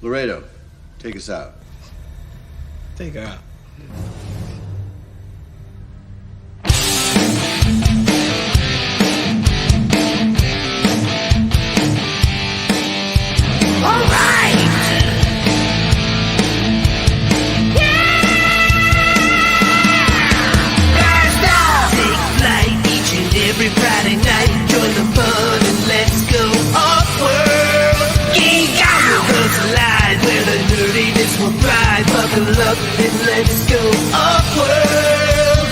Laredo, take us out. Take her out. All right. Take flight each and every Friday night. Join the fun and let's go off-world. Geek out with us live where the nerdiness will thrive. Buckle up and let's go off-world.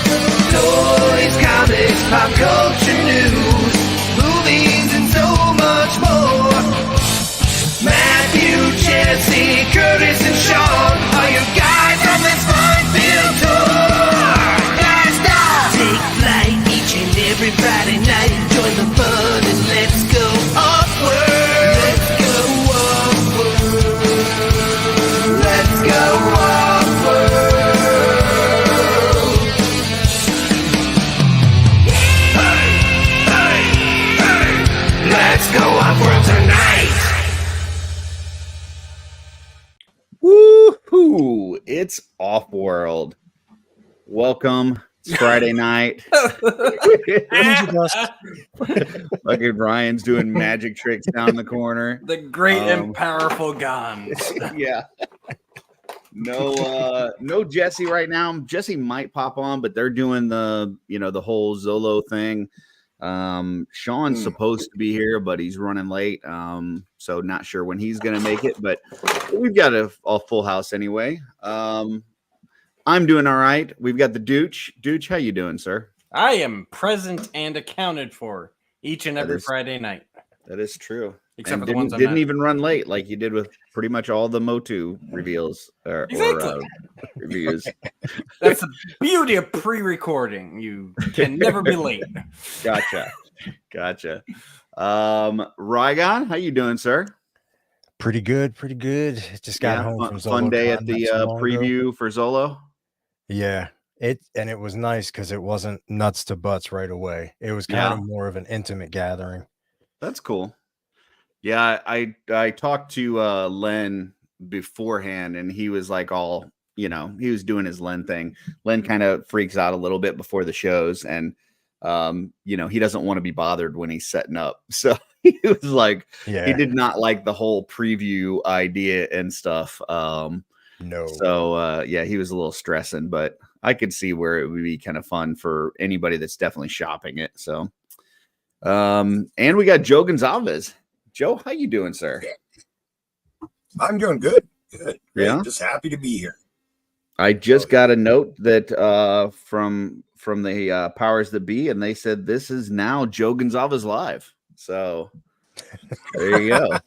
Toys, comics, pop culture news, movies and so much more. Matthew, Jesse, Curtis, and Sean are your guides on this fun-filled tour. Take flight each and every Friday night. Join the fun and let's go off-world. Let's go off-world. Let's go off-world. Hey, hey, hey. Let's go off-world tonight. Woohoo! It's OffWorld. Welcome. It's Friday night. Fucking Ryan's doing magic tricks down the corner. The great and powerful guns. Yeah. No Jesse right now. Jesse might pop on, but they're doing the whole Zolo thing. Sean's supposed to be here, but he's running late. So not sure when he's gonna make it, but we've got a full house anyway. I'm doing all right. We've got the Dooch. Dooch, how you doing, sir? I am present and accounted for each and every Friday night. That is true. Except for the didn't, ones I'm didn't not. even run late like you did with pretty much all the Motu reveals or reviews. That's the beauty of pre-recording. You can never be late. Gotcha. Rygon, how you doing, sir? Pretty good. Just got home from Zolo. Fun day at the preview for Zolo. Yeah, it was nice because it wasn't nuts to butts right away. It was kind of more of an intimate gathering. That's cool. Yeah, I talked to Len beforehand, and he was like all, he was doing his Len thing. Len kind of freaks out a little bit before the shows, and he doesn't want to be bothered when he's setting up. So he was like, he did not like the whole preview idea and stuff. No. So he was a little stressing, but I could see where it would be kind of fun for anybody that's definitely shopping it. So, and we got Joe Gonzalez. Joe, how you doing, sir? I'm doing good. Good. Yeah. Just happy to be here. I just got a note that from the powers that be, and they said this is now Joe Gonzalez live. So there you go.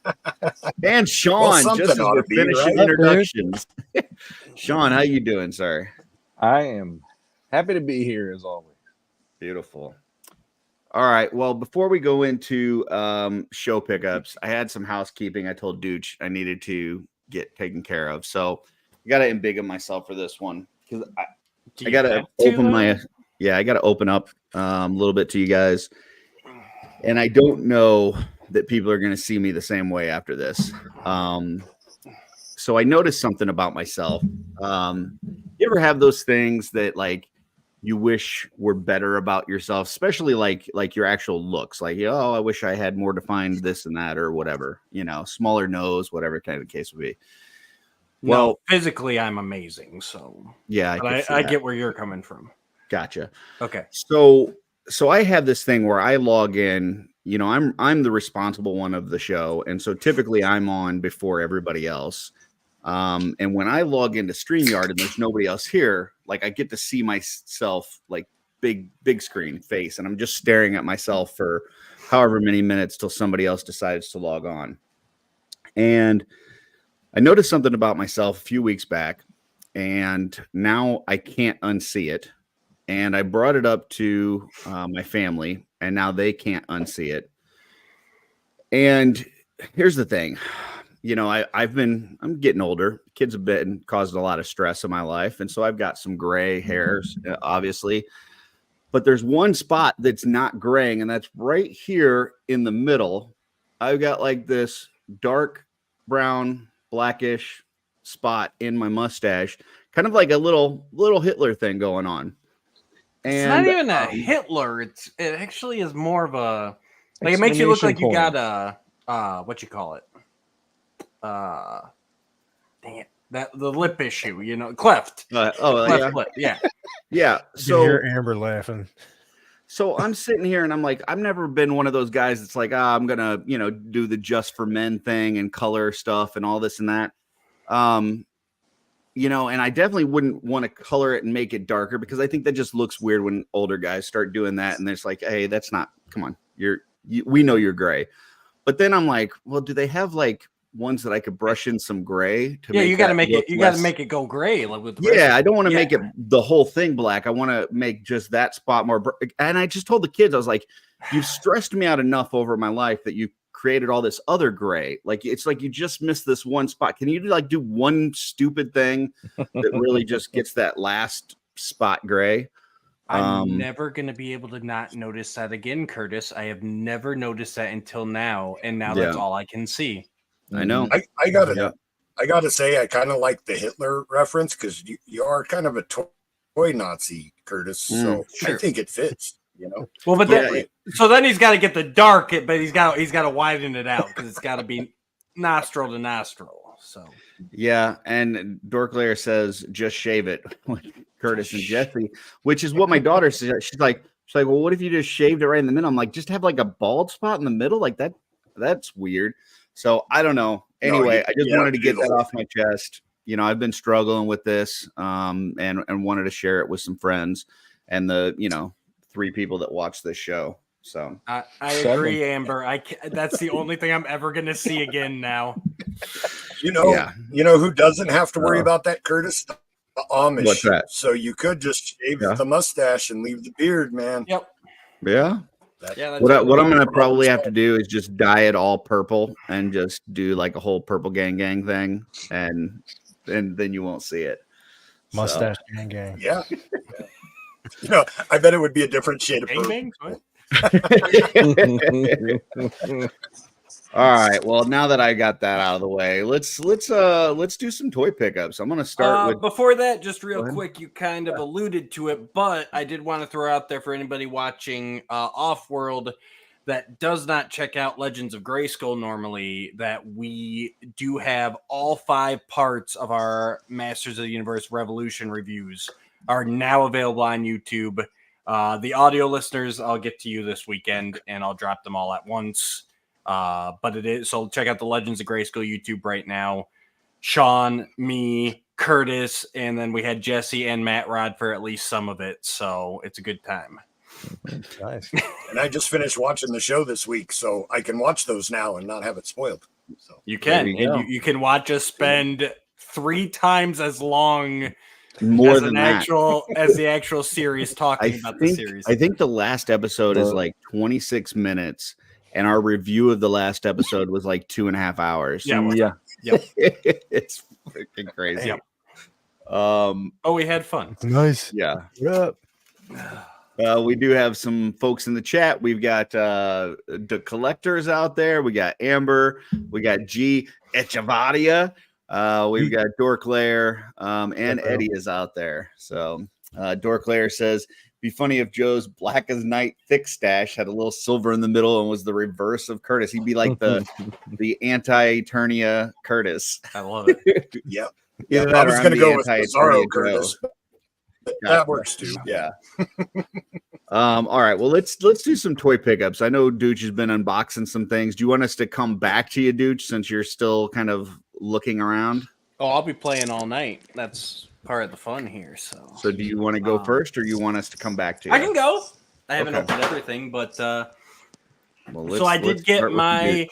And Sean, just as we're finishing introductions. Sean, how you doing, sir? I am happy to be here as always. Beautiful. All right. Well, before we go into show pickups, I had some housekeeping. I told Dooch I needed to get taken care of. So I got to embiggen myself for this one because I got to open I got to open up a little bit to you guys. And I don't know that people are going to see me the same way after this. So I noticed something about myself. You ever have those things that like you wish were better about yourself, especially like your actual looks, like, oh, I wish I had more defined this and that or whatever, smaller nose, whatever kind of the case would be. Well, physically I'm amazing. So yeah, I get where you're coming from. Gotcha. Okay. So I have this thing where I log in, I'm the responsible one of the show. And so typically I'm on before everybody else. And when I log into StreamYard and there's nobody else here, like I get to see myself like big screen face, and I'm just staring at myself for however many minutes till somebody else decides to log on. And I noticed something about myself a few weeks back, and now I can't unsee it. And I brought it up to my family, and now they can't unsee it. And here's the thing. I'm getting older. Kids have been caused a lot of stress in my life. And so I've got some gray hairs, obviously, but there's one spot that's not graying, and that's right here in the middle. I've got like this dark brown blackish spot in my mustache, kind of like a little Hitler thing going on. And it's not even a Hitler. It actually is more of a like it makes you look like you got a what you call it? Dang it. That the lip issue, you know, cleft. Cleft lip, yeah. You So hear Amber laughing. So I'm sitting here and I'm like, I've never been one of those guys that's like, I'm gonna, do the just for men thing and color stuff and all this and that. And I definitely wouldn't want to color it and make it darker because I think that just looks weird when older guys start doing that. And it's like, hey, that's not, come on, we know you're gray. But then I'm like, well, do they have like ones that I could brush in some gray to you got to make it, got to make it go gray. Like with I don't want to make it the whole thing black. I want to make just that spot more. And I just told the kids, I was like, you've stressed me out enough over my life that you created all this other gray. Like, it's like you just missed this one spot. Can you like do one stupid thing that really just gets that last spot gray? I'm never going to be able to not notice that again, Curtis. I have never noticed that until now. And now that's all I can see. I know. I gotta say, I kind of like the Hitler reference because you are kind of a toy Nazi, Curtis. So I think it fits. Well, but so then he's got to get the dark, but he's got to widen it out because it's got to be nostril to nostril. So and Dorklayer says just shave it with Curtis and Jesse, which is what my daughter says. She's like, well, what if you just shaved it right in the middle? I'm like, just have like a bald spot in the middle, like that. That's weird. So I don't know. Anyway, I just wanted to get that off my chest. I've been struggling with this and wanted to share it with some friends and the 3 people that watch this show. So I agree, Amber. That's the only thing I'm ever going to see again now. You know who doesn't have to worry about that, Curtis? The Amish. What's that? So you could just shave the mustache and leave the beard, man. Yep. Yeah. What I'm going to probably have to do is just dye it all purple and just do like a whole purple gang thing. And then you won't see it. Mustache gang. Yeah. I bet it would be a different shade of purple. All right. Well, now that I got that out of the way, let's do some toy pickups. I'm going to start with. Before that, just real quick, you kind of alluded to it, but I did want to throw out there for anybody watching OffWorld that does not check out Legends of Grayskull normally, that we do have all 5 parts of our Masters of the Universe Revolution reviews are now available on YouTube. The audio listeners, I'll get to you this weekend, and I'll drop them all at once. But it is, so check out the Legends of Grayskull YouTube right now. Sean, me, Curtis, and then we had Jesse and Matt Rod for at least some of it. So it's a good time. Nice. And I just finished watching the show this week, so I can watch those now and not have it spoiled. So you can, and you can watch us spend 3 times as long more than as the actual series talking about the series. I think the last episode is like 26 minutes. And our review of the last episode was like 2.5 hours. Yeah. It's freaking crazy. Yep. We had fun. Nice. Yeah. What up? We do have some folks in the chat. We've got the collectors out there. We got Amber. We got G. Echevarria. We've got Dorklayer. And Eddie is out there. So Dorklayer says, be funny if Joe's black as night thick stash had a little silver in the middle and was the reverse of Curtis. He'd be like the anti-Eternia Curtis. I love it. Yep. I was going to go with Bizarro Curtis. That works too. Yeah. All right. Well, let's do some toy pickups. I know Dooch has been unboxing some things. Do you want us to come back to you, Dooch, since you're still kind of looking around? Oh, I'll be playing all night. That's part of the fun here. So do you want to go first, or you want us to come back to you? I can go. I haven't opened everything, but so I did get my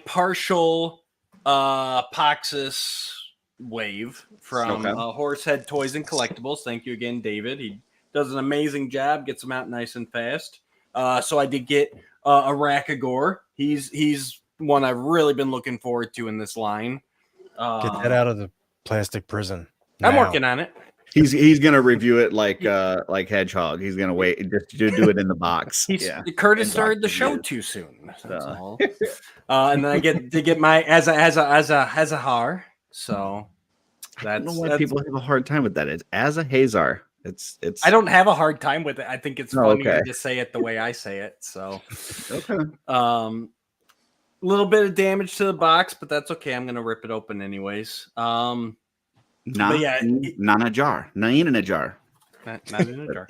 partial Poxus wave from Horsehead Toys and Collectibles. Thank you again, David. He does an amazing job, gets them out nice and fast. So I did get a Rakagor. He's one I've really been looking forward to in this line. Get that out of the plastic prison. I'm working on it. He's gonna review it like Hedgehog. He's gonna wait just to do it in the box. Curtis started the show too soon. That's all. And then I get to get my as a har. So I don't know why people have a hard time with that. It's as a Hazar. It's. I don't have a hard time with it. I think it's funnier okay. to say it the way I say it. So okay. A little bit of damage to the box, but that's okay. I'm gonna rip it open anyways. Not in a jar. Not in a jar. Not in a jar.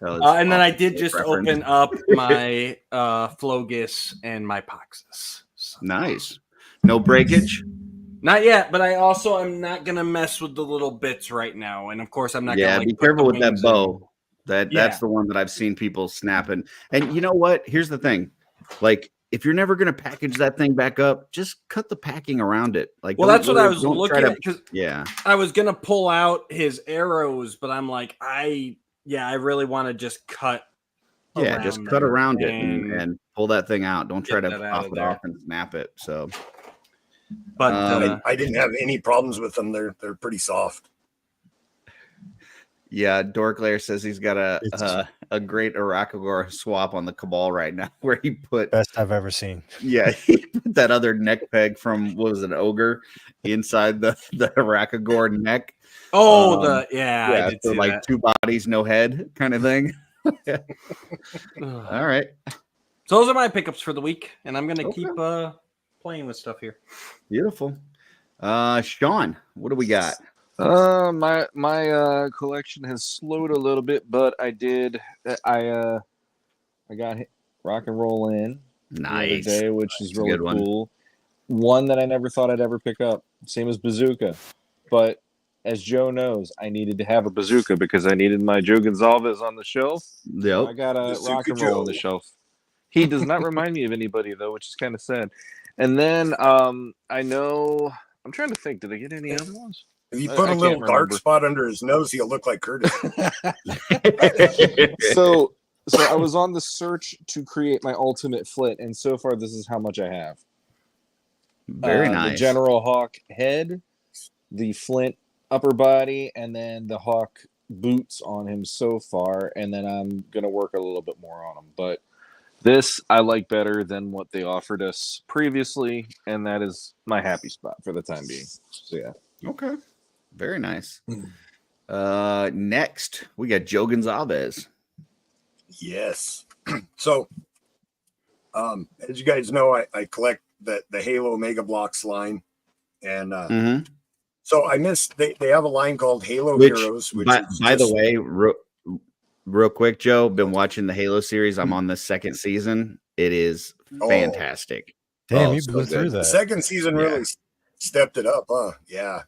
And then I did just open up my Flogus and my Poxus. So. Nice. No breakage? Not yet, but I also am not gonna mess with the little bits right now. And of course I'm not gonna be careful with that bow. That's the one that I've seen people snapping. And you know what? Here's the thing. Like, if you're never gonna package that thing back up, just cut the packing around it. Like, well, that's what I was looking at, because I was gonna pull out his arrows, but I'm like, I really want to just cut. Yeah, just cut around it and pull that thing out. Don't try to pop it off and snap it. So, but I didn't have any problems with them. They're pretty soft. Yeah, Dorklayer says he's got a great Arakagor swap on the Cabal right now, where he put best I've ever seen. Yeah, he put that other neck peg from what was it, Ogre, inside the Arakagor neck. Oh, I did so like that. 2 bodies, no head, kind of thing. All right. So those are my pickups for the week, and I'm gonna keep playing with stuff here. Beautiful. Sean, what do we got? My collection has slowed a little bit, but I got Rock and Roll in the other day, which is really cool. One that I never thought I'd ever pick up, same as Bazooka, but as Joe knows, I needed to have a Bazooka because I needed my Joe Gonzalez on the shelf. Yep. I got a Rock and Roll on the shelf. He does not remind me of anybody though, which is kind of sad. And then I know I'm trying to think. Did I get any other ones? If you put a little dark spot under his nose, he'll look like Curtis. So I was on the search to create my ultimate Flit, and so far this is how much I have. Very nice. The General Hawk head, the Flint upper body, and then the Hawk boots on him so far, and then I'm going to work a little bit more on him. But this I like better than what they offered us previously, and that is my happy spot for the time being. So yeah. Okay. Very nice. Next, we got Joe Gonzalez. Yes. So, as you guys know, I collect the Halo Mega Blocks line, and so I missed. They have a line called Halo Heroes. Which by the way, real quick, Joe, been watching the Halo series. I'm on the 2nd season. It is fantastic. Damn, you blew through that. The 2nd season really stepped it up, huh? Yeah.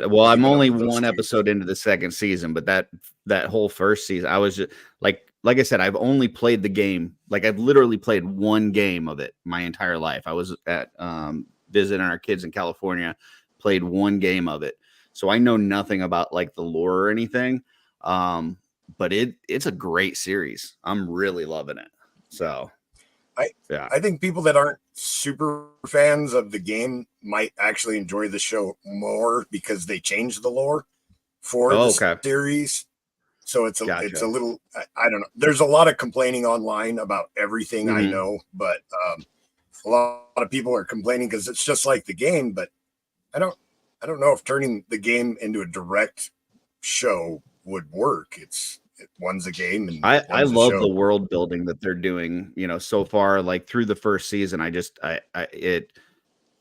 Well, I'm only one episode into the 2nd season, but that whole first season, I was just like I said, I've only played the game. Like, I've literally played one game of it my entire life. I was at visiting our kids in California, played one game of it, so I know nothing about like the lore or anything. But it's a great series. I'm really loving it. So I think people that aren't super fans of the game might actually enjoy the show more because they changed the lore for the series. So it's a little, I don't know. There's a lot of complaining online about everything I know, but a lot of people are complaining because it's just like the game. But I don't know if turning the game into a direct show would work. One's a game, and I love the world building that they're doing. So far, like through the first season,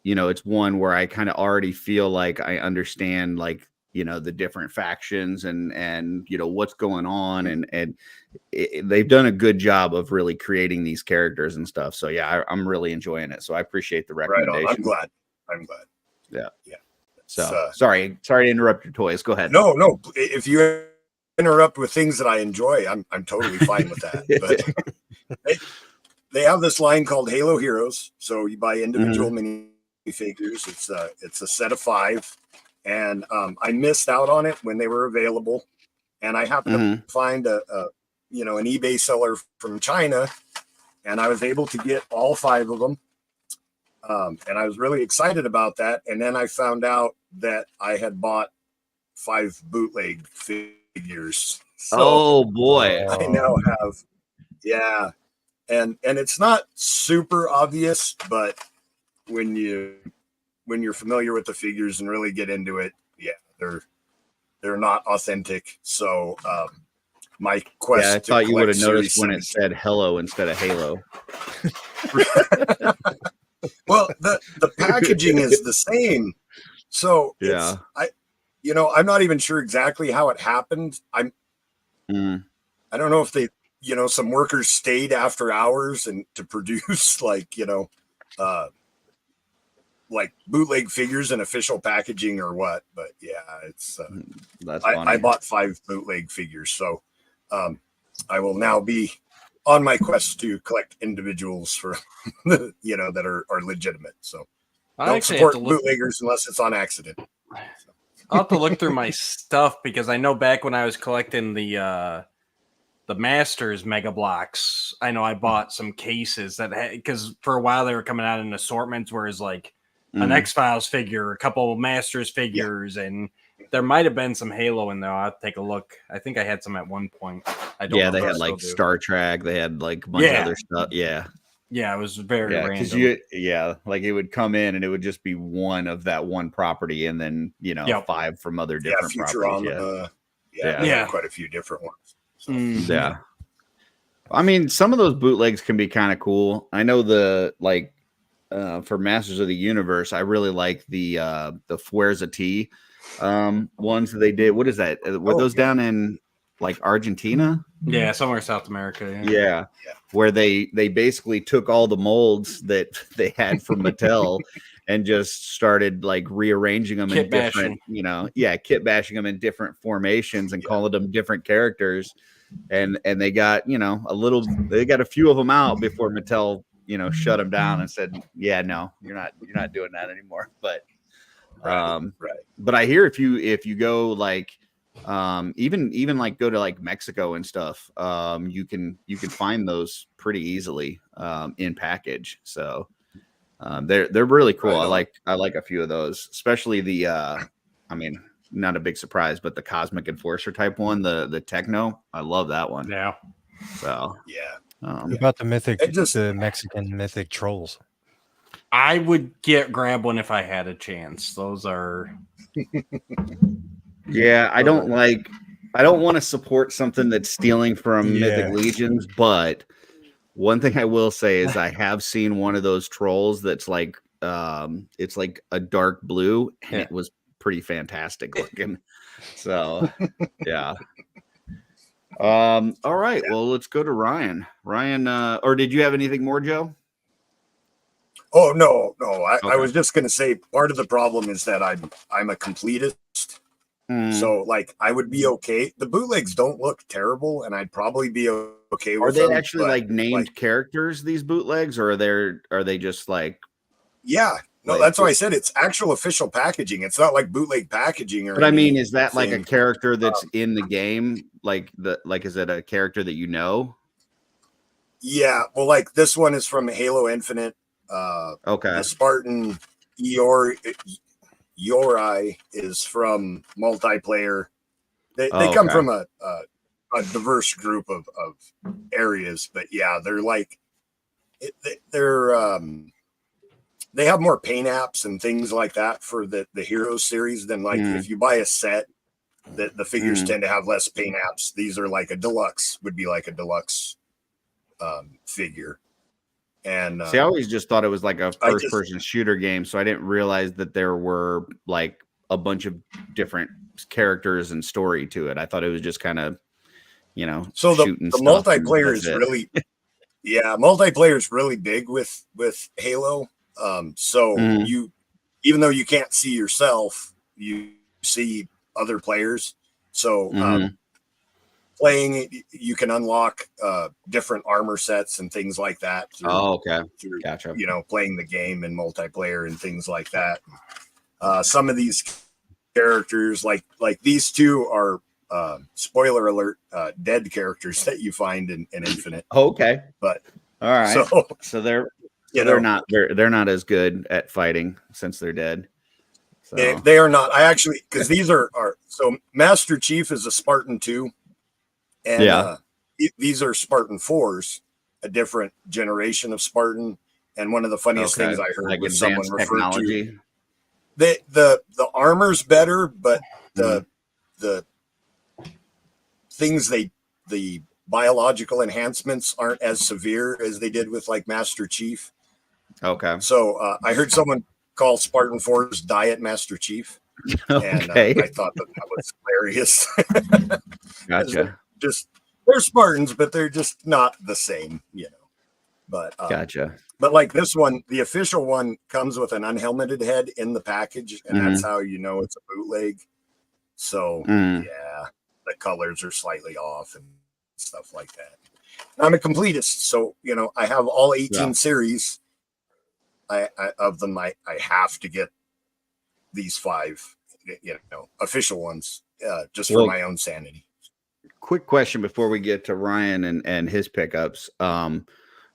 it's one where I kind of already feel like I understand, like, the different factions and what's going on, and they've done a good job of really creating these characters and stuff. So yeah, I'm really enjoying it. So I appreciate the recommendation. Right on. I'm glad. Yeah. So sorry to interrupt your toys. Go ahead. No. If you interrupt with things that I enjoy, I'm totally fine with that. But they have this line called Halo Heroes. So you buy individual mini figures. It's a set of 5, and I missed out on it when they were available, and I happened to find an eBay seller from China, and I was able to get all 5 of them. And I was really excited about that. And then I found out that I had bought 5 bootleg figures. figures. So Oh boy. I now have, yeah, and it's not super obvious, but when you're familiar with the figures and really get into it, yeah, they're not authentic. So my quest. Yeah, I to thought you would have collect noticed Series when it 17 said hello instead of Halo. Well, the packaging is the same, so Yeah. I'm not even sure exactly how it happened. I don't know if they, some workers stayed after hours and to produce like bootleg figures and official packaging or what. But yeah, it's That's funny. I bought 5 bootleg figures, so I will now be on my quest to collect individuals for that are legitimate. So I don't actually have support to look. bootleggers unless it's on accident. I'll have to look through my stuff because I know back when I was collecting the Masters Mega Blocks, I know I bought some cases that because for a while they were coming out in assortments, whereas like an X-Files figure, a couple of Masters figures, and there might have been some Halo in there. I'll have to take a look. I think I had some at one point. I don't know they if I had still like do. Star Trek. They had like a bunch of other stuff. Yeah. Yeah, it was very Yeah, random. because like it would come in and it would just be one of that one property, and then 5 from other different properties. They had quite a few different ones. So. Yeah. I mean, some of those bootlegs can be kind of cool. I know for Masters of the Universe, I really like the Fuerza T ones that they did. What is that? Were those down in like Argentina? Yeah, somewhere South America. Yeah. Where they basically took all the molds that they had from Mattel and just started like rearranging them in different, kit bashing them in different formations and calling them different characters. And they got, they got a few of them out before Mattel, shut them down and said, yeah, no, you're not doing that anymore. But, but I hear if you go like, even like go to like Mexico and stuff, you can find those pretty easily, in package. So, they're really cool. I like a few of those, especially the, not a big surprise, but the Cosmic Enforcer type one, the Techno. I love that one. Yeah. So what about the the Mexican mythic trolls? I would grab one if I had a chance. Those are. Yeah, I don't want to support something that's stealing from Mythic Legions, but one thing I will say is I have seen one of those trolls that's like it's like a dark blue, and it was pretty fantastic looking. So yeah. All right, well, let's go to Ryan. Ryan, or did you have anything more, Joe? Oh no. I was just gonna say part of the problem is that I'm a completist. So like I would be okay. The bootlegs don't look terrible, and I'd probably be okay with them. Are they actually like named characters, these bootlegs, or are they just like? Yeah, no, that's why I said it's actual official packaging. It's not like bootleg packaging or. But I mean, is that like a character that's in the game? Is it a character that you know? Yeah, well, like this one is from Halo Infinite. The Spartan Yori is from multiplayer. They come from a diverse group of areas, but yeah, they're like they have more paint apps and things like that for the Heroes series than like if you buy a set, the figures tend to have less paint apps. These are like a deluxe figure. And see, I always just thought it was like a first-person shooter game, so I didn't realize that there were like a bunch of different characters and story to it. I thought it was just kind of, So the multiplayer is really, multiplayer is really big with Halo. So you, even though you can't see yourself, you see other players. So playing it, you can unlock different armor sets and things like that. Through, Gotcha. Playing the game in multiplayer and things like that. Some of these characters, like these two, are spoiler alert, dead characters that you find in Infinite. Okay, but all right. So they're not as good at fighting since they're dead. So They are not. I actually, because these are so Master Chief is a Spartan 2, and these are Spartan 4s, a different generation of Spartan. And one of the funniest things I heard like was someone advanced referred technology. to the armor's better, but the things the biological enhancements aren't as severe as they did with like Master Chief. Okay. So I heard someone call Spartan 4's Diet Master Chief. And I thought that was hilarious. Gotcha. They're Spartans, but they're just not the same, you know. But Gotcha. But like this one, the official one comes with an unhelmeted head in the package, and that's how you know it's a bootleg. So yeah, the colors are slightly off and stuff like that. I'm a completist, so you know I have all 18 series. I of them. I have to get these 5, you know, official ones, just for my own sanity. Quick question before we get to Ryan and his pickups.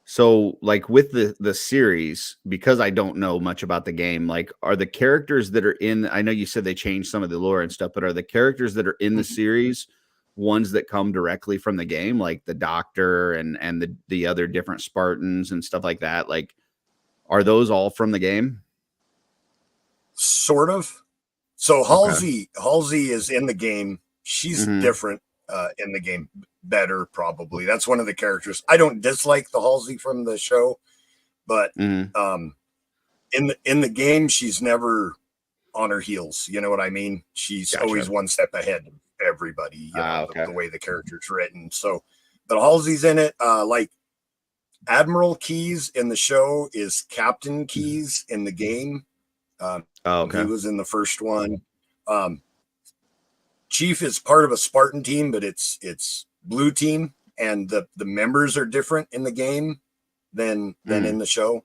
So like with the series, because I don't know much about the game, like are the characters that are in, I know you said they changed some of the lore and stuff, but are the characters that are in the series ones that come directly from the game, like the Doctor and the other different Spartans and stuff like that? Like, are those all from the game? Sort of. So Halsey is in the game. She's different in the game. Better, probably. That's one of the characters. I don't dislike the Halsey from the show, but in the game, she's never on her heels. You know what I mean? She's always one step ahead of everybody. You know, the way the character's written. So, but Halsey's in it. Like Admiral Keyes in the show is Captain Keyes in the game. He was in the first one. Chief is part of a Spartan team, but it's blue team, and the members are different in the game than in the show.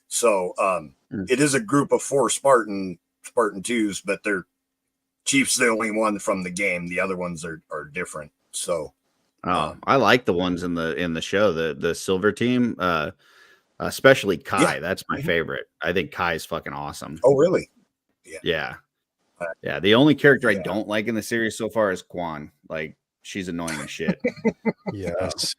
So it is a group of 4 Spartan 2s, but they're Chief's the only one from the game. The other ones are different. So I like the ones in the show, the silver team, especially Kai. Yeah. That's my favorite. I think Kai is fucking awesome. Oh, really? Yeah. Yeah. The only character I don't like in the series so far is Quan. Like, she's annoying as shit. Yes.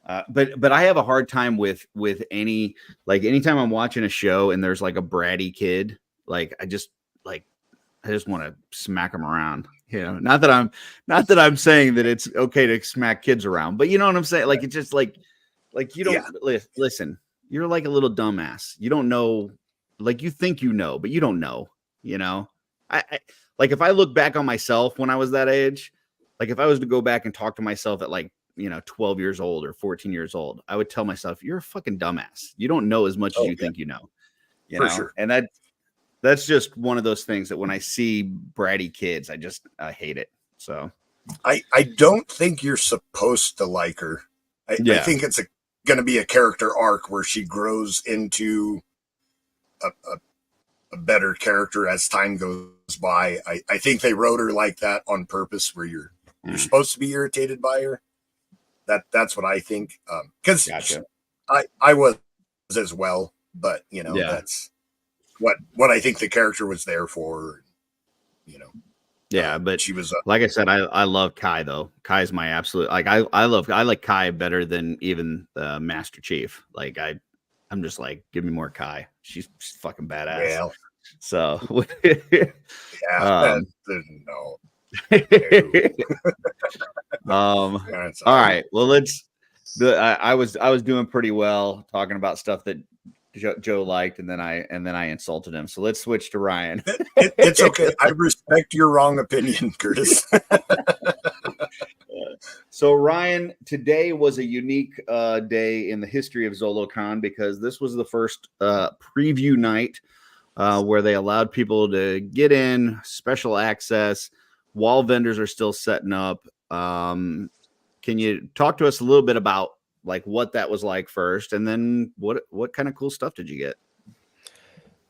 But I have a hard time with any, like, anytime I'm watching a show and there's like a bratty kid, like I just want to smack him around. You know, not that I'm saying that it's okay to smack kids around, but you know what I'm saying? Like, it's just like you don't listen, you're like a little dumbass. You don't know, like you think you know, but you don't know, you know? I like, if I look back on myself when I was that age, like if I was to go back and talk to myself at like, you know, 12 years old or 14 years old, I would tell myself, you're a fucking dumbass. You don't know as much as you think you know. You know? Sure. And that's just one of those things that when I see bratty kids, I hate it. So I don't think you're supposed to like her. I think it's going to be a character arc where she grows into a better character as time goes by. I think they wrote her like that on purpose, where you're supposed to be irritated by her. That's what I think. Because I was as well, but you know, that's what I think the character was there for, you know. Yeah, but she was like I said, I love Kai though. Kai's my absolute, like I like Kai better than even Master Chief. Like I'm just like, give me more Kai. She's fucking badass. Yeah. So no. All right. Well, I was doing pretty well talking about stuff that Joe liked, and then I insulted him. So let's switch to Ryan. It's okay. I respect your wrong opinion, Curtis. So Ryan, today was a unique day in the history of ZoloCon, because this was the first preview night where they allowed people to get in, special access. Wall vendors are still setting up. Can you talk to us a little bit about like what that was like first, and then what kind of cool stuff did you get?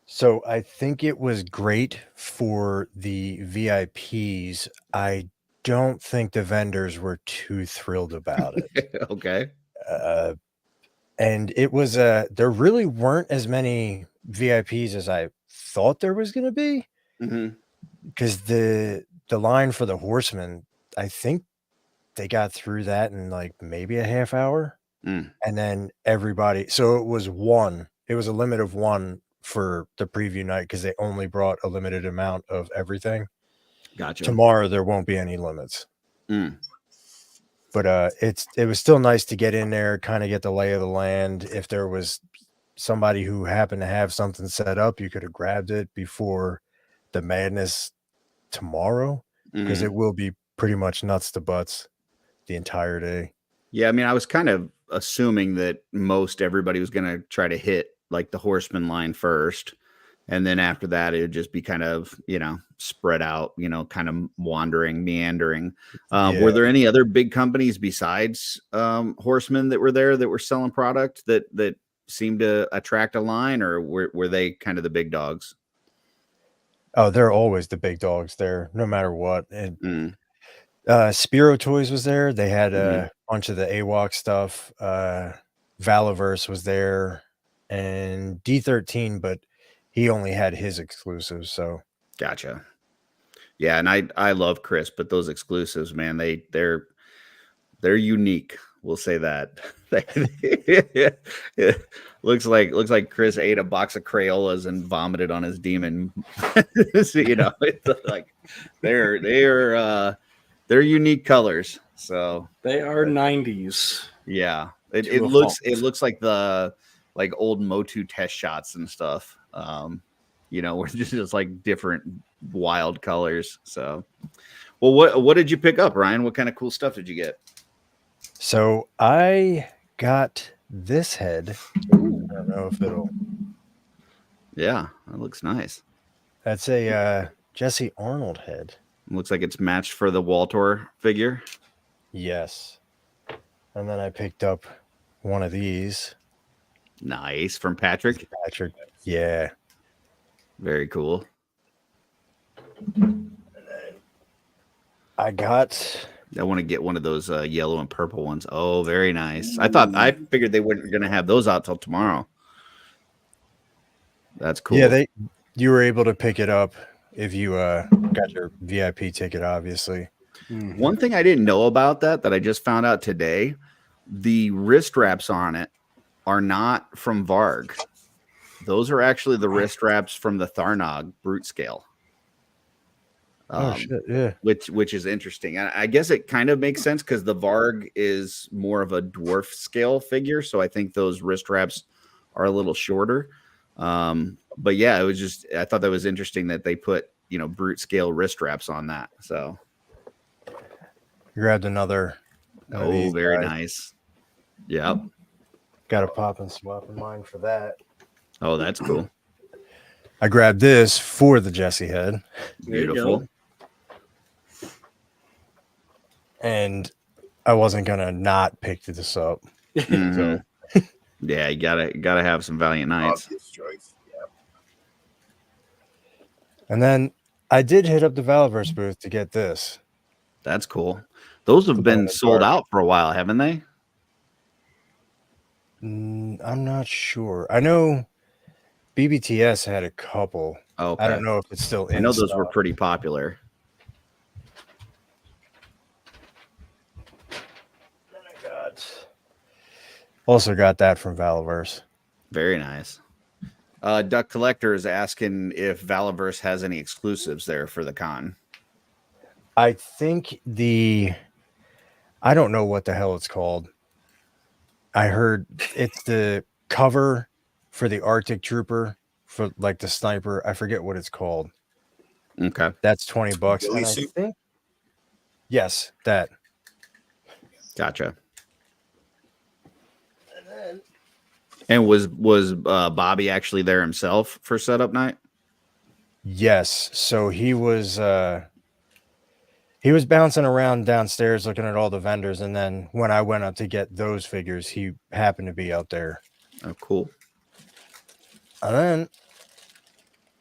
So I think it was great for the VIPs. I don't think the vendors were too thrilled about it. Okay. And it was there really weren't as many VIPs as I thought there was going to be, because the line for the Horsemen, I think they got through that in like maybe a half hour, and then everybody. So it was one. It was a limit of one for the preview night because they only brought a limited amount of everything. Gotcha. Tomorrow there won't be any limits. But it was still nice to get in there, kind of get the lay of the land. If there was somebody who happened to have something set up, you could have grabbed it before the madness tomorrow, because it will be pretty much nuts to butts the entire day. Yeah, I mean, I was kind of assuming that most everybody was going to try to hit like the Horseman line first, and then after that it would just be kind of, spread out, kind of wandering, meandering. Were there any other big companies besides Horseman that were there that were selling product that seemed to attract a line, or were they kind of the big dogs? Oh, they're always the big dogs there, no matter what. And Spiro Toys was there. They had a bunch of the AWOC stuff. Valaverse was there, and D13, but he only had his exclusives. So gotcha. Yeah, and I love Chris, but those exclusives, man, they're unique. We'll say that. looks like Chris ate a box of Crayolas and vomited on his demon. So, it's like they're unique colors. So they are 90s. Yeah, it looks like the old Motu test shots and stuff. We're just like different wild colors. So, well, what did you pick up, Ryan? What kind of cool stuff did you get? So I got this head. I don't know if it'll. Yeah, that looks nice. That's a Jesse Arnold head. Looks like it's matched for the Waltor figure. Yes. And then I picked up one of these. Nice. From Patrick? Patrick. Yeah. Very cool. And then I want to get one of those yellow and purple ones. Oh, very nice. I figured they weren't going to have those out till tomorrow. That's cool. Yeah, you were able to pick it up if you got your VIP ticket, obviously. One thing I didn't know about that I just found out today, the wrist wraps on it are not from Varg. Those are actually the wrist wraps from the Tharnog brute scale. Oh shit! Yeah, which is interesting. I guess it kind of makes sense because the Varg is more of a dwarf scale figure, so I think those wrist wraps are a little shorter. But yeah, it was just, I thought that was interesting that they put brute scale wrist wraps on that. So grabbed another. Oh, very nice. Yep. Got a pop and swap in mind for that. Oh, that's cool. I grabbed this for the Jesse head. Beautiful. And I wasn't gonna not pick this up. So. Yeah, you gotta have some Valiant Knights. Choice. Yeah. And then I did hit up the Valaverse booth to get this. That's cool. Those have been sold out for a while, haven't they? I'm not sure. I know BBTS had a couple. Okay. I don't know if it's still in I know those stock. were pretty popular. Then I also got that from Valaverse. Very nice. Duck Collector is asking if Valaverse has any exclusives there for the con. I think I don't know what the hell it's called. I heard it's the cover for the Arctic Trooper for like the sniper. I forget what it's called. Okay. That's $20. And I think, yes, that. Gotcha. And was Bobby actually there himself for setup night? Yes. So he was bouncing around downstairs looking at all the vendors, and then when I went up to get those figures, he happened to be out there. Oh, cool. And then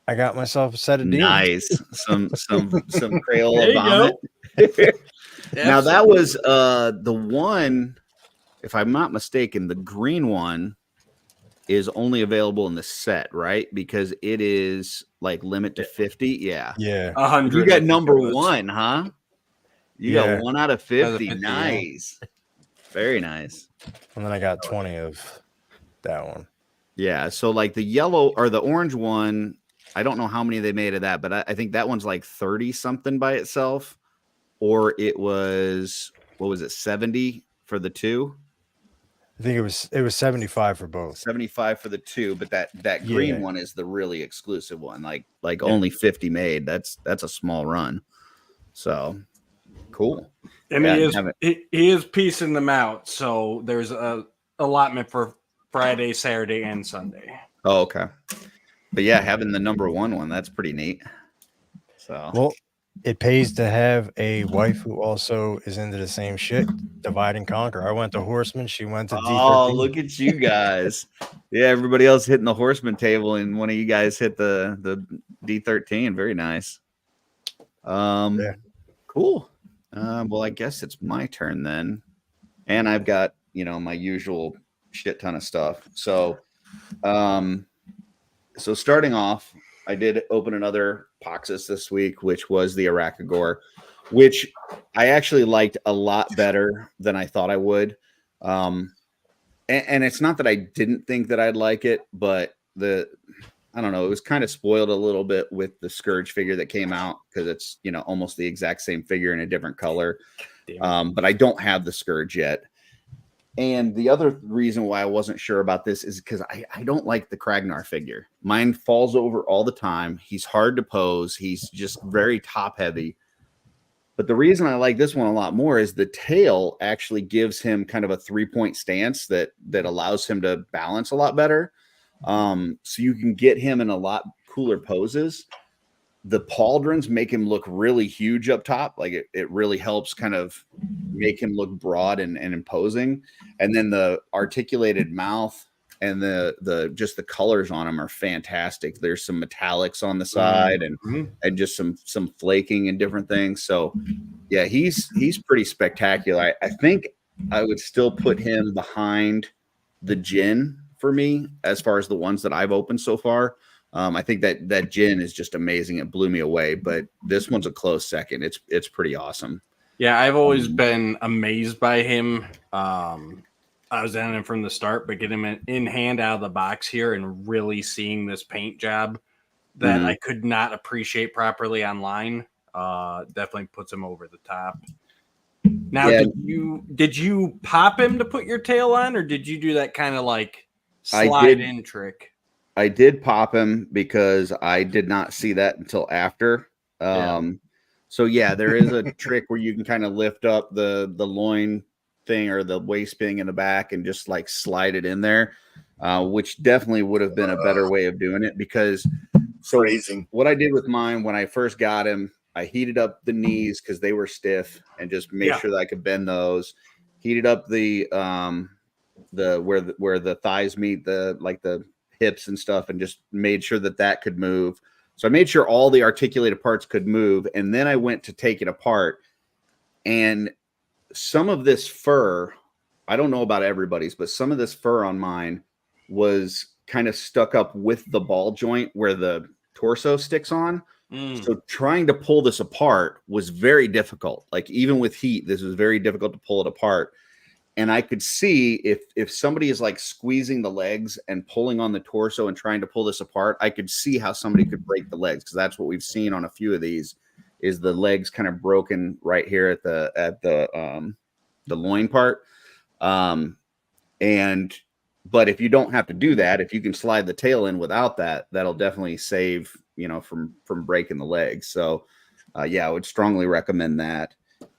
I got myself a set of demons. Nice. Some Crayola vomit. Now that was the one, if I'm not mistaken, the green one is only available in the set, right? Because it is like limit to 50. Yeah. Yeah. 100. You I got think number it was. 1, huh? You Yeah. got 1 out of Out of 50. 50, yeah. Nice. Very nice. And then I got 20 of that one. Yeah. So like the yellow or the orange one, I don't know how many they made of that, but I think that one's like 30 something by itself. Or it was, what was it, 70 for the 2? I think it was 75 for both. 75 for the 2, but that green Yeah. one is the really exclusive one. Like only 50 made. That's a small run. So cool. And Yeah, he is piecing them out. So there's a allotment for Friday, Saturday, and Sunday. Oh, okay. But yeah, having the number 1 one, that's pretty neat. So Well, it pays to have a wife who also is into the same shit. Divide and conquer. I went to Horseman. She went to oh, D13. look at you guys. Yeah, everybody else hitting the horseman table, and one of you guys hit the D13. Very nice. Yeah. Cool. Well, I guess it's my turn then. And I've got, my usual shit ton of stuff. So starting off, I did open another Poxus this week, which was the Arachagore, which I actually liked a lot better than I thought I would. And it's not that I didn't think that I'd like it, but I don't know, it was kind of spoiled a little bit with the Scourge figure that came out because it's, almost the exact same figure in a different color. But I don't have the Scourge yet. And the other reason why I wasn't sure about this is because I don't like the Kragnar figure. Mine falls over all the time. He's hard to pose. He's just very top heavy. But the reason I like this one a lot more is the tail actually gives him kind of a 3-point stance that allows him to balance a lot better. So you can get him in a lot cooler poses. The pauldrons make him look really huge up top. Like it really helps kind of make him look broad and imposing. And then the articulated mouth and the just the colors on him are fantastic. There's some metallics on the side and just some flaking and different things. So yeah, he's pretty spectacular. I think I would still put him behind the Jin for me as far as the ones that I've opened so far. I think that Jin is just amazing. It blew me away, but this one's a close second. It's pretty awesome. Yeah, I've always been amazed by him. I was on him from the start, but getting him in hand out of the box here and really seeing this paint job that I could not appreciate properly online definitely puts him over the top. Now, Yeah. did you pop him to put your tail on, or did you do that kind of like slide in trick? I did pop him because I did not see that until after. So yeah, there is a trick where you can kind of lift up the loin thing or the waist thing in the back and just like slide it in there, which definitely would have been a better way of doing it. Because Phrasing. what I did with mine when I first got him, I heated up the knees because they were stiff and just made sure that I could bend those. Heated up the where the thighs meet the hips and stuff, and just made sure that could move. So I made sure all the articulated parts could move, and then I went to take it apart. And some of this fur, I don't know about everybody's, but some of this fur on mine was kind of stuck up with the ball joint where the torso sticks on. So trying to pull this apart was very difficult. Like even with heat, this was very difficult to pull it apart. And I could see if somebody is like squeezing the legs and pulling on the torso and trying to pull this apart, I could see how somebody could break the legs, because that's what we've seen on a few of these, is the legs kind of broken right here at the loin part. But if you don't have to do that, if you can slide the tail in without that, that'll definitely save, from breaking the legs. So yeah, I would strongly recommend that.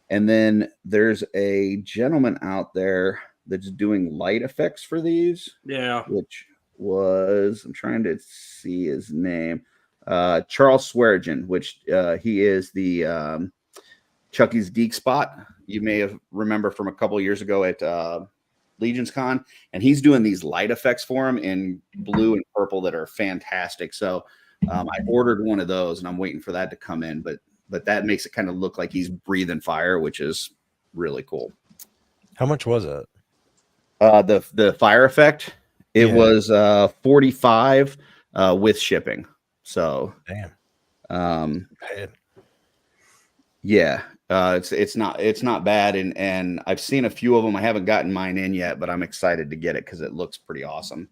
And then there's a gentleman out there that's doing light effects for these. Yeah. Which was, I'm trying to see his name, Charles Swearigan, which he is the Chucky's Geek Spot. You may have remember from a couple of years ago at Legion's Con, and he's doing these light effects for him in blue and purple that are fantastic. So I ordered one of those, and I'm waiting for that to come in, but that makes it kind of look like he's breathing fire, which is really cool. How much was it? The fire effect It Yeah. was 45 with shipping. So Damn. Bad. yeah, it's not bad, and I've seen a few of them. I haven't gotten mine in yet, but I'm excited to get it because it looks pretty awesome.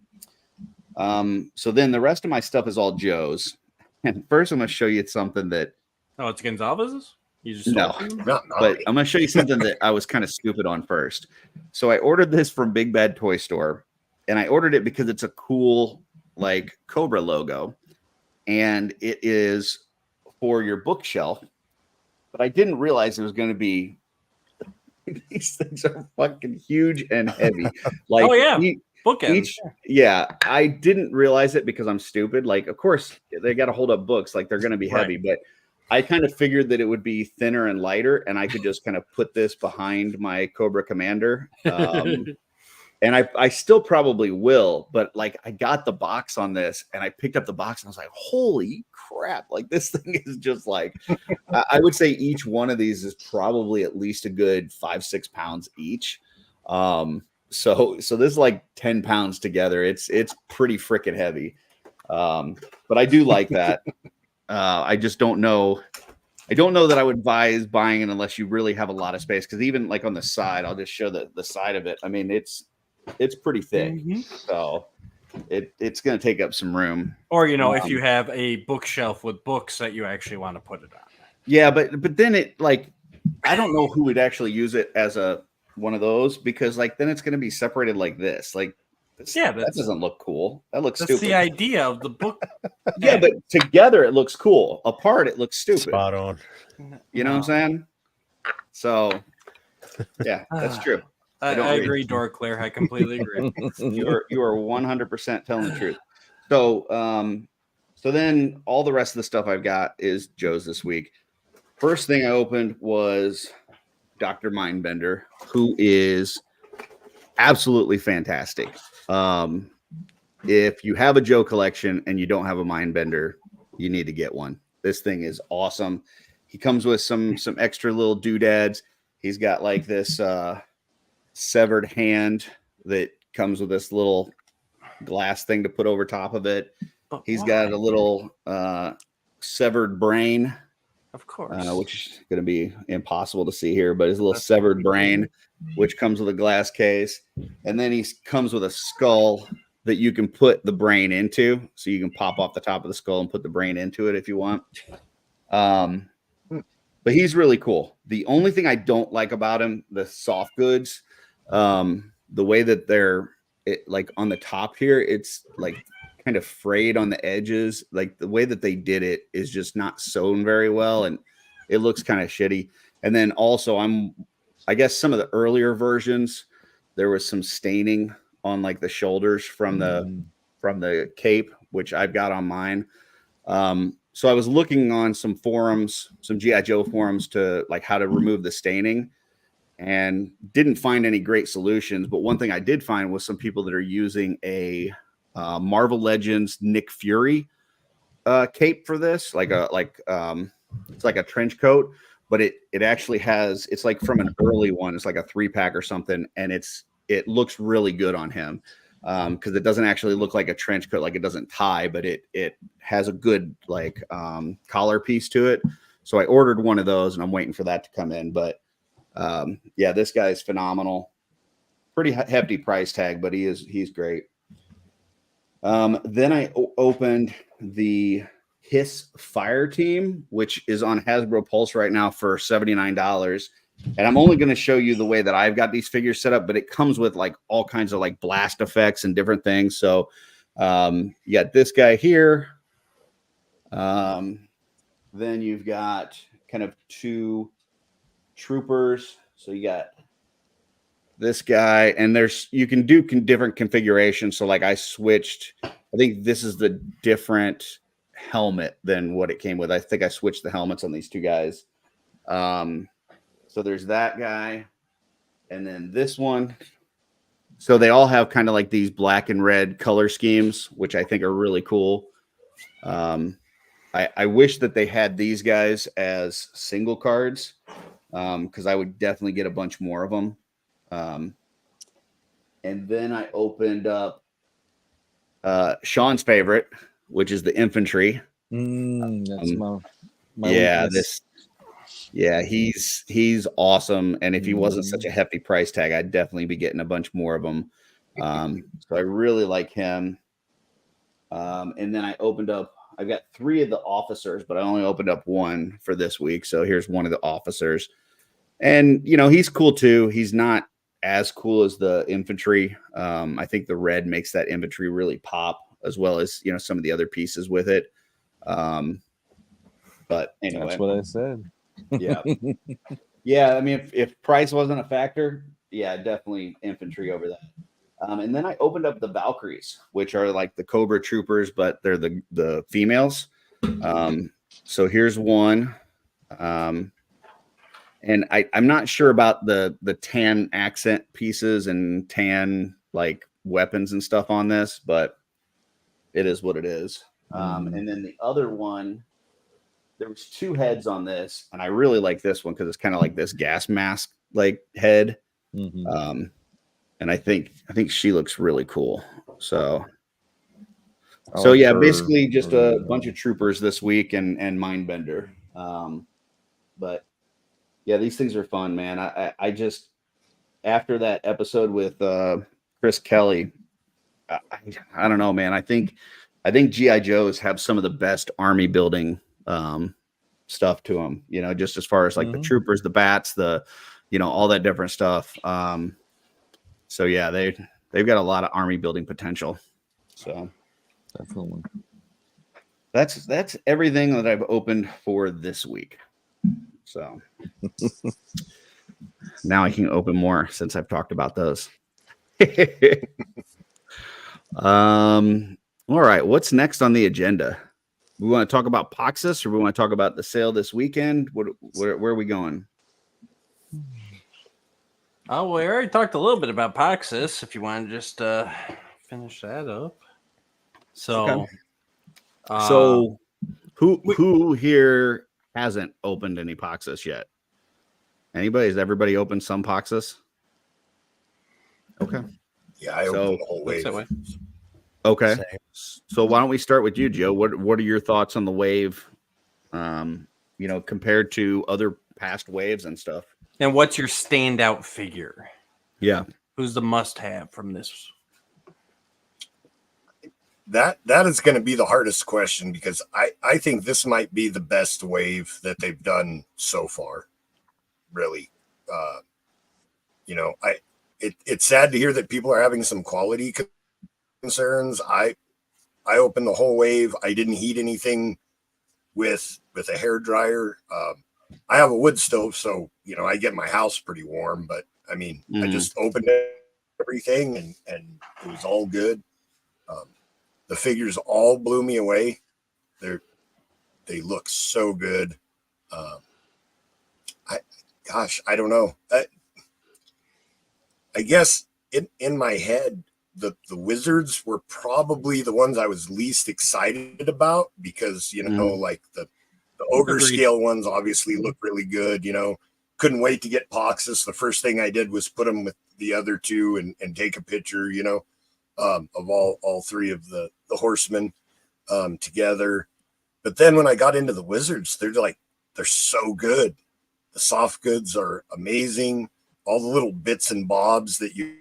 So then the rest of my stuff is all Joe's, and first I'm going to show you something that Oh, it's Gonzalez's? You just no, stole it from him? Not but mine. I'm going to show you something that I was kind of stupid on first. So I ordered this from Big Bad Toy Store, and I ordered it because it's a cool like Cobra logo, and it is for your bookshelf. But I didn't realize it was going to be. These things are fucking huge and heavy. Like, Oh, yeah. Bookends. yeah, I didn't realize it because I'm stupid. Like, of course, they got to hold up books, like they're going to be heavy, but I kind of figured that it would be thinner and lighter, and I could just kind of put this behind my Cobra Commander. And I still probably will, but like I got the box on this and I picked up the box and I was like, holy crap. Like this thing is just like, I would say each one of these is probably at least a good 5-6 pounds each. So this is like 10 pounds together. It's pretty freaking heavy. But I do like that. I just don't know. I don't know that I would advise buying it unless you really have a lot of space. Cause even like on the side, I'll just show the side of it. I mean, it's pretty thick. So it's going to take up some room. Or, you know, if you have a bookshelf with books that you actually want to put it on. Yeah. But then it like, I don't know who would actually use it as one of those, because like, then it's going to be separated like this. Like, that doesn't look cool. That looks That's stupid. the idea of the book. Yeah, but together it looks cool. Apart it looks stupid. Spot on. You know what I'm saying? So yeah, that's true. I agree, Dorclair. I completely agree. You are 100% telling the truth. So so then all the rest of the stuff I've got is Joe's this week. First thing I opened was Dr. Mindbender, who is absolutely fantastic. If you have a Joe collection and you don't have a Mindbender, you need to get one. This thing is awesome. He comes with some extra little doodads. He's got like this severed hand that comes with this little glass thing to put over top of it. He's got a little severed brain, of course, which is going to be impossible to see here, but his little severed brain, which comes with a glass case. And then he comes with a skull that you can put the brain into. So you can pop off the top of the skull and put the brain into it if you want. But he's really cool. The only thing I don't like about him, the soft goods, the way that they're like on the top here, it's like kind of frayed on the edges. Like the way that they did it is just not sewn very well, and it looks kind of shitty. And then also I guess some of the earlier versions, there was some staining on like the shoulders from the cape, which I've got on mine. So I was looking on some forums, some G.I. Joe forums, to like how to remove the staining, and didn't find any great solutions. But one thing I did find was some people that are using a Marvel Legends Nick Fury cape for this, it's like a trench coat, but it actually has, it's like from an early one. It's like a 3-pack or something, and it looks really good on him. Because it doesn't actually look like a trench coat, like it doesn't tie, but it has a good like collar piece to it. So I ordered one of those, and I'm waiting for that to come in. But yeah, this guy is phenomenal. Pretty hefty price tag, but he's great. Then I opened the Hiss Fire Team, which is on Hasbro Pulse right now for $79. And I'm only going to show you the way that I've got these figures set up, but it comes with like all kinds of like blast effects and different things. So you got this guy here. Then you've got kind of 2 troopers. So you got this guy, and you can do different configurations. So like I switched, I think this is the different helmet than what it came with. I think I switched the helmets on these 2 guys. So there's that guy, and then this one. So they all have kind of like these black and red color schemes, which I think are really cool. I wish that they had these guys as single cards, because I would definitely get a bunch more of them. And then I opened up Sean's favorite, which is the infantry. That's my Yeah, weakness. he's awesome. And if he wasn't such a hefty price tag, I'd definitely be getting a bunch more of them. So I really like him. And then I've got 3 of the officers, but I only opened up 1 for this week. So here's one of the officers. And, he's cool too. He's not as cool as the infantry. I think the red makes that infantry really pop, as well as, some of the other pieces with it. But anyway. That's what I said. Yeah. Yeah. I mean, if price wasn't a factor, yeah, definitely infantry over that. And then I opened up the Valkyries, which are like the Cobra troopers, but they're the females. So here's one. And I'm not sure about the tan accent pieces and tan like weapons and stuff on this, but it is what it is. And then the other one, there was 2 heads on this, and I really like this one because it's kind of like this gas mask like head. And I think she looks really cool. So yeah, basically just a bunch of troopers this week and Mindbender. But yeah, these things are fun, man. I just, after that episode with Chris Kelly, I don't know, man. I think GI Joes have some of the best army building stuff to them. Just as far as like the troopers, the bats, all that different stuff. So yeah, they've got a lot of army building potential. So Definitely. That's everything that I've opened for this week. So now I can open more since I've talked about those. All right, what's next on the agenda? We want to talk about Poxus, or we want to talk about the sale this weekend? Where are we going? Oh, well, we already talked a little bit about Poxus. If you want to just finish that up. So, okay. So who here hasn't opened any Poxus yet? Anybody? Has everybody opened some Poxus? Okay. Yeah, I opened the whole wave. Okay. So why don't we start with you, Joe? What are your thoughts on the wave? Compared to other past waves and stuff. And what's your standout figure? Yeah. Who's the must-have from this? That is going to be the hardest question, because I think this might be the best wave that they've done so far. Really. It's sad to hear that people are having some quality concerns. I opened the whole wave. I didn't heat anything with a hair dryer. I have a wood stove, so I get my house pretty warm. But I mean, I just opened everything, and it was all good. The figures all blew me away. They look so good. I don't know. I guess in my head, the wizards were probably the ones I was least excited about, because like the ogre scale ones obviously look really good. Couldn't wait to get Poxus. The first thing I did was put them with the other 2 and take a picture, of all 3 of the horsemen together. But then when I got into the wizards, they're so good. The soft goods are amazing. All the little bits and bobs that you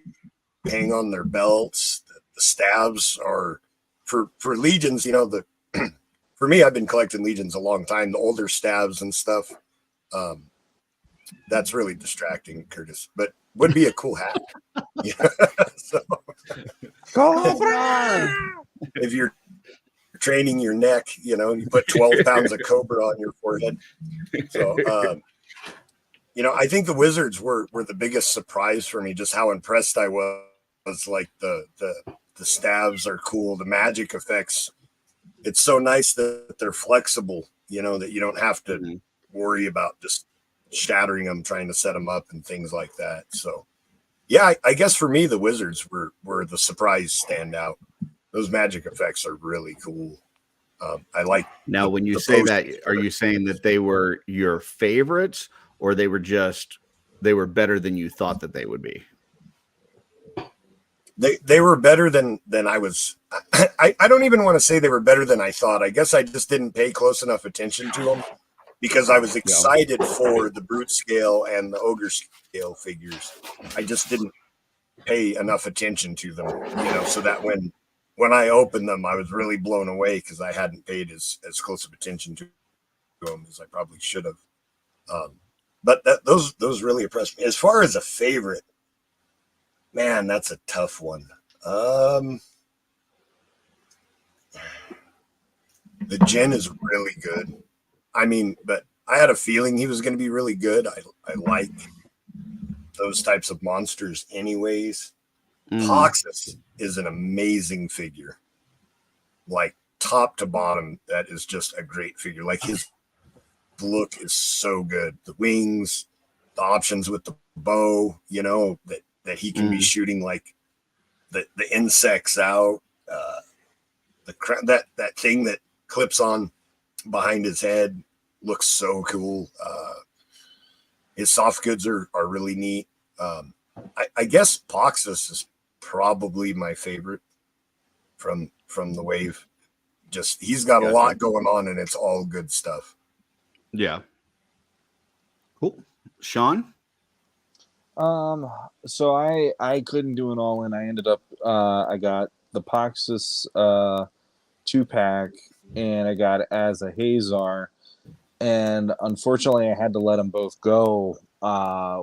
hang on their belts, the stabs are for legions. For me, I've been collecting legions a long time. The older stabs and stuff, that's really distracting, Curtis. But would be a cool hat. Yeah. So, if you're training your neck, you put 12 pounds of cobra on your forehead. So, I think the wizards were the biggest surprise for me. Just how impressed I was. Like the stabs are cool. The magic effects. It's so nice that they're flexible. That you don't have to worry about just shattering them, trying to set them up and things like that. So, yeah, I guess for me, the wizards were the surprise standout. Those magic effects are really cool. I like. Now, when you say that, are you saying that they were your favorites, or they were better than you thought that they would be? They were better than I was. I don't even want to say they were better than I thought. I guess I just didn't pay close enough attention to them because I was excited for the brute scale and the ogre scale figures. I just didn't pay enough attention to them, so that when I opened them, I was really blown away because I hadn't paid as close of attention to them as I probably should have. But those really impressed me. As far as a favorite, man, that's a tough one. The Jin is really good. I mean, but I had a feeling he was going to be really good. I like those types of monsters anyways. Poxus is an amazing figure. Like top to bottom, that is just a great figure. Like his look is so good. The wings, the options with the bow, that he can be shooting like the insects out. That thing that clips on behind his head looks so cool. His soft goods are really neat. I guess Poxus is probably my favorite from the wave. Just he's got a lot going on and it's all good stuff. Yeah. Cool. Sean? So I couldn't do an all in. I ended up I got the Poxus 2-pack and I got as a Hazar, and unfortunately I had to let them both go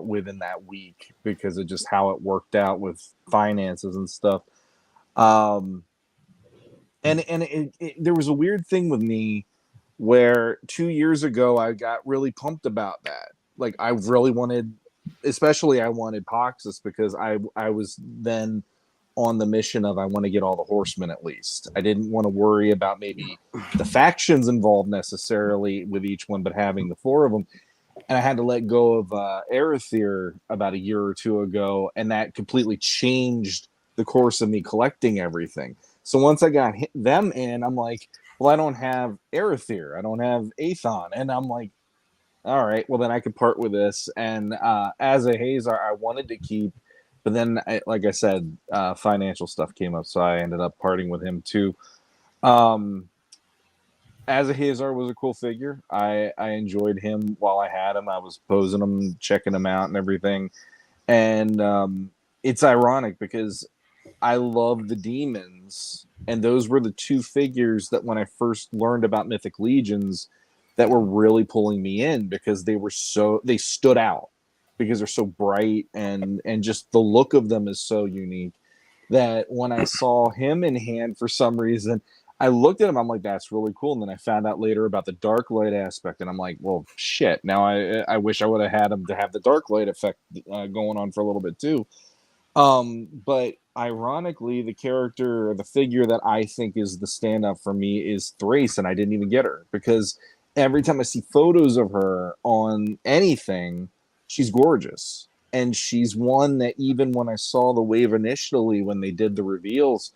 within that week because of just how it worked out with finances and stuff. And there was a weird thing with me where 2 years ago I got really pumped about that. Like I really wanted, especially I wanted Poxus because I was then on the mission of I want to get all the horsemen at least. I didn't want to worry about maybe the factions involved necessarily with each one, but having the 4 of them. And I had to let go of Arethyr about a year or two ago, and that completely changed the course of me collecting everything. So once I got them in, I'm like, well, I don't have Arethyr, I don't have Aethon, and I'm like, all right, well then I could part with this. And as a Hazar, I wanted to keep, but then, like I said, financial stuff came up, so I ended up parting with him too. As a Hazar was a cool figure. I enjoyed him while I had him. I was posing him, checking him out, and everything. And it's ironic because I love the demons, and those were the 2 figures that when I first learned about Mythic Legions, that were really pulling me in because they stood out because they're so bright and just the look of them is so unique that when I saw him in hand for some reason, I looked at him, I'm like, that's really cool. And then I found out later about the dark light aspect, and I'm like, well, shit. Now I wish I would have had him to have the dark light effect going on for a little bit too. But ironically, the character or the figure that I think is the standout for me is Thrace, and I didn't even get her because every time I see photos of her on anything, she's gorgeous. And she's one that even when I saw the wave initially, when they did the reveals,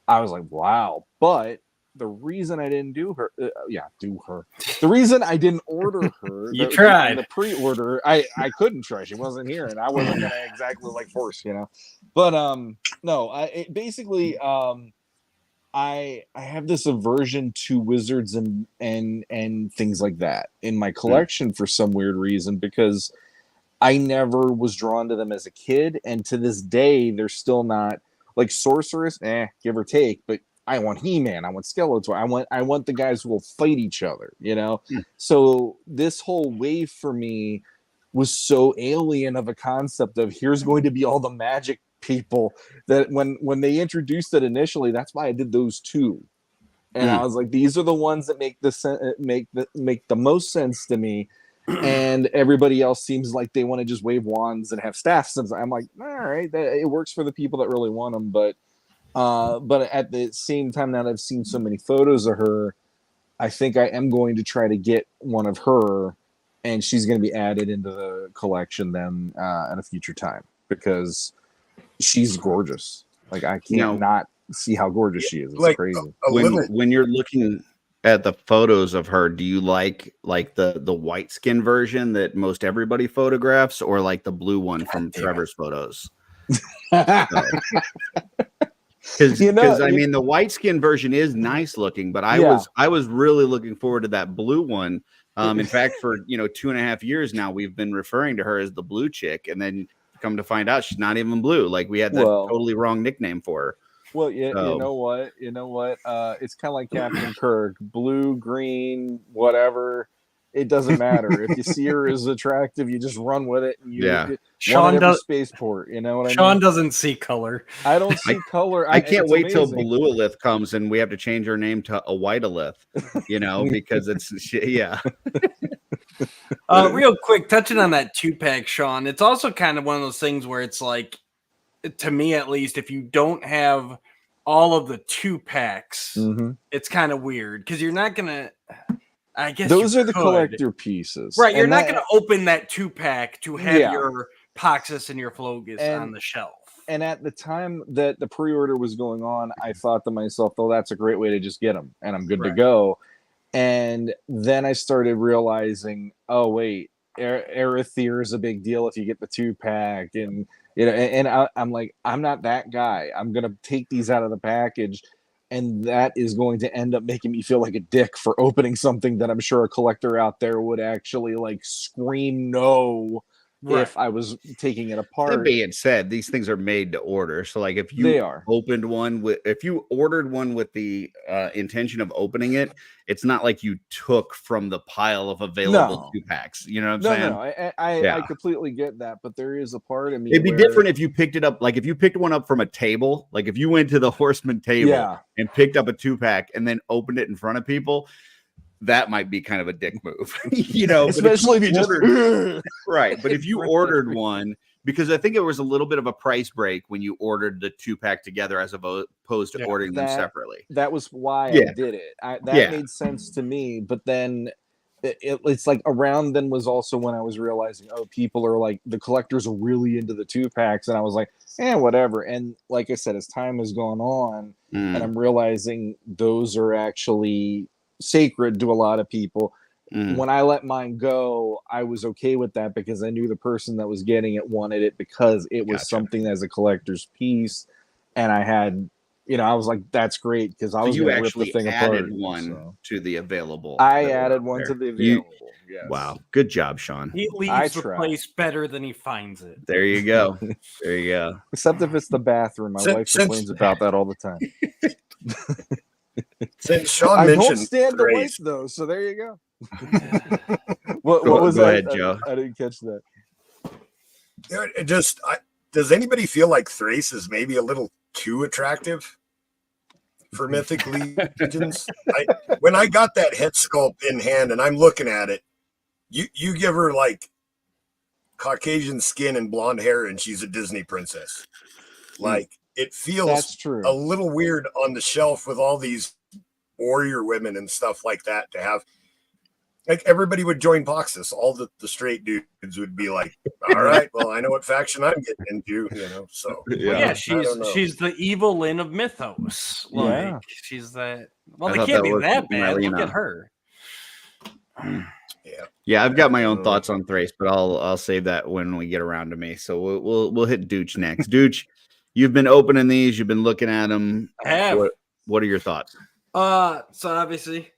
I was like, wow. But the reason I didn't do her, the reason I didn't order her, tried the pre-order, I couldn't try. She wasn't here, and I wasn't gonna exactly like force, But no, I have this aversion to wizards and things like that in my collection for some weird reason because I never was drawn to them as a kid, and to this day they're still not like sorceress, give or take, but I want He-Man, I want Skeletor, I want the guys who will fight each other, So this whole wave for me was so alien of a concept of here's going to be all the magic people that when they introduced it initially, that's why I did those 2. And I was like, these are the ones that make the most sense to me. And everybody else seems like they want to just wave wands and have staffs. And I'm like, all right, it works for the people that really want them. But at the same time, now that I've seen so many photos of her, I think I am going to try to get one of her, and she's going to be added into the collection then at a future time because she's gorgeous. Like I can't not see how gorgeous she is. It's like crazy. When you're looking at the photos of her, do you like the white skin version that most everybody photographs, or like the blue one from Trevor's photos? Because You know, I mean the white skin version is nice looking, but I was really looking forward to that blue one. In fact, for 2.5 years now, we've been referring to her as the blue chick, and then come to find out she's not even blue. Like we had the totally wrong nickname for her. Well, yeah, So. you know what? It's kind of like Captain Kirk, blue, green, whatever. It doesn't matter. If you see her as attractive, you just run with it. And Sean does spaceport. You know what I mean? Sean doesn't see color. I don't see color. I can't wait till amazing. Blue Alith comes and we have to change her name to a White Alith, because it's Real quick, touching on that 2-pack, Sean, it's also kind of one of those things where it's like, to me at least, if you don't have all of the 2-packs, it's kind of weird because you're not gonna. I guess those are the collector pieces, right? You're not gonna open that 2-pack to have your Poxus and your Flogus on the shelf. And at the time that the pre-order was going on, I thought to myself, "Oh, that's a great way to just get them, and I'm good to go." And then I started realizing, oh wait, Aether is a big deal if you get the 2-pack, and I'm like, I'm not that guy. I'm gonna take these out of the package, and that is going to end up making me feel like a dick for opening something that I'm sure a collector out there would actually like scream no if I was taking it apart. That being said, these things are made to order. So like if you if you ordered one with the intention of opening it, it's not like you took from the pile of available 2-packs. You know what I'm saying? No, I completely get that, but there is a part of me. It'd be different if you picked it up, like if you picked one up from a table, like if you went to the Horseman table and picked up a 2-pack and then opened it in front of people. That might be kind of a dick move, especially if you just right. But if you ordered one, because I think it was a little bit of a price break when you ordered the 2-pack together as opposed to ordering them separately. That was why I did it. That made sense to me. But then it's like around then was also when I was realizing, people are like, the collectors are really into the 2-packs. And I was like, whatever. And like I said, as time has gone on and I'm realizing those are actually sacred to a lot of people. When I let mine go, I was okay with that because I knew the person that was getting it wanted it because it was something as a collector's piece, and I had, I was like, that's great because I was going to rip the thing apart. One to the available. I added one to the available. Yes. Wow, good job, Sean. He leaves the place better than he finds it. There you go. There you go. Except if it's the bathroom. My wife complains about that all the time. Since Sean I mentioned, don't stand the wife though, so there you go. What was go that? ahead, Joe. I didn't catch that. Does anybody feel like Thrace is maybe a little too attractive for Mythic Legions? When I got that head sculpt in hand and I'm looking at it, you give her like Caucasian skin and blonde hair and she's a Disney princess. Like it feels a little weird on the shelf with all these warrior women and stuff like that to have. Like everybody would join Poxus. All the straight dudes would be like, all right, well, I know what faction I'm getting into, so she's the evil Lynn of Mythos. Like she's that. Well, they can't be that bad. Look at her. Yeah, I've got my own thoughts on Thrace, but I'll save that when we get around to me. So we'll hit Dooch next. Dooch, you've been opening these, you've been looking at them. I have. What are your thoughts? So obviously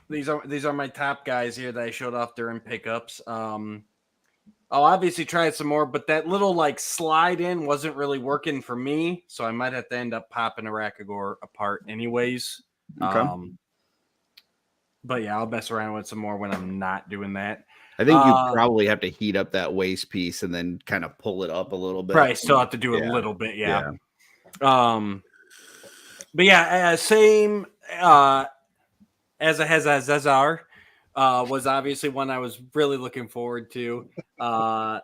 these are my top guys here that I showed off during pickups. I'll obviously try some more, but that little like slide in wasn't really working for me, so I might have to end up popping Arakagor apart anyways. Okay. But yeah, I'll mess around with some more when I'm not doing that. I think you probably have to heat up that waist piece and then kind of pull it up a little bit. Probably still have to do a little bit, yeah. But yeah, same as it has as Zazar was obviously one I was really looking forward to. And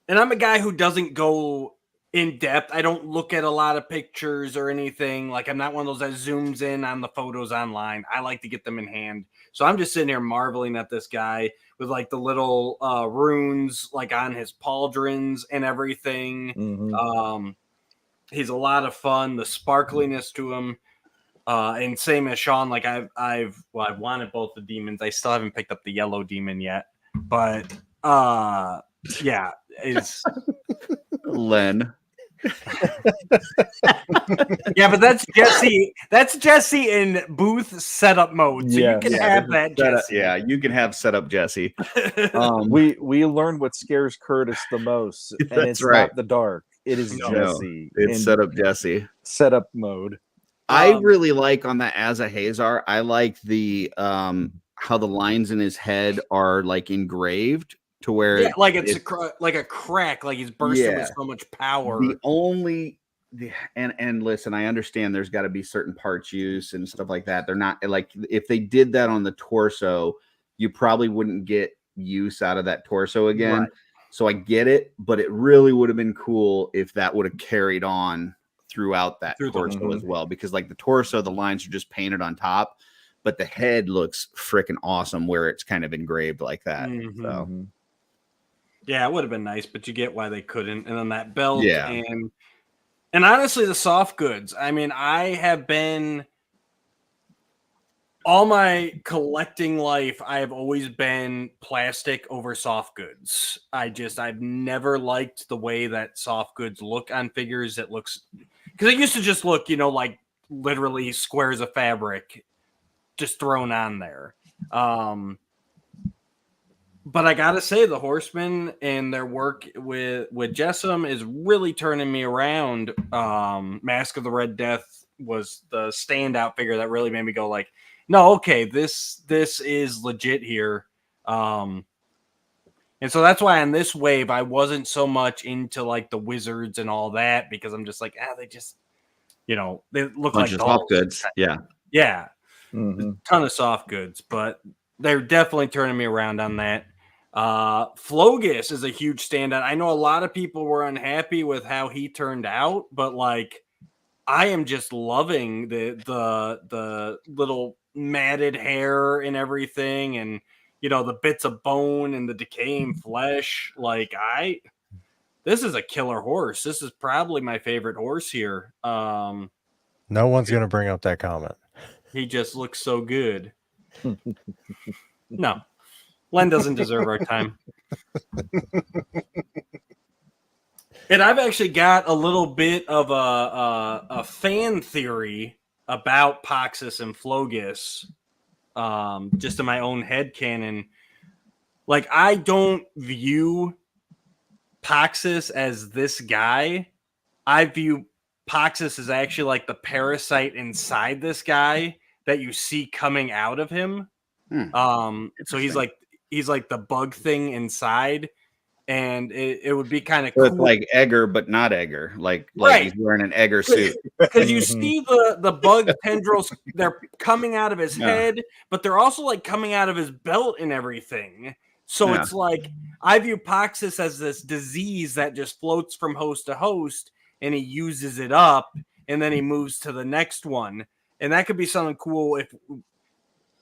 I'm a guy who doesn't go in depth. I don't look at a lot of pictures or anything. Like I'm not one of those that zooms in on the photos online. I like to get them in hand. So I'm just sitting here marveling at this guy with like the little runes like on his pauldrons and everything. He's a lot of fun. The sparkliness to him. And same as Sean, like I wanted both the demons. I still haven't picked up the yellow demon yet, but yeah, it's Len. Yeah, but that's Jesse. That's Jesse in booth setup mode. So you can have that, Jesse. Yeah, you can have setup Jesse. We learned what scares Curtis the most, and That's it's right. not the dark. It is No. Jesse. It's in setup Jesse. setup mode. I really like on that as a Hazar. I like the how the lines in his head are like engraved to where Yeah, like it's like a crack, like he's bursting with Yeah. so much power. the only and listen, I understand there's got to be certain parts use and stuff like that. They're not like if they did that on the torso, you probably wouldn't get use out of that torso again. Right. So I get it, but it really would have been cool if that would have carried on throughout that torso as well, because like the torso, the lines are just painted on top, but the head looks freaking awesome where it's kind of engraved like that. So yeah, it would have been nice, but you get why they couldn't. And then that belt, Yeah. and honestly, the soft goods. I mean, I have been all my collecting life, I have always been plastic over soft goods. I've never liked the way that soft goods look on figures. It looks, because it used to just look, like literally squares of fabric just thrown on there. But I gotta say, the Horsemen and their work with Jessam is really turning me around. Mask of the Red Death was the standout figure that really made me go like, no, okay, this is legit here. And so that's why on this wave I wasn't so much into like the wizards and all that, because I'm just like, they just, they look bunch like of dolls. soft goods. Yeah. Yeah. A ton of soft goods, but they're definitely turning me around on that. Flogus is a huge standout. I know a lot of people were unhappy with how he turned out, but like I am just loving the little matted hair and everything, and the bits of bone and the decaying flesh. Like this is a killer horse. This is probably my favorite horse here. No one's gonna bring up that comment. He just looks so good. No, Len doesn't deserve our time. And I've actually got a little bit of a fan theory about Poxus and Flogus, just in my own headcanon. Like, I don't view Poxus as this guy. I view Poxus as actually like the parasite inside this guy that you see coming out of him. So he's like the bug thing inside, and it would be kind of cool. It's like Egger, but not Egger. Like he's wearing an Egger suit. Because you see the bug tendrils, they're coming out of his head, but they're also like coming out of his belt and everything. So it's like, I view Poxus as this disease that just floats from host to host, and he uses it up, and then he moves to the next one. And that could be something cool if,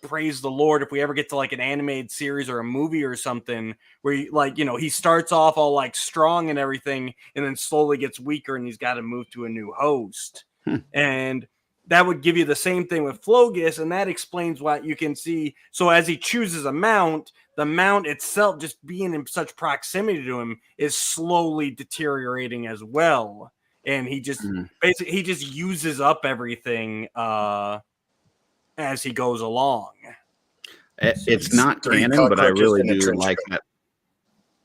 praise the Lord, if we ever get to like an animated series or a movie or something where he starts off all like strong and everything, and then slowly gets weaker and he's got to move to a new host. And that would give you the same thing with Flogus, and that explains what you can see. So as he chooses a mount, the mount itself, just being in such proximity to him, is slowly deteriorating as well. And he just basically he just uses up everything as he goes along. It's not canon, but I really do like that.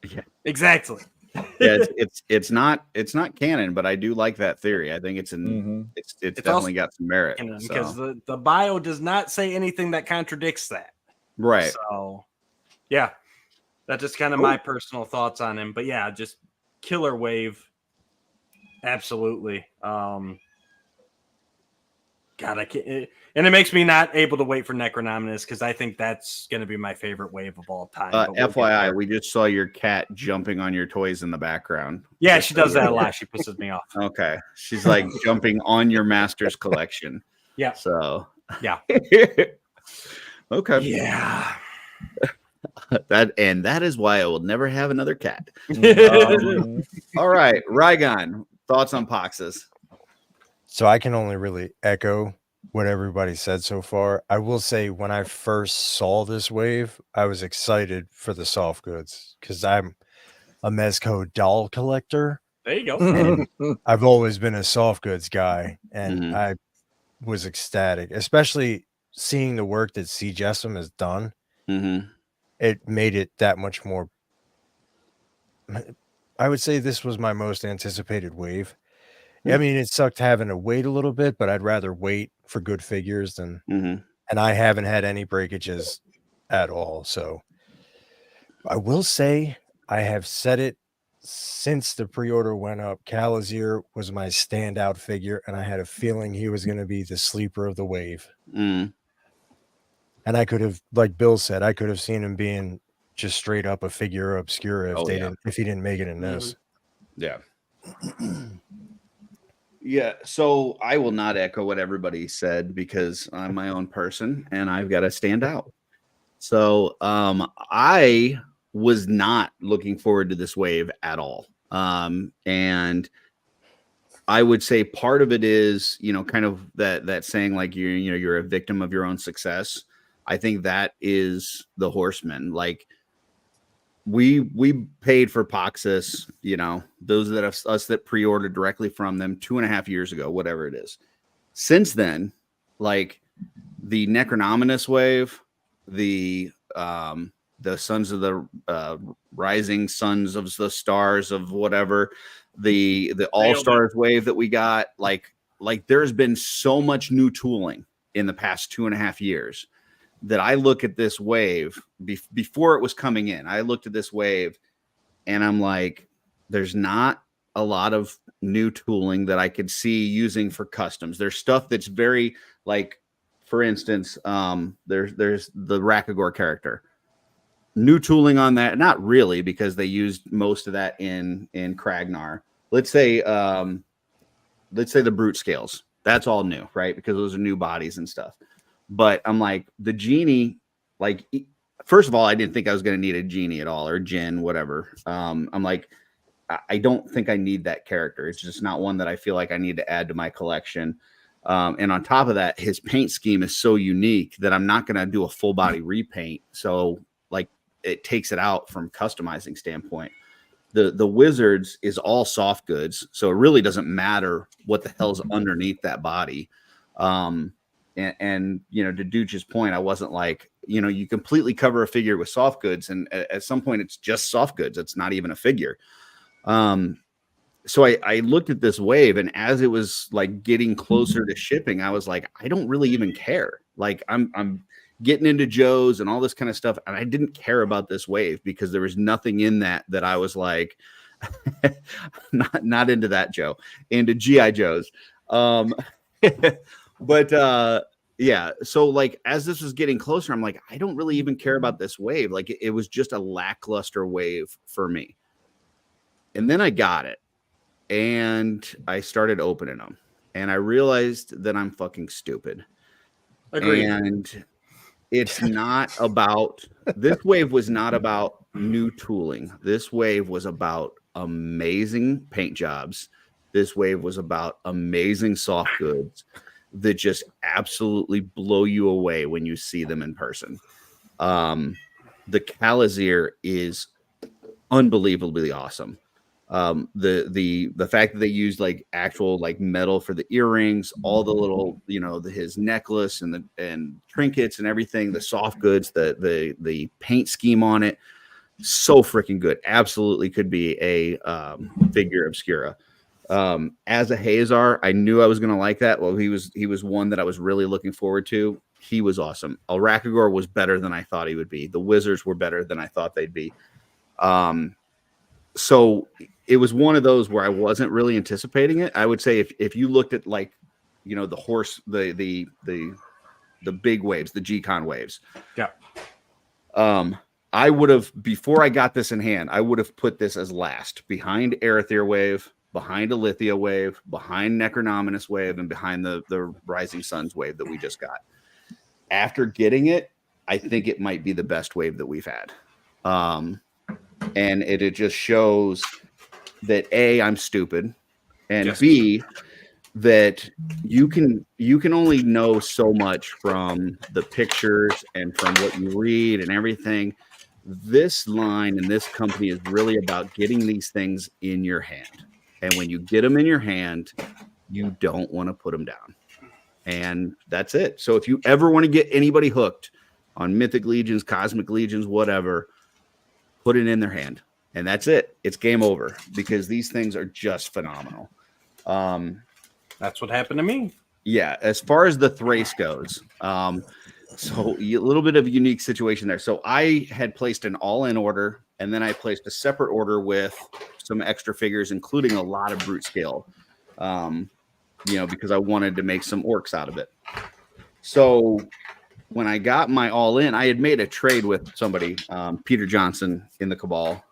Yeah, exactly. Yeah, it's not canon, but I do like that theory. I think it's definitely got some merit because the bio does not say anything that contradicts that. Right. So yeah, that's just kind of my personal thoughts on him. But yeah, just killer wave. Absolutely. God, I can't, and it makes me not able to wait for Necronominus, because I think that's going to be my favorite wave of all time. FYI, we just saw your cat jumping on your toys in the background. Yeah, she does that a lot. She pisses me off. Okay, she's like jumping on your master's collection. Yeah. So yeah. Okay. Yeah. That is why I will never have another cat. All right, Rygon, thoughts on Poxus? So I can only really echo what everybody said so far. I will say, when I first saw this wave, I was excited for the soft goods, because I'm a Mezco doll collector. There you go. I've always been a soft goods guy, and Mhm. I was ecstatic, especially seeing the work that C. Jessom has done. Mm-hmm. It made it that much more. I would say this was my most anticipated wave. I mean, it sucked having to wait a little bit, but I'd rather wait for good figures than. Mm-hmm. And I haven't had any breakages at all. So I will say I have said it since the pre-order went up. Calazier was my standout figure, and I had a feeling he was going to be the sleeper of the wave. Mm. And I could have, like Bill said, I could have seen him being just straight up a figure obscura if if he didn't make it in this. Yeah. Yeah, so I will not echo what everybody said because I'm my own person and I've got to stand out. So I was not looking forward to this wave at all. And I would say part of it is, you know, kind of that saying like you're a victim of your own success. I think that is the Horseman. Like we paid for Poxus, you know, those that have us that pre-ordered directly from them 2.5 years ago, whatever it is. Since then, like the Necronominus wave, the Sons of the Rising Sons of the Stars of whatever, the All Stars wave that we got, like there's been so much new tooling in the past 2.5 years that I look at this wave before it was coming in. I looked at this wave and I'm like, there's not a lot of new tooling that I could see using for customs. There's stuff that's very like, for instance, there's the Rakagor character. New tooling on that, not really, because they used most of that in Kragnar. Let's say the brute scales. That's all new, right? Because those are new bodies and stuff. But I'm like, the genie, like, first of all, I didn't think I was going to need a genie at all, or Jin, whatever. I'm like, I don't think I need that character. It's just not one that I feel like I need to add to my collection. And on top of that, his paint scheme is so unique that I'm not going to do a full body repaint. So like it takes it out from customizing standpoint. The Wizards is all soft goods. So it really doesn't matter what the hell's underneath that body. And you know, to Dooch's point, I wasn't like, you know, you completely cover a figure with soft goods. And at some point it's just soft goods. It's not even a figure. So I looked at this wave, and as it was like getting closer to shipping, I was like, I don't really even care. Like I'm getting into Joe's and all this kind of stuff. And I didn't care about this wave because there was nothing in that I was like, not into that Joe, into GI Joes. But yeah, so like as this was getting closer, I'm like, I don't really even care about this wave. Like it was just a lackluster wave for me. And then I got it and I started opening them and I realized that I'm fucking stupid. Agreed. And it's not about, this wave was not about new tooling. This wave was about amazing paint jobs. This wave was about amazing soft goods that just absolutely blow you away when you see them in person. The Calazier is unbelievably awesome. The fact that they used like actual like metal for the earrings, all the little, you know, his necklace and trinkets and everything, the soft goods, the paint scheme on it, so freaking good. Absolutely could be a figure obscura. As a Hazar, I knew I was going to like that. Well, he was one that I was really looking forward to. He was awesome. Rakagor was better than I thought he would be. The Wizards were better than I thought they'd be. So it was one of those where I wasn't really anticipating it. I would say if you looked at like, you know, the horse, the big waves, the G-Con waves. Yeah. I would have, before I got this in hand, I would have put this as last behind Arethyr wave, behind Alithia wave, behind Necronominus wave, and behind the Rising Suns wave that we just got. After getting it, I think it might be the best wave that we've had. And it just shows that A, I'm stupid, and Yes. B, that you can only know so much from the pictures and from what you read and everything. This line and this company is really about getting these things in your hand. And when you get them in your hand, you don't want to put them down. And that's it. So if you ever want to get anybody hooked on Mythic Legions, Cosmic Legions, whatever, put it in their hand. And that's it. It's game over because these things are just phenomenal. That's what happened to me. Yeah, as far as the Thrace goes, so a little bit of a unique situation there. So I had placed an all-in order, and then I placed a separate order with some extra figures, including a lot of brute scale, because I wanted to make some orcs out of it. So when I got my all-in, I had made a trade with somebody, Peter Johnson in the Cabal,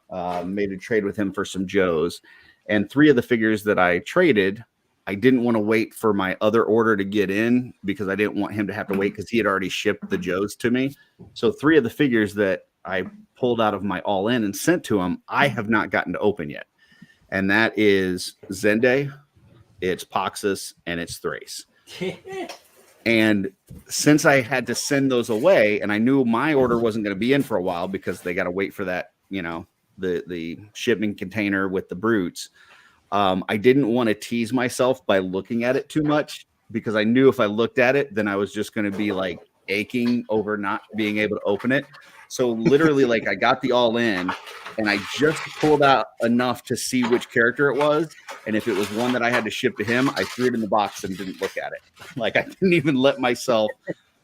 made a trade with him for some Joes, and 3 of the figures that I traded, I didn't want to wait for my other order to get in because I didn't want him to have to wait because he had already shipped the Joes to me. So 3 of the figures that I pulled out of my all-in and sent to him, I have not gotten to open yet. And that is Zende, it's Poxus, and it's Thrace. And since I had to send those away, and I knew my order wasn't going to be in for a while because they got to wait for that, the shipment container with the brutes, I didn't want to tease myself by looking at it too much because I knew if I looked at it, then I was just going to be like aching over not being able to open it. So literally, like, I got the all in and I just pulled out enough to see which character it was. And if it was one that I had to ship to him, I threw it in the box and didn't look at it. Like, I didn't even let myself.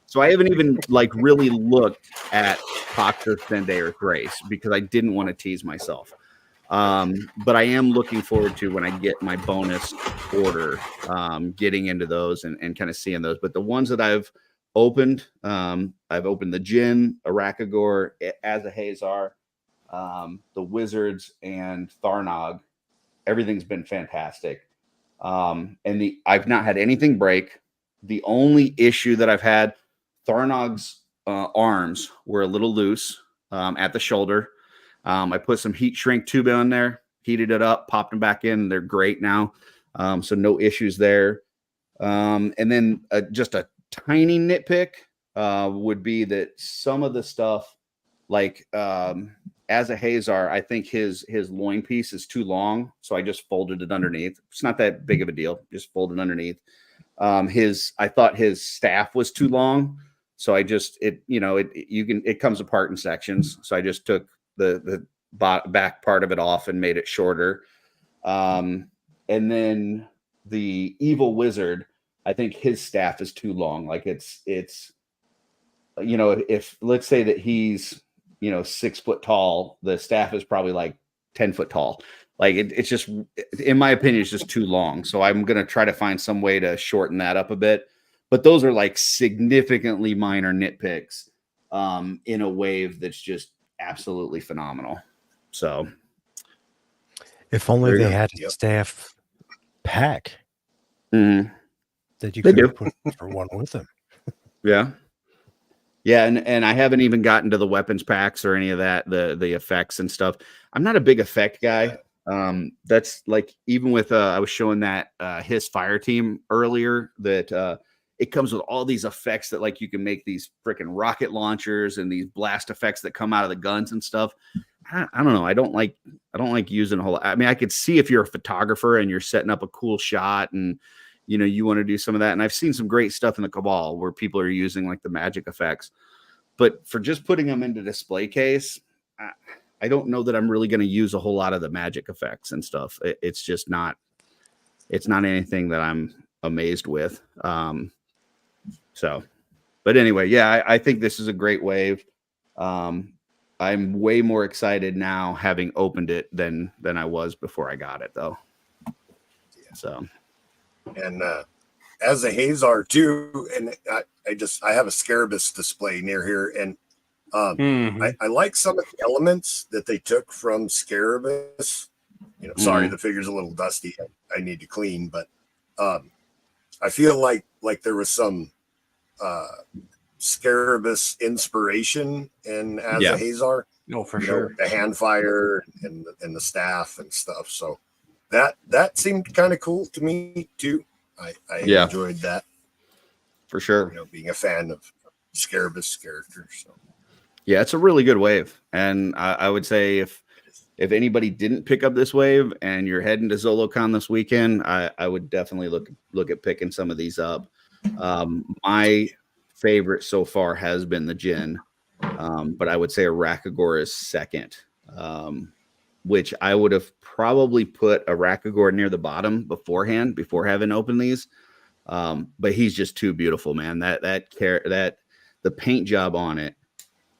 So I haven't even like really looked at Poxus, Zende, or Thrace because I didn't want to tease myself. But I am looking forward to when I get my bonus order, getting into those and kind of seeing those. But the ones that I've opened the Jinn, Arakagor, Azahazar, the Wizards, and Tharnog. Everything's been fantastic. And I've not had anything break. The only issue that I've had, Tharnog's arms were a little loose at the shoulder. I put some heat shrink tube on there, heated it up, popped them back in. They're great now. So no issues there. And then just a tiny nitpick would be that some of the stuff, like Azahazar, I think his loin piece is too long. So I just folded it underneath. It's not that big of a deal. Just fold it underneath. I thought his staff was too long. So I just, it comes apart in sections. So I just took the back part of it off and made it shorter. And then the evil wizard, I think his staff is too long. Like it's if let's say that he's 6 foot tall, the staff is probably like 10 foot tall. Like it's just, in my opinion, it's just too long. So I'm going to try to find some way to shorten that up a bit. But those are like significantly minor nitpicks in a wave that's just absolutely phenomenal. So if only they had a staff pack that you could put for one with them. Yeah. And I haven't even gotten to the weapons packs or any of that, the effects and stuff. I'm not a big effect guy. That's like, even with I was showing that his fire team earlier, that it comes with all these effects that, like, you can make these freaking rocket launchers and these blast effects that come out of the guns and stuff. I don't know. I don't like using a whole lot. I mean, I could see if you're a photographer and you're setting up a cool shot and you want to do some of that. And I've seen some great stuff in the Cabal where people are using like the magic effects, but for just putting them into display case, I don't know that I'm really going to use a whole lot of the magic effects and stuff. It's just not, it's not anything that I'm amazed with. But anyway, yeah, I think this is a great wave. I'm way more excited now having opened it than I was before I got it, though. So, and as a Hazar too, and I have a Scarabus display near here, and I like some of the elements that they took from Scarabus. Sorry, the figure's a little dusty. I need to clean, but I feel like there was some Scarabus inspiration in as a Hazar. No, for sure. The hand fire and the staff and stuff. So that seemed kind of cool to me too. I enjoyed that for sure. Being a fan of Scarabus characters. So. Yeah, it's a really good wave, and I would say if if anybody didn't pick up this wave and you're heading to ZoloCon this weekend, I would definitely look at picking some of these up. My favorite so far has been the Jin, but I would say a Rakagor is second, which I would have probably put a Rakagor near the bottom beforehand before having opened these. But he's just too beautiful, man. That the paint job on it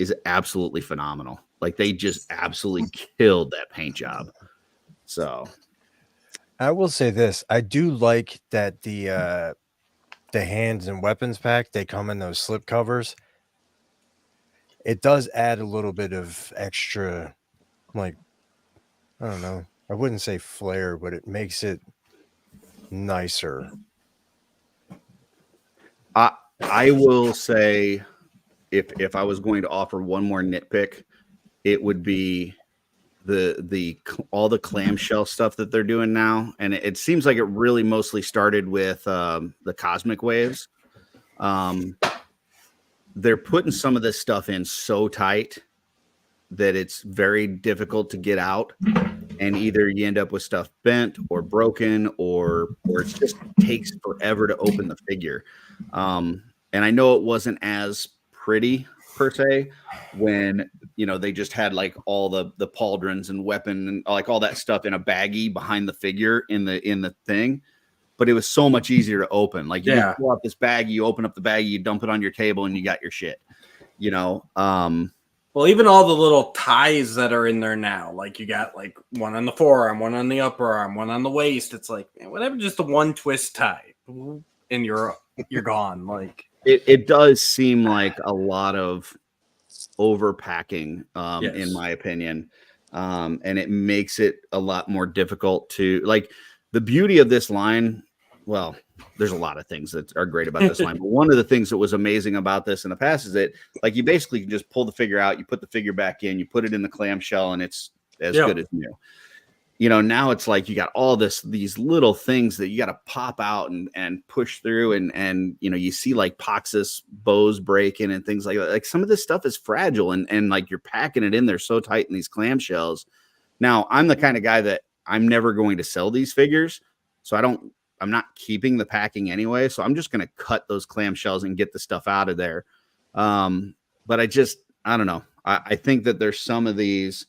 is absolutely phenomenal. Like they just absolutely killed that paint job. So I will say this. I do like that the hands and weapons pack, they come in those slip covers. It does add a little bit of extra, like, I don't know. I wouldn't say flair, but it makes it nicer. I will say if I was going to offer one more nitpick, it would be the all the clamshell stuff that they're doing now, and it seems like it really mostly started with the cosmic waves. They're putting some of this stuff in so tight that it's very difficult to get out, and either you end up with stuff bent or broken, or it just takes forever to open the figure. And I know it wasn't as pretty per se when they just had like all the pauldrons and weapon and like all that stuff in a baggie behind the figure in the thing, but it was so much easier to open. Like you just pull out this bag, you open up the baggie, you dump it on your table, and you got your shit. Well, even all the little ties that are in there now, like you got like one on the forearm, one on the upper arm, one on the waist. It's like, man, whatever, just a one twist tie, and you're gone. Like it does seem like a lot of overpacking, in my opinion, and it makes it a lot more difficult to like. The beauty of this line, well, there's a lot of things that are great about this line, but one of the things that was amazing about this in the past is that like you basically can just pull the figure out, you put the figure back in, you put it in the clamshell, and it's as good as new. Now it's like you got all these little things that you got to pop out and push through, and you see like Poxus bows breaking and things like that. Like some of this stuff is fragile, and like you're packing it in there so tight in these clamshells. Now I'm the kind of guy that I'm never going to sell these figures, so I'm not keeping the packing anyway. So I'm just going to cut those clamshells and get the stuff out of there. But I don't know. I think that there's some of these,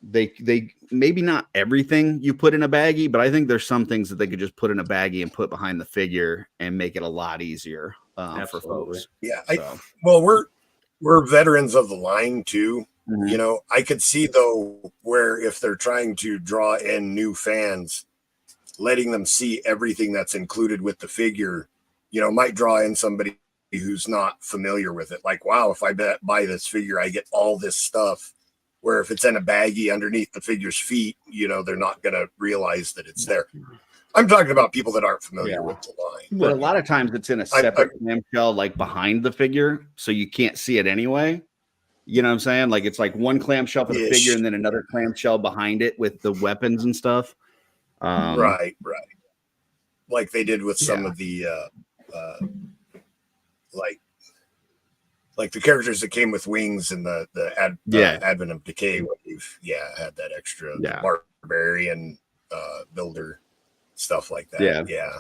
they maybe not everything you put in a baggie, but I think there's some things that they could just put in a baggie and put behind the figure and make it a lot easier for folks. Yeah. So. We're veterans of the line too. Mm-hmm. I could see though where if they're trying to draw in new fans, letting them see everything that's included with the figure, might draw in somebody who's not familiar with it. Like, wow, if I buy this figure, I get all this stuff. Where if it's in a baggie underneath the figure's feet, they're not going to realize that it's there. I'm talking about people that aren't familiar with the line. But a lot of times it's in a separate clamshell, like behind the figure, so you can't see it anyway. You know what I'm saying? Like it's like one clamshell for the figure and then another clamshell behind it with the weapons and stuff. Right. Like they did with some of the like the characters that came with wings in the Advent of Decay wave. Had that extra barbarian builder stuff like that. Yeah.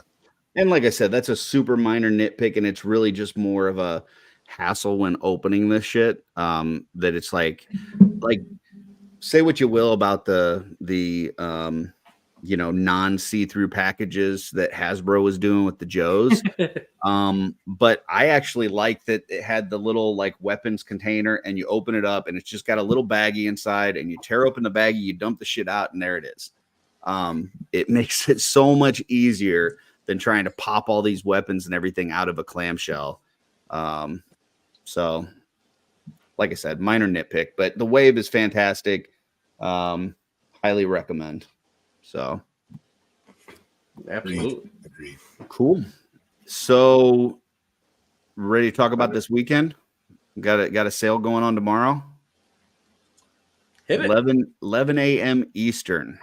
And like I said, that's a super minor nitpick, and it's really just more of a hassle when opening this shit. That it's like say what you will about the non see-through packages that Hasbro was doing with the Joes. But I actually like that it had the little like weapons container, and you open it up and it's just got a little baggie inside, and you tear open the baggie, you dump the shit out, and there it is. It makes it so much easier than trying to pop all these weapons and everything out of a clamshell. So like I said, minor nitpick, but the wave is fantastic. Highly recommend. So absolutely agreed. Cool. So ready to talk about this weekend? Got a sale going on tomorrow. Hit it. 11 a.m. Eastern.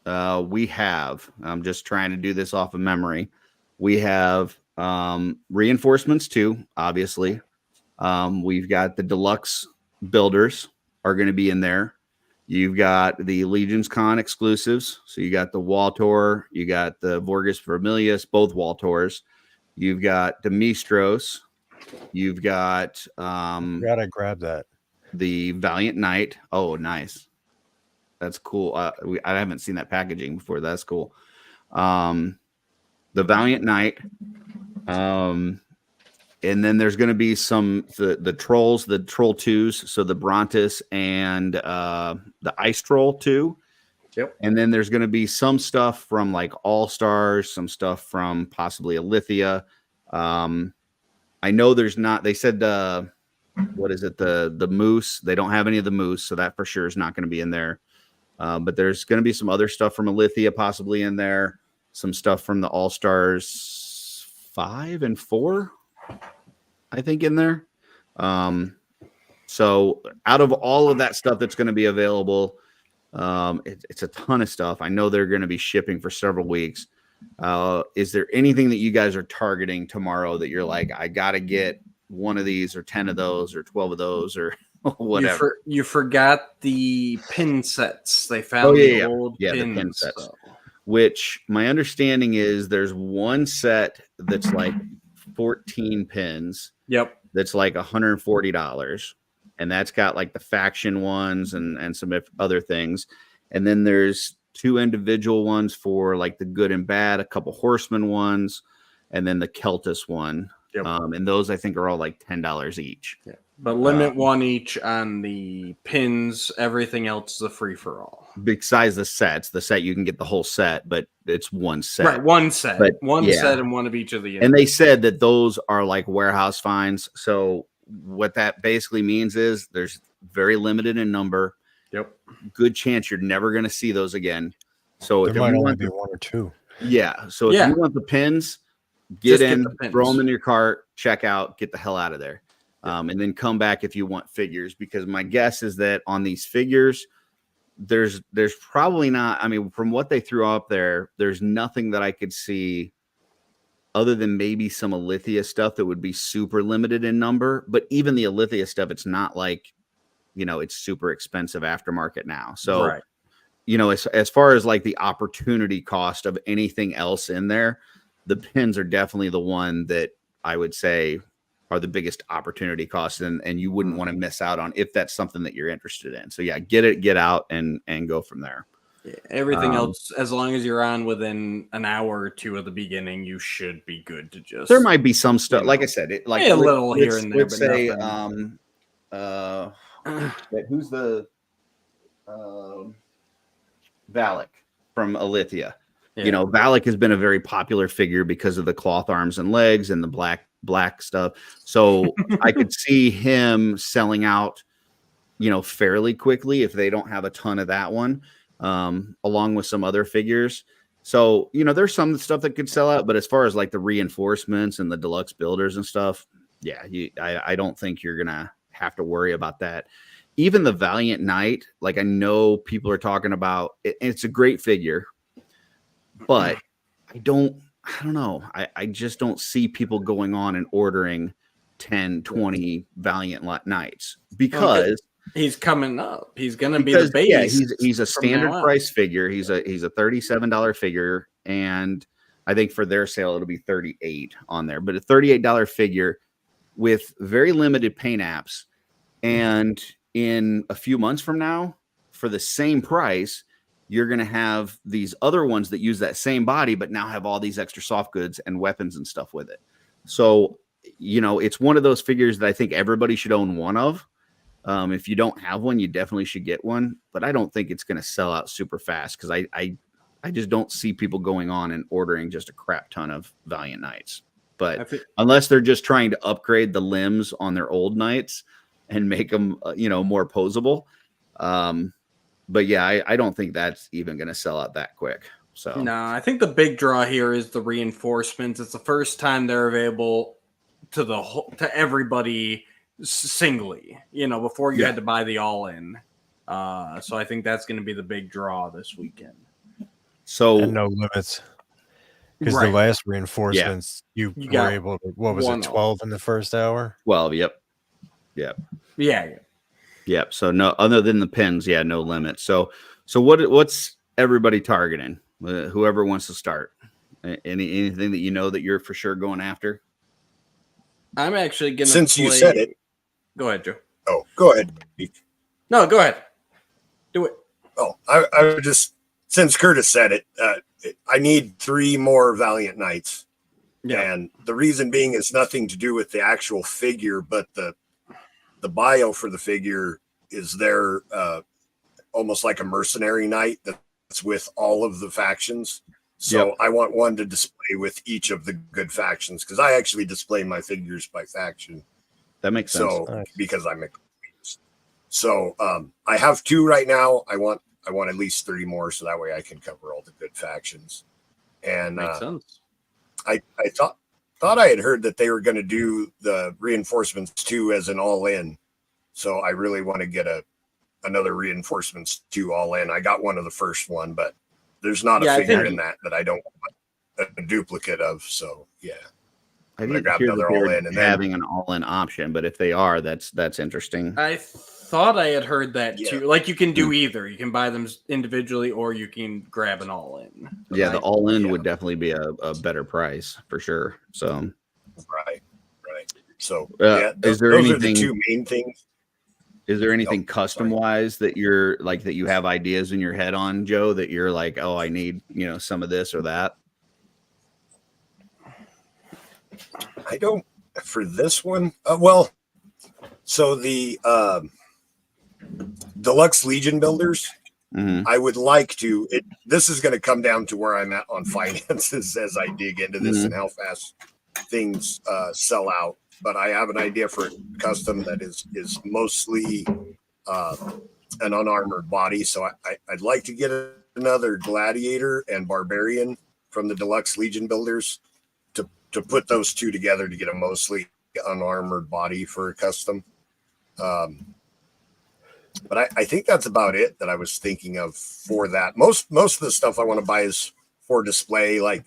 We have, I'm just trying to do this off of memory. We have reinforcements too, obviously. We've got the deluxe builders are going to be in there. You've got the Legion's Con exclusives. So you got the Wall Tour, you got the Vorgus Vermilius, both Wall Tours. You've got Demistros. You've got Gotta grab that. the Valiant Knight. Oh, nice. That's cool. I haven't seen that packaging before. That's cool. The Valiant Knight. And then there's going to be some the trolls, the Troll 2s, so the Brontus and the Ice Troll 2. Yep. And then there's going to be some stuff from like All Stars, some stuff from possibly Alithia. I know there's not. They said what is it? The Moose. They don't have any of the Moose, so that for sure is not going to be in there. But there's going to be some other stuff from Alithia possibly in there. Some stuff from the All Stars 5 and 4. I think in there. So out of all of that stuff that's going to be available, it's a ton of stuff. I know they're going to be shipping for several weeks. Is there anything that you guys are targeting tomorrow that you're like, I got to get one of these or 10 of those or 12 of those or whatever? You forgot the pin sets. They found the old pins. The pin sets. Which my understanding is there's one set that's like 14 pins. Yep. That's like $140. And that's got like the faction ones and some other things. And then there's 2 individual ones for like the good and bad, a couple horseman ones, and then the Keltis one. Yep. And those I think are all like $10 each. Yeah. But limit one each on the pins. Everything else is a free for all. Besides the sets, the set you can get the whole set, but it's one set. Right, one set. But, one set and one of each of the. And they said that those are like warehouse finds. So what that basically means is there's very limited in number. Yep. Good chance you're never going to see those again. So There might only be 1 or 2. Yeah. So if you want the pins, get in, throw them in your cart, check out, get the hell out of there. And then come back if you want figures, because my guess is that on these figures, there's probably not, I mean, from what they threw up there, there's nothing that I could see other than maybe some Alithia stuff that would be super limited in number. But even the Alithia stuff, it's not like, it's super expensive aftermarket now. So, as far as like the opportunity cost of anything else in there, the pins are definitely the one that I would say are the biggest opportunity costs, and you wouldn't want to miss out on if that's something that you're interested in. So get out and go from there. Yeah, everything else, as long as you're on within an hour or 2 of the beginning, you should be good to just. There might be some stuff, like I said, like a little here and there. Let's but say, nothing. who's the Valak from Alithia? Yeah. Valak has been a very popular figure because of the cloth arms and legs and the black stuff. So I could see him selling out, fairly quickly if they don't have a ton of that one, along with some other figures. So, there's some stuff that could sell out, but as far as like the reinforcements and the deluxe builders and stuff, I don't think you're going to have to worry about that. Even the Valiant Knight, like I know people are talking about it, it's a great figure, but I don't know. I just don't see people going on and ordering 10, 20 Valiant Knights because he's coming up. He's going to be the base. Yeah, he's a standard price figure. He's a $37 figure, and I think for their sale it'll be $38 on there. But a $38 figure with very limited paint apps, and in a few months from now, for the same price, you're going to have these other ones that use that same body, but now have all these extra soft goods and weapons and stuff with it. So, it's one of those figures that I think everybody should own one of. If you don't have one, you definitely should get one, but I don't think it's going to sell out super fast because I just don't see people going on and ordering just a crap ton of Valiant Knights. But unless they're just trying to upgrade the limbs on their old Knights and make them, more posable. But yeah, I don't think that's even going to sell out that quick. So no, I think the big draw here is the reinforcements. It's the first time they're available to everybody singly. Before you had to buy the all in. So I think that's going to be the big draw this weekend. So and no limits because the last reinforcements you were able to. What was it? 12 in the first hour. 12. Yep. Yeah. Yep. So no, other than the pins, yeah, no limit. So what's everybody targeting? Whoever wants to start. Anything that you know that you're for sure going after? I'm actually gonna. Since you said it. Go ahead, Joe. Oh, go ahead. No, go ahead. Do it. Oh, I would just, since Curtis said it, I need 3 more Valiant Knights. Yeah. And the reason being is nothing to do with the actual figure, but the bio for the figure is there almost like a mercenary knight that's with all of the factions. So Yep. I want one to display with each of the good factions, because I actually display my figures by faction. That makes sense. So Nice. because I'm so I have 2 right now. I want at least 3 more, so that way I can cover all the good factions. And Makes sense. I thought I had heard that they were going to do the reinforcements 2 as an all-in. So I really want to get another reinforcements 2 all-in. I got one of the first one, but there's not a figure in that I don't want a duplicate of. So yeah, I gonna didn't grab hear that another they were all-in and then- having an all-in option, but if they are, that's interesting. I thought I had heard that Yeah. too. Like you can do either. You can buy them individually, or you can grab an all-in. But Yeah, the all-in yeah. would definitely be a better price for sure. So, right. So is those there are anything? the 2 main things. Is there anything Oh, custom wise that you're like that you have ideas in your head on, Joe? That you're like, oh, I need some of this or that. I don't for this one. Well, so the Deluxe Legion builders, Mhm. I would like to. This is going to come down to where I'm at on finances as I dig into this and how fast things sell out. But I have an idea for a custom that is mostly an unarmored body. So I'd like to get another Gladiator and Barbarian from the Deluxe Legion builders to put those 2 together to get a mostly unarmored body for a custom. But I think that's about it that I was thinking of for that. Most of the stuff I want to buy is for display. Like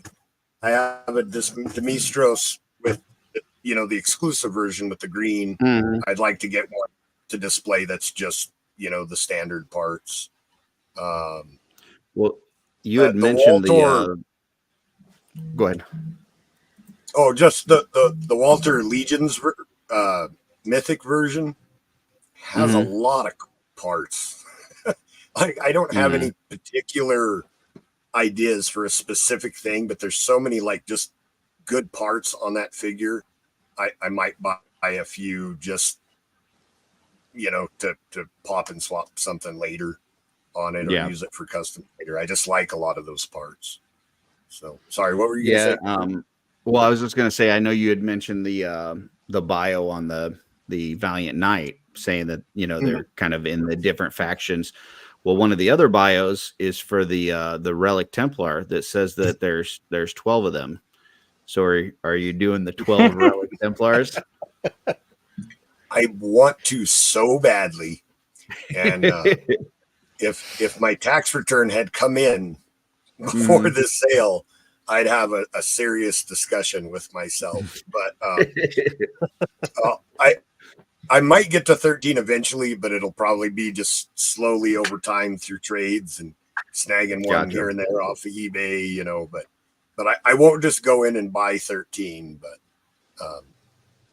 I have a Demistros with the exclusive version with the green. I'd like to get one to display that's just the standard parts. Well, you had mentioned Walter, go ahead. Oh, just the Walter Legions mythic version has a lot of parts. I don't have any particular ideas for a specific thing, but there's so many like just good parts on that figure. I might buy a few just to pop and swap something later on it or use it for custom later. I just like a lot of those parts. So sorry, what were you gonna say? Well, I was just gonna say I know you had mentioned the bio on the Valiant Knight, saying that they're kind of in the different factions. Well, one of the other bios is for the Relic Templar that says that there's 12 of them. So are you doing the 12 Relic Templars? I want to so badly, and if my tax return had come in before this sale, I'd have a serious discussion with myself. But I might get to 13 eventually, but it'll probably be just slowly over time through trades and snagging one here and there off of eBay, But I won't just go in and buy 13. But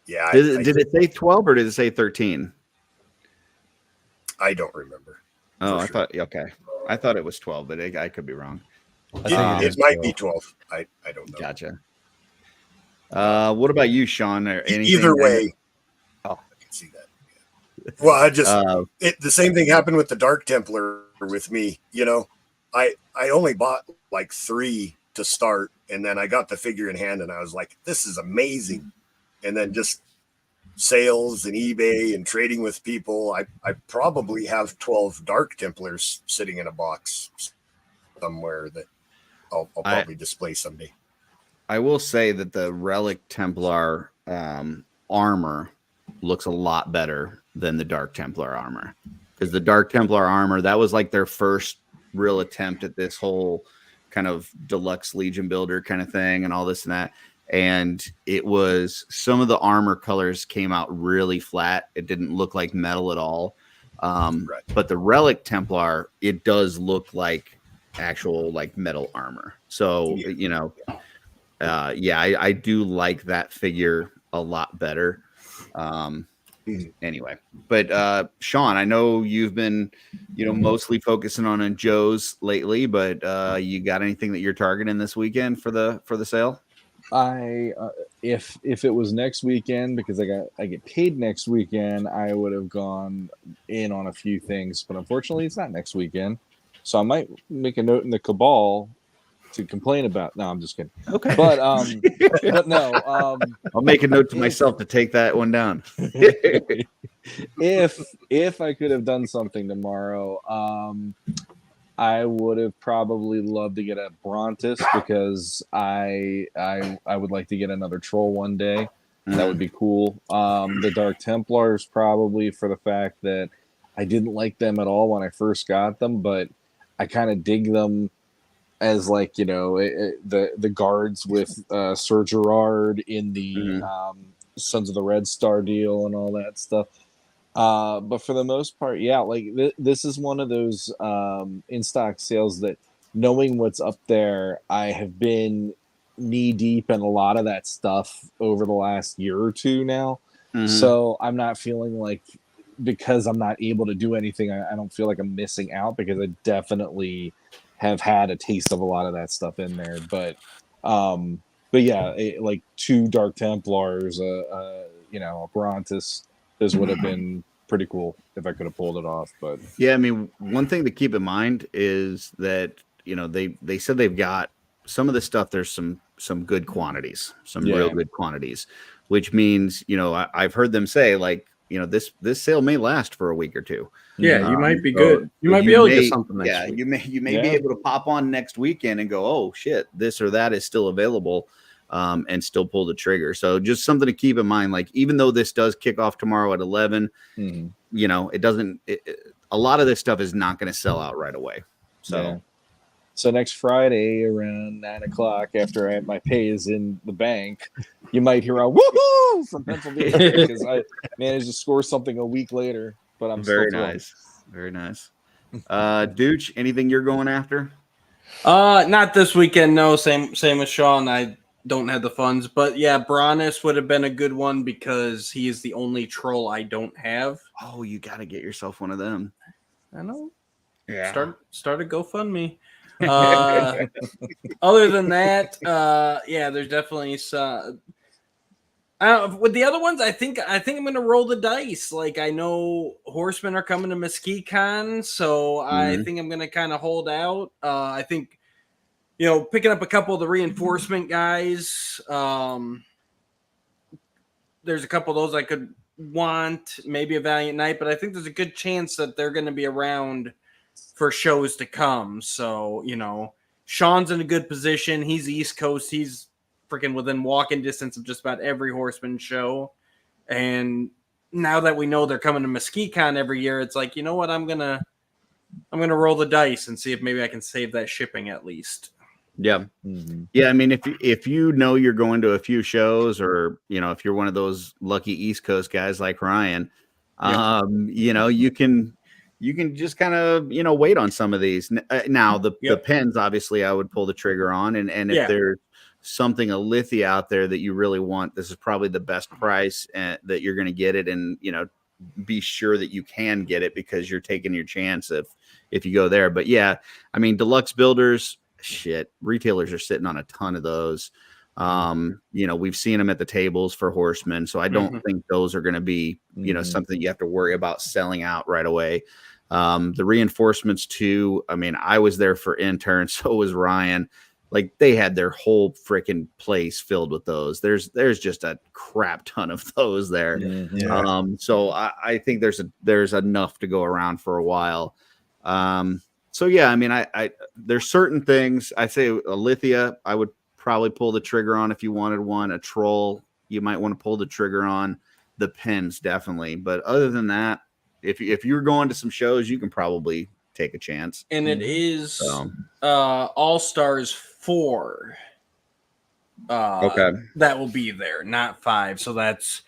yeah, did it say 12 or did it say 13? I don't remember. Oh, I thought I thought it was 12, but I could be wrong. It might be 12. I don't know. Gotcha. What about you, Sean? Or anything Either way, I can see that. Yeah. Well, I just the same thing happened with the Dark Templar with me. I only bought like 3 to start, and then I got the figure in hand, and I was like, "This is amazing!" And then just sales and eBay and trading with people, I probably have 12 Dark Templars sitting in a box somewhere that I'll probably display someday. I will say that the Relic Templar armor looks a lot better than the Dark Templar armor, because the Dark Templar armor, that was like their first real attempt at this whole kind of deluxe Legion builder kind of thing and all this and that. And it was, some of the armor colors came out really flat. It didn't look like metal at all. Right. But the Relic Templar, it does look like actual like metal armor. So I do like that figure a lot better. Anyway, but Sean, I know you've been mostly focusing on Joe's lately, but you got anything that you're targeting this weekend for the sale? I if it was next weekend, because I get paid next weekend, I would have gone in on a few things, but unfortunately it's not next weekend, so I might make a note in the Cabal to complain about. No, I'm just kidding. Okay, but no, I'll make a note to myself to take that one down. if I could have done something tomorrow, I would have probably loved to get a Brontis, because I would like to get another troll one day. That would be cool. The Dark Templars, probably, for the fact that I didn't like them at all when I first got them, but I kind of dig them as like the guards with Sir Gerard in the Sons of the Red Star deal and all that stuff. But for the most part, yeah, like this is one of those in stock sales that, knowing what's up there, I have been knee deep in a lot of that stuff over the last year or two now. So I'm not feeling like, because I'm not able to do anything, I don't feel like I'm missing out, because I definitely have had a taste of a lot of that stuff in there. But yeah, like 2 Dark Templars, a Brontis, this would have been pretty cool if I could have pulled it off. But yeah, I mean, one thing to keep in mind is that they said they've got some of the stuff. There's some good quantities, some real good quantities, which means I've heard them say, like, this sale may last for a week or two. Yeah, you might be good. You might be able to get something next week. You may be able to pop on next weekend and go, oh shit, this or that is still available, and still pull the trigger. So just something to keep in mind. Like, even though this does kick off tomorrow at 11, it doesn't. A lot of this stuff is not going to sell out right away. So. So next Friday around 9 o'clock, after my pay is in the bank, you might hear a woohoo from Pennsylvania, because I managed to score something a week later. But I'm very still nice, very nice. Dooch, anything you're going after? Not this weekend. No, same as Sean. I don't have the funds, but yeah, Bronis would have been a good one, because he is the only troll I don't have. Oh, you got to get yourself one of them. I know. Yeah. Start a GoFundMe. Other than that, yeah, there's definitely some. With the other ones, I think I'm going to roll the dice. Like, I know Horsemen are coming to Mesquite Con, so I think I'm going to kind of hold out. I think, picking up a couple of the reinforcement guys. There's a couple of those I could want, maybe a Valiant Knight, but I think there's a good chance that they're going to be around for shows to come. So, Sean's in a good position. He's East Coast. He's freaking within walking distance of just about every Horseman show. And now that we know they're coming to Mesquite Con every year, it's like, you know what? I'm gonna roll the dice and see if maybe I can save that shipping at least. Yeah. Yeah. I mean, if you're going to a few shows, or, if you're one of those lucky East Coast guys like Ryan, you can just kind of, wait on some of these. Now, the pens, obviously, I would pull the trigger on. And if there's something, a Lithia out there that you really want, this is probably the best price that you're going to get it. And, be sure that you can get it, because you're taking your chance if you go there. But yeah, I mean, deluxe builders, retailers are sitting on a ton of those. We've seen them at the tables for Horsemen. So I don't think those are going to be, something you have to worry about selling out right away. The reinforcements too. I mean, I was there for intern. So was Ryan. Like, they had their whole freaking place filled with those. There's just a crap ton of those there. So I think there's enough to go around for a while. So yeah, I mean, I there's certain things. I say a Lithia, I would probably pull the trigger on if you wanted one. A Troll, you might want to pull the trigger on. The pens, definitely. But other than that, if you're going to some shows, you can probably take a chance. And it is All Stars 4. Okay, that will be there, not 5. So that's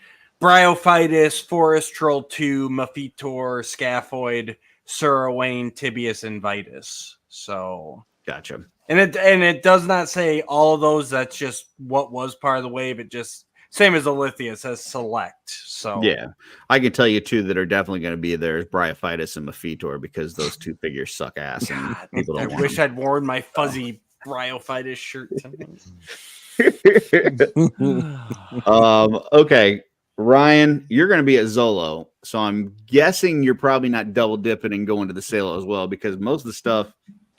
Bryophytus, Forest Troll 2, Mephitor, Scaphoid, Surawane, Tibius, and Vitus. So Gotcha. and it does not say all of those. That's just what was part of the wave. It just same as Alithia, it says select. So Yeah, I can tell you two that are definitely going to be there is Bryophytus and Mephitor because those two figures suck ass and God, people I don't want wish them. I'd worn my fuzzy Bryophytus shirt tonight. Okay, Ryan, you're going to be at Zolo, so I'm guessing you're probably not double dipping and going to the sale as well because most of the stuff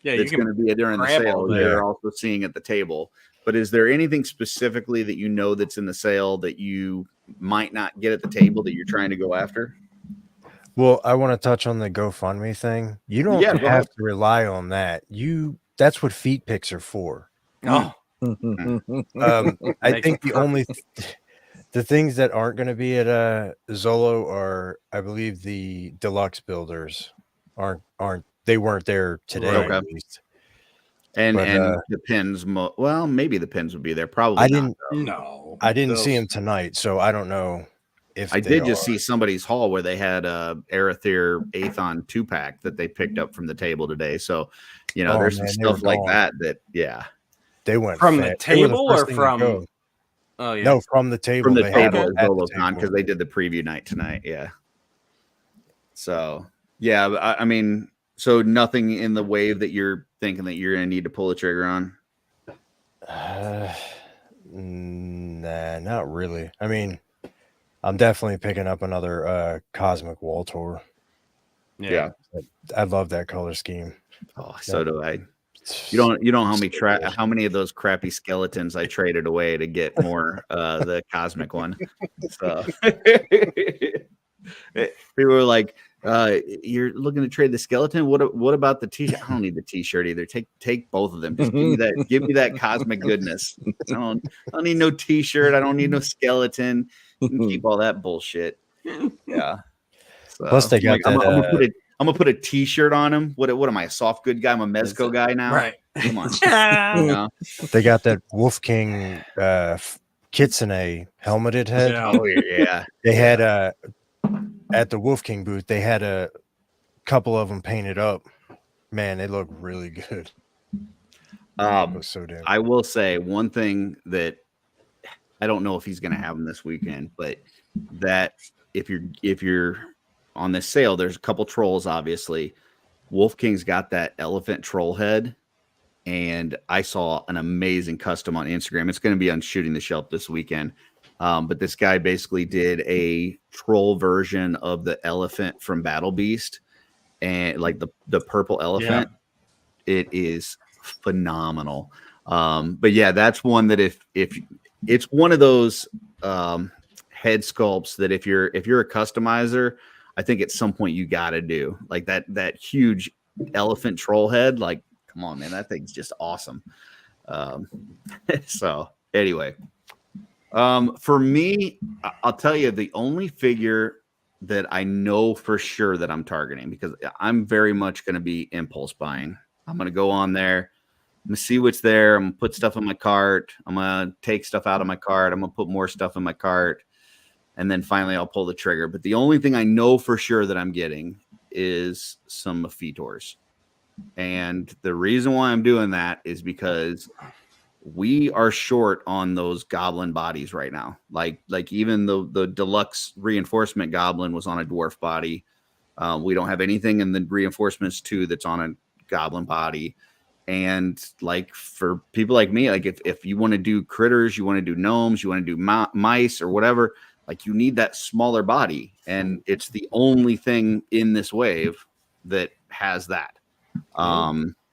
Yeah, you that's can going to be during the grab all sale that. you're also seeing at the table. But is there anything specifically that you know that's in the sale that you might not get at the table that you're trying to go after? Well, I want to touch on the GoFundMe thing. You don't Yeah, go have ahead. to rely on that. That's what feet pics are for. Oh, I Makes think it the things that aren't going to be at Zolo are, I believe, the deluxe builders aren't they weren't there today Right. at Okay. least. And But, the pins, well, maybe the pins would be there. Probably I not. didn't no. I didn't see Those- him tonight, so I don't know if I they did just are. see somebody's haul where they had a Aether Aethon 2-pack that they picked up from the table today. So, Oh, there's some man, they were stuff like gone. that, yeah. They went From the fast. They were the table first or thing to from? go. Oh yeah. No, from the table. From the They had table it at at the ZoloCon table. because they did the preview night tonight. Yeah. So, yeah, I mean, so nothing in the wave that you're thinking that you're going to need to pull the trigger on? Nah, not really. I mean, I'm definitely picking up another Cosmic Wall Tour. Yeah. I love that color scheme. Oh, so do I. You don't know how many of those crappy skeletons I traded away to get more the cosmic one. So people were like, "You're looking to trade the skeleton? What about the t-shirt? I don't need the t-shirt either. Take both of them. Just give me that cosmic goodness. I don't need no t-shirt. I don't need no skeleton. You can keep all that bullshit." Yeah. So, Plus, they got I'm that. gonna put a t-shirt on him. What am I, a soft good guy? I'm a Mezco guy now. Right. Come on. Yeah. know? They got that Wolf King Kitsune helmeted head. Yeah. Oh yeah. They had at the Wolf King booth. They had a couple of them painted up. Man, they look really good. It was so damn. I will say one thing that I don't know if he's gonna have them this weekend, but that if you're on this sale, there's a couple trolls, obviously. Wolf King's got that elephant troll head, and I saw an amazing custom on Instagram. It's going to be on Shooting the Shelf this weekend. But this guy basically did a troll version of the elephant from Battle Beast, and like the purple elephant. It is phenomenal. But yeah, that's one that if it's one of those head sculpts that if you're a customizer, I think at some point you got to do like that huge elephant troll head. Like, come on, man, that thing's just awesome. So anyway, for me, I'll tell you the only figure that I know for sure that I'm targeting, because I'm very much going to be impulse buying. I'm going to go on there. I'm going to see what's there. I'm going to put stuff in my cart. I'm going to take stuff out of my cart. I'm going to put more stuff in my cart. And then finally I'll pull the trigger. But the only thing I know for sure that I'm getting is some Mephitors. And the reason why I'm doing that is because we are short on those goblin bodies right now. Like even the deluxe reinforcement goblin was on a dwarf body. We don't have anything in the reinforcements 2 that's on a goblin body. And like for people like me, like if you want to do critters, you want to do gnomes, you want to do mice or whatever, like you need that smaller body. And it's the only thing in this wave that has that.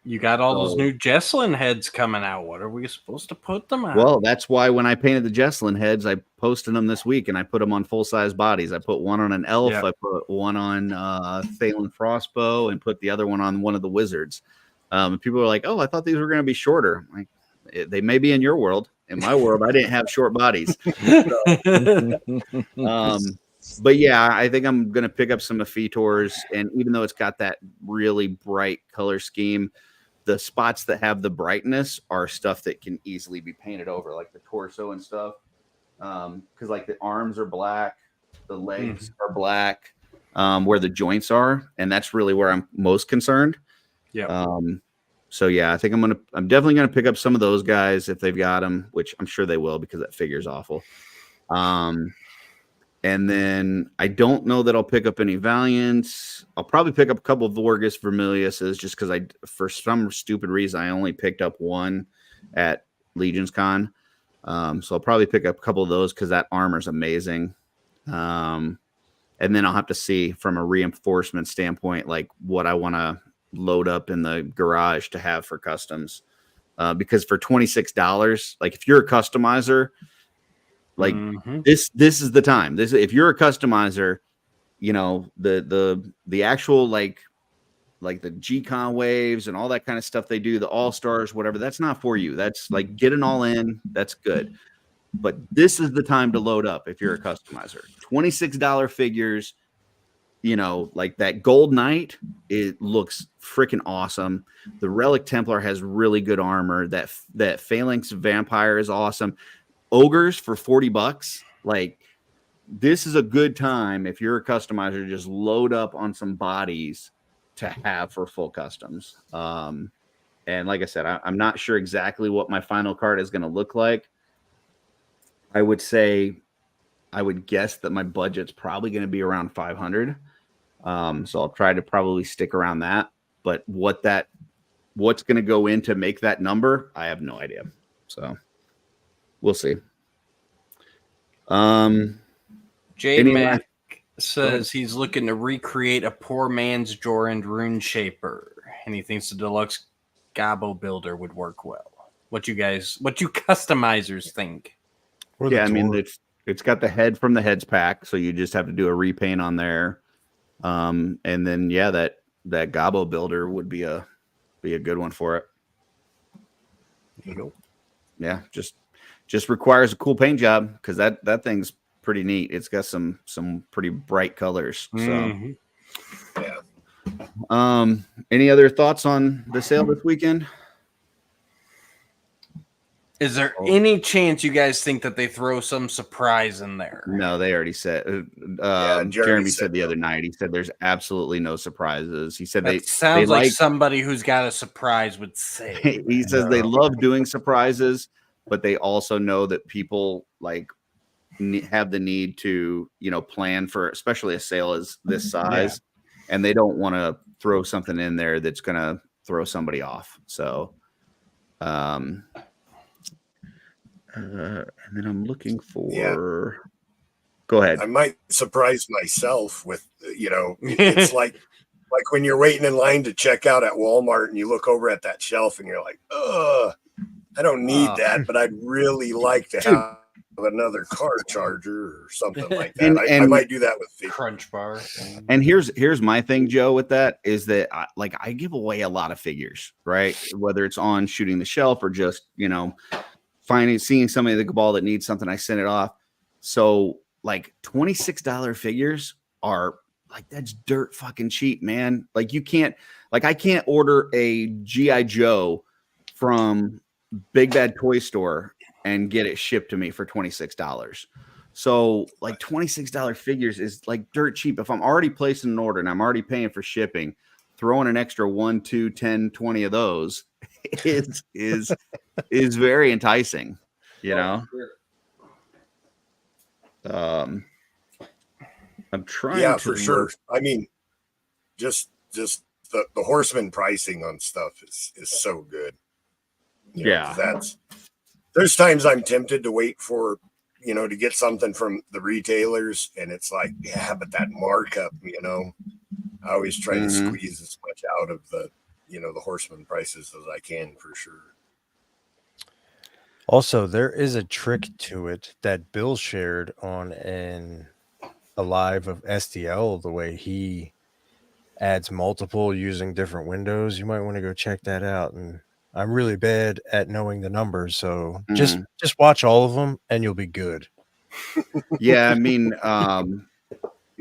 You got all those new Jesslyn heads coming out. What are we supposed to put them on? Well, that's why when I painted the Jesslyn heads, I posted them this week and I put them on full-size bodies. I put one on an elf, I put one on Thalen Frostbow, and put the other one on one of the wizards. People are like, "Oh, I thought these were going to be shorter." I'm like, they may be in your world. In my world, I didn't have short bodies. But yeah, I think I'm going to pick up some Mephitors, and even though it's got that really bright color scheme, the spots that have the brightness are stuff that can easily be painted over, like the torso and stuff. Because like the arms are black, The legs are black, where the joints are, and that's really where I'm most concerned. Yeah. So yeah, I think I'm definitely gonna pick up some of those guys if they've got them, which I'm sure they will because that figure's awful. And then I don't know that I'll pick up any Valiants. I'll probably pick up a couple of Vorgus Vermiliuses just because for some stupid reason, I only picked up one at Legion's Con. So I'll probably pick up a couple of those because that armor's amazing. And then I'll have to see from a reinforcement standpoint, like what I want to load up in the garage to have for customs. Because for $26, like if you're a customizer, like this is the time. If you're a customizer, you know, the actual like the G-Con waves and all that kind of stuff they do, the all-stars, whatever, that's not for you. That's like get an all in, that's good. But this is the time to load up if you're a customizer. $26 figures, you know, like that Gold Knight, it looks freaking awesome. The Relic Templar has really good armor. That Phalanx Vampire is awesome. Ogres for $40. Like, this is a good time if you're a customizer, just load up on some bodies to have for full customs. And like I said, I'm not sure exactly what my final card is going to look like. I would guess that my budget's probably going to be around 500. So I'll try to probably stick around that. But what's going to go in to make that number, I have no idea. So we'll see. J Mac says he's looking to recreate a poor man's Jorand Rune Shaper, and he thinks the deluxe Gabo builder would work well. What you customizers think? Yeah, I mean it's got the head from the heads pack, so you just have to do a repaint on there. And then yeah, that Gabo builder would be a good one for it. There you go. Yeah, just requires a cool paint job because that thing's pretty neat. It's got some pretty bright colors. So yeah. Any other thoughts on the sale this weekend? Is there any chance you guys think that they throw some surprise in there? No, they already said. Jeremy said the other night. He said there's absolutely no surprises. He said that sounds like somebody who's got a surprise would say. He says they love doing surprises, but they also know that people like have the need to, plan for, especially a sale is this size, and they don't want to throw something in there that's going to throw somebody off. So, and then I'm looking for. Yeah. Go ahead. I might surprise myself with, it's like when you're waiting in line to check out at Walmart and you look over at that shelf and you're like, I don't need that, but I'd really like to have another car charger or something like that. I might do that with Crunch Bar. And here's my thing, Joe, with that is that I give away a lot of figures, right? Whether it's on shooting the shelf or just, seeing somebody at the Cabal that needs something, I send it off. So like $26 figures are like, that's dirt fucking cheap, man. Like I can't order a G.I. Joe from Big Bad Toy Store and get it shipped to me for $26. So like $26 figures is like dirt cheap. If I'm already placing an order and I'm already paying for shipping, throwing an extra 1, 2, 10, 20 of those is very enticing, I'm trying to for sure. I mean, just the horseman pricing on stuff is so good. There's times I'm tempted to wait for, to get something from the retailers, and it's like, but that markup, I always try to squeeze as much out of the horseman prices as I can, for sure. Also, there is a trick to it that Bill shared on a live of SDL, the way he adds multiple using different windows. You might want to go check that out. And I'm really bad at knowing the numbers, so just watch all of them and you'll be good. Yeah, I mean,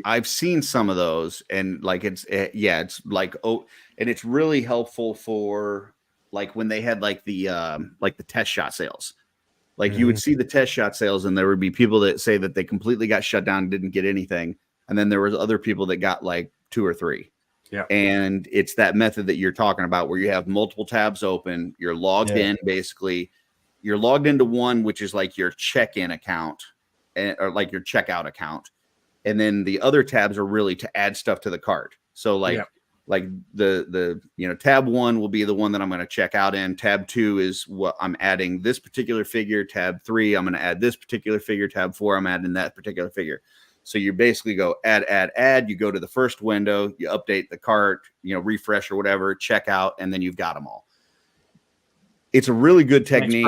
I've seen some of those, and like it's like, and it's really helpful for like when they had like the test shot sales. Like you would see the test shot sales, and there would be people that say that they completely got shut down, didn't get anything, and then there was other people that got like 2 or 3. Yeah. And it's that method that you're talking about where you have multiple tabs open, you're logged in, basically. You're logged into one, which is like your check-in account or like your checkout account. And then the other tabs are really to add stuff to the cart. So like the tab 1 will be the one that I'm going to check out in. Tab 2 is what I'm adding this particular figure. Tab 3, I'm going to add this particular figure. Tab 4, I'm adding that particular figure. So you basically go add. You go to the first window, you update the cart, refresh or whatever, check out, and then you've got them all. It's a really good technique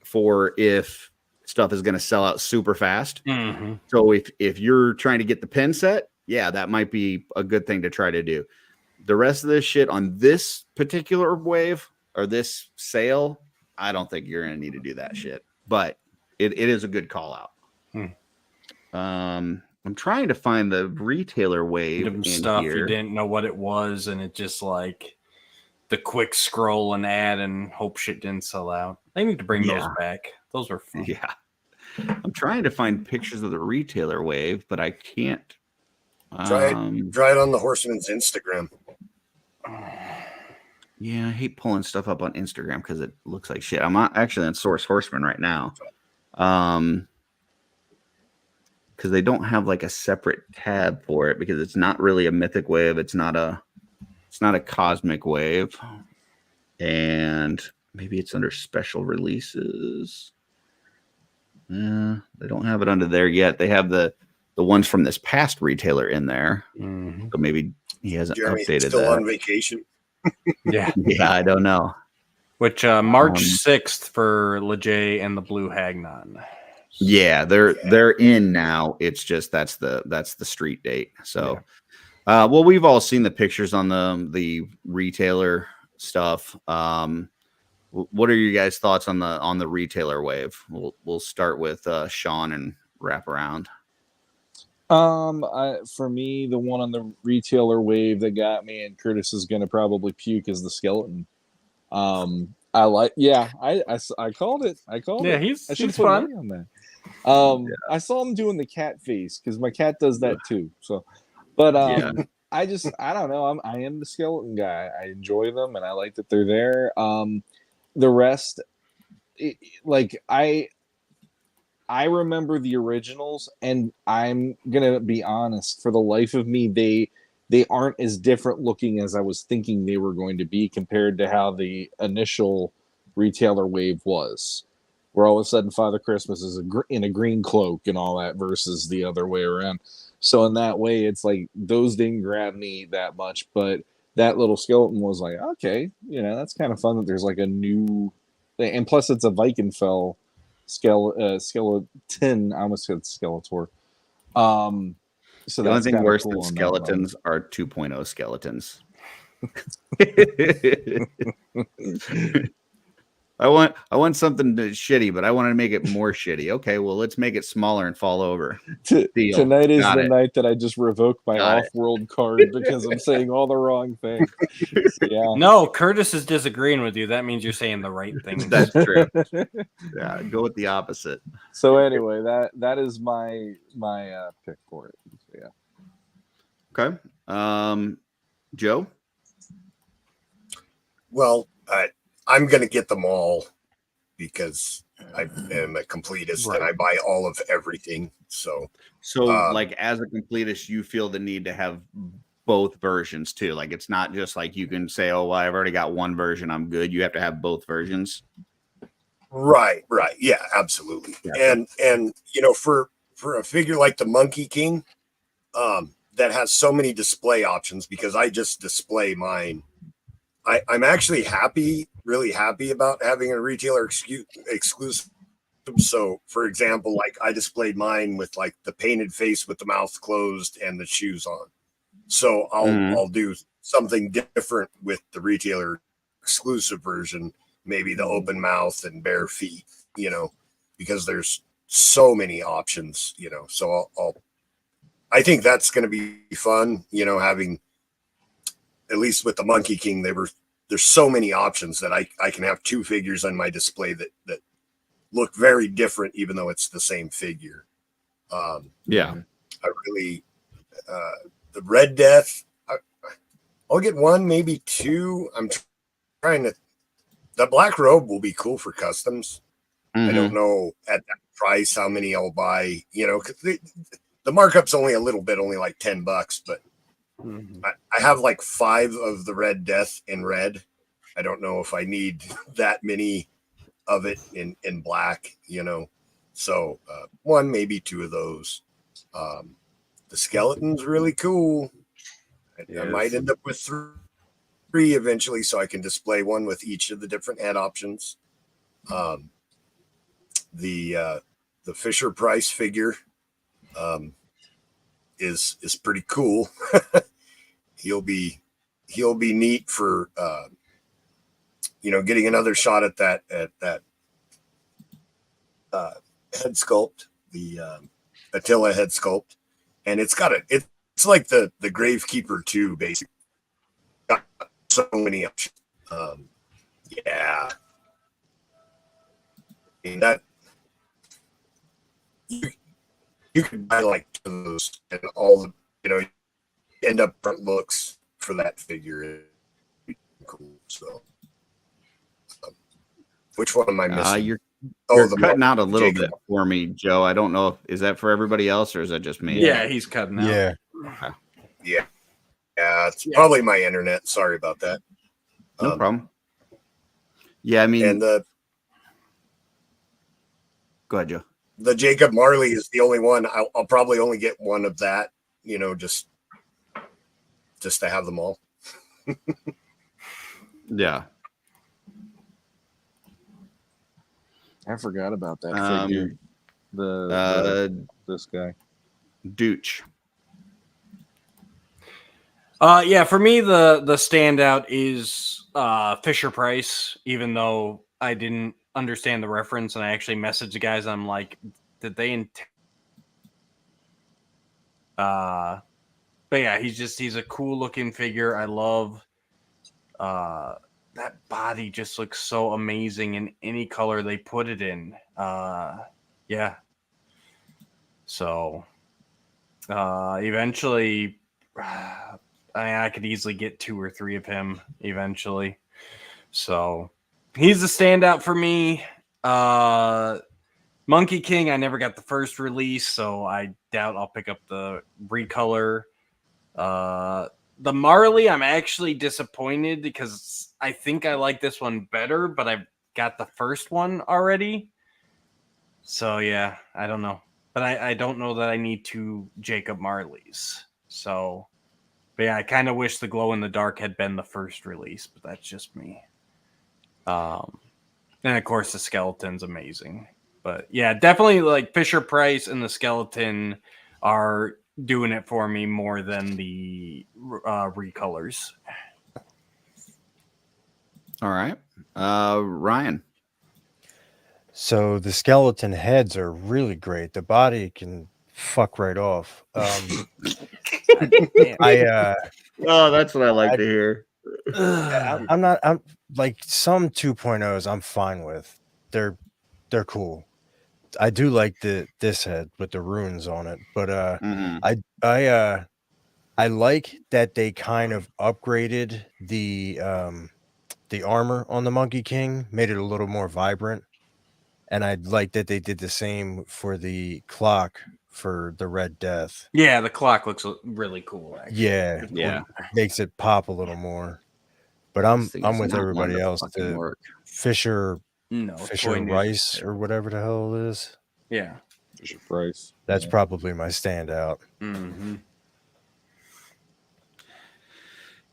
for if stuff is going to sell out super fast. Mm-hmm. So if you're trying to get the pin set, that might be a good thing to try to do. The rest of this shit on this particular wave or this sale, I don't think you're going to need to do that shit. But it is a good call out. I'm trying to find the retailer wave in stuff here. You didn't know what it was, and it just like the quick scroll and add and hope shit didn't sell out. They need to bring those back. Those were fun. Yeah. I'm trying to find pictures of the retailer wave, but I can't. Try it on the Horseman's Instagram. Yeah, I hate pulling stuff up on Instagram because it looks like shit. I'm not actually on Source Horseman right now. Because they don't have like a separate tab for it because it's not really a mythic wave. It's not a cosmic wave. And maybe it's under special releases. Yeah, they don't have it under there yet. They have the ones from this past retailer in there. Mm-hmm. So maybe he hasn't updated still that. on vacation. Yeah. Yeah, I don't know. Which March 6th for Lejay and the Blue Hagnon. Yeah, they're in now. It's just that's the street date. So well, we've all seen the pictures on the retailer stuff. What are you guys' thoughts on the retailer wave? We'll start with Sean and wrap around. For me, the one on the retailer wave that got me, and Curtis is gonna probably puke, is the skeleton. I called it. Yeah, he's fun on that. I saw him doing the cat face because my cat does that too. So, but I don't know. I am the skeleton guy. I enjoy them and I like that they're there. The rest, I remember the originals, and I'm gonna be honest. For the life of me, they aren't as different looking as I was thinking they were going to be compared to how the initial retailer wave was, where all of a sudden Father Christmas is in a green cloak and all that versus the other way around. So in that way, it's like those didn't grab me that much, but that little skeleton was like, okay, that's kind of fun that there's like a new thing. And plus it's a Vikingfell skeleton. I almost said Skeletor. So the only thing worse cool than skeletons are 2.0 skeletons. I want something shitty, but I want to make it more shitty. Okay, well, let's make it smaller and fall over. Tonight is the night that I just revoke my OffWorld card because I'm saying all the wrong things. So, yeah. No, Curtis is disagreeing with you. That means you're saying the right thing. That's true. Yeah, go with the opposite. So anyway, that is my pick for it. So, yeah. Okay. Joe? Well, I'm going to get them all because I am a completist and I buy all of everything. So like as a completist, you feel the need to have both versions too. Like it's not just like you can say, oh, well, I've already got one version, I'm good. You have to have both versions. Right. Yeah, absolutely. Yeah. And for a figure like the Monkey King, that has so many display options because I just display mine. I'm actually really happy about having a retailer exclusive. So, for example, like I displayed mine with like the painted face with the mouth closed and the shoes on. So I'll do something different with the retailer exclusive version, maybe the open mouth and bare feet, because there's so many options, So I think that's going to be fun, having. At least with the Monkey King, there's so many options that I can have two figures on my display that look very different, even though it's the same figure. Yeah. I really, the Red Death, I'll get one, maybe two. I'm trying to, the Black Robe will be cool for customs. I don't know at that price how many I'll buy, you know, because the markup's only a little bit, only like $10, but I have like 5 of the Red Death in red. I don't know if I need that many of it in black, you know. So one, maybe 2 of those. The skeleton's really cool. I might end up with 3 eventually, so I can display one with each of the different head options. The Fisher Price figure is pretty cool. he'll be neat for you know, getting another shot at that head sculpt, the Attila head sculpt, and it's like the Gravekeeper 2, basically. Got so many options. Yeah, I mean, that you could buy like those and all the, you know, end up front looks for that figure. Cool. So, which one am I missing? You're the cutting out a little Jacob. bit for me, Joe. I don't know if is that for everybody else or is that just me? Yeah, he's cutting out. Yeah. Yeah, it's probably my internet. Sorry about that. No problem. Yeah, I mean, and go ahead, Joe. The Jacob Marley is the only one. I'll probably only get one of that, you know, just to have them all. Yeah. I forgot about that figure. This guy. Dooch. Yeah, for me the standout is Fisher Price, even though I didn't understand the reference and I actually messaged the guys. I'm like, did they but yeah, he's a cool looking figure. I love that body, just looks so amazing in any color they put it in. Yeah. So eventually I could easily get 2 or 3 of him eventually. So he's a standout for me. Monkey King, I never got the first release, so I doubt I'll pick up the recolor. The Marley, I'm actually disappointed because I think I like this one better, but I've got the first one already. So yeah, I don't know. But I don't know that I need 2 Jacob Marleys. So, but yeah, I kind of wish the Glow in the Dark had been the first release, but that's just me. And of course the skeleton's amazing. But yeah, definitely like Fisher Price and the skeleton are doing it for me more than the recolors. All right. Ryan. So the skeleton heads are really great. The body can fuck right off. Oh, that's what I like to hear. I'm like some 2.0s I'm fine with. They're cool. I do like this head with the runes on it, but I like that they kind of upgraded the armor on the Monkey King, made it a little more vibrant. And I like that they did the same for the clock for the Red Death. Yeah, the clock looks really cool. Actually. Yeah, makes it pop a little more. But I'm with everybody else. The Fisher Rice or whatever the hell it is. Yeah, Fisher Price. That's probably my standout. Mm-hmm.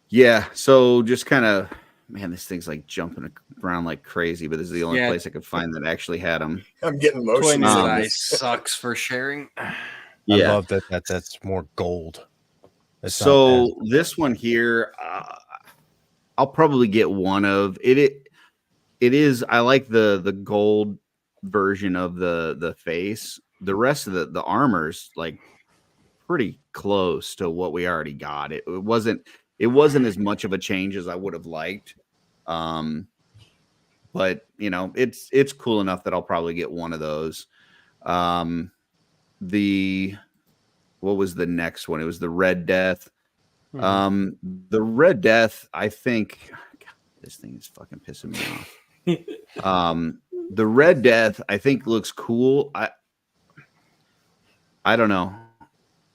Yeah, so just kind of, man, this thing's like jumping around like crazy, but this is the only place I could find that actually had them. I'm getting motion sickness. Sucks for sharing. Yeah. I love that's more gold. So this one here, I'll probably get one of it. It is. I like the gold version of the face. The rest of the armor's like pretty close to what we already got. It wasn't as much of a change as I would have liked. but you know, it's cool enough that I'll probably get one of those. What was the next one? It was the Red Death. The Red Death, I think, God, this thing is fucking pissing me off. The Red Death, I think, looks cool. I don't know.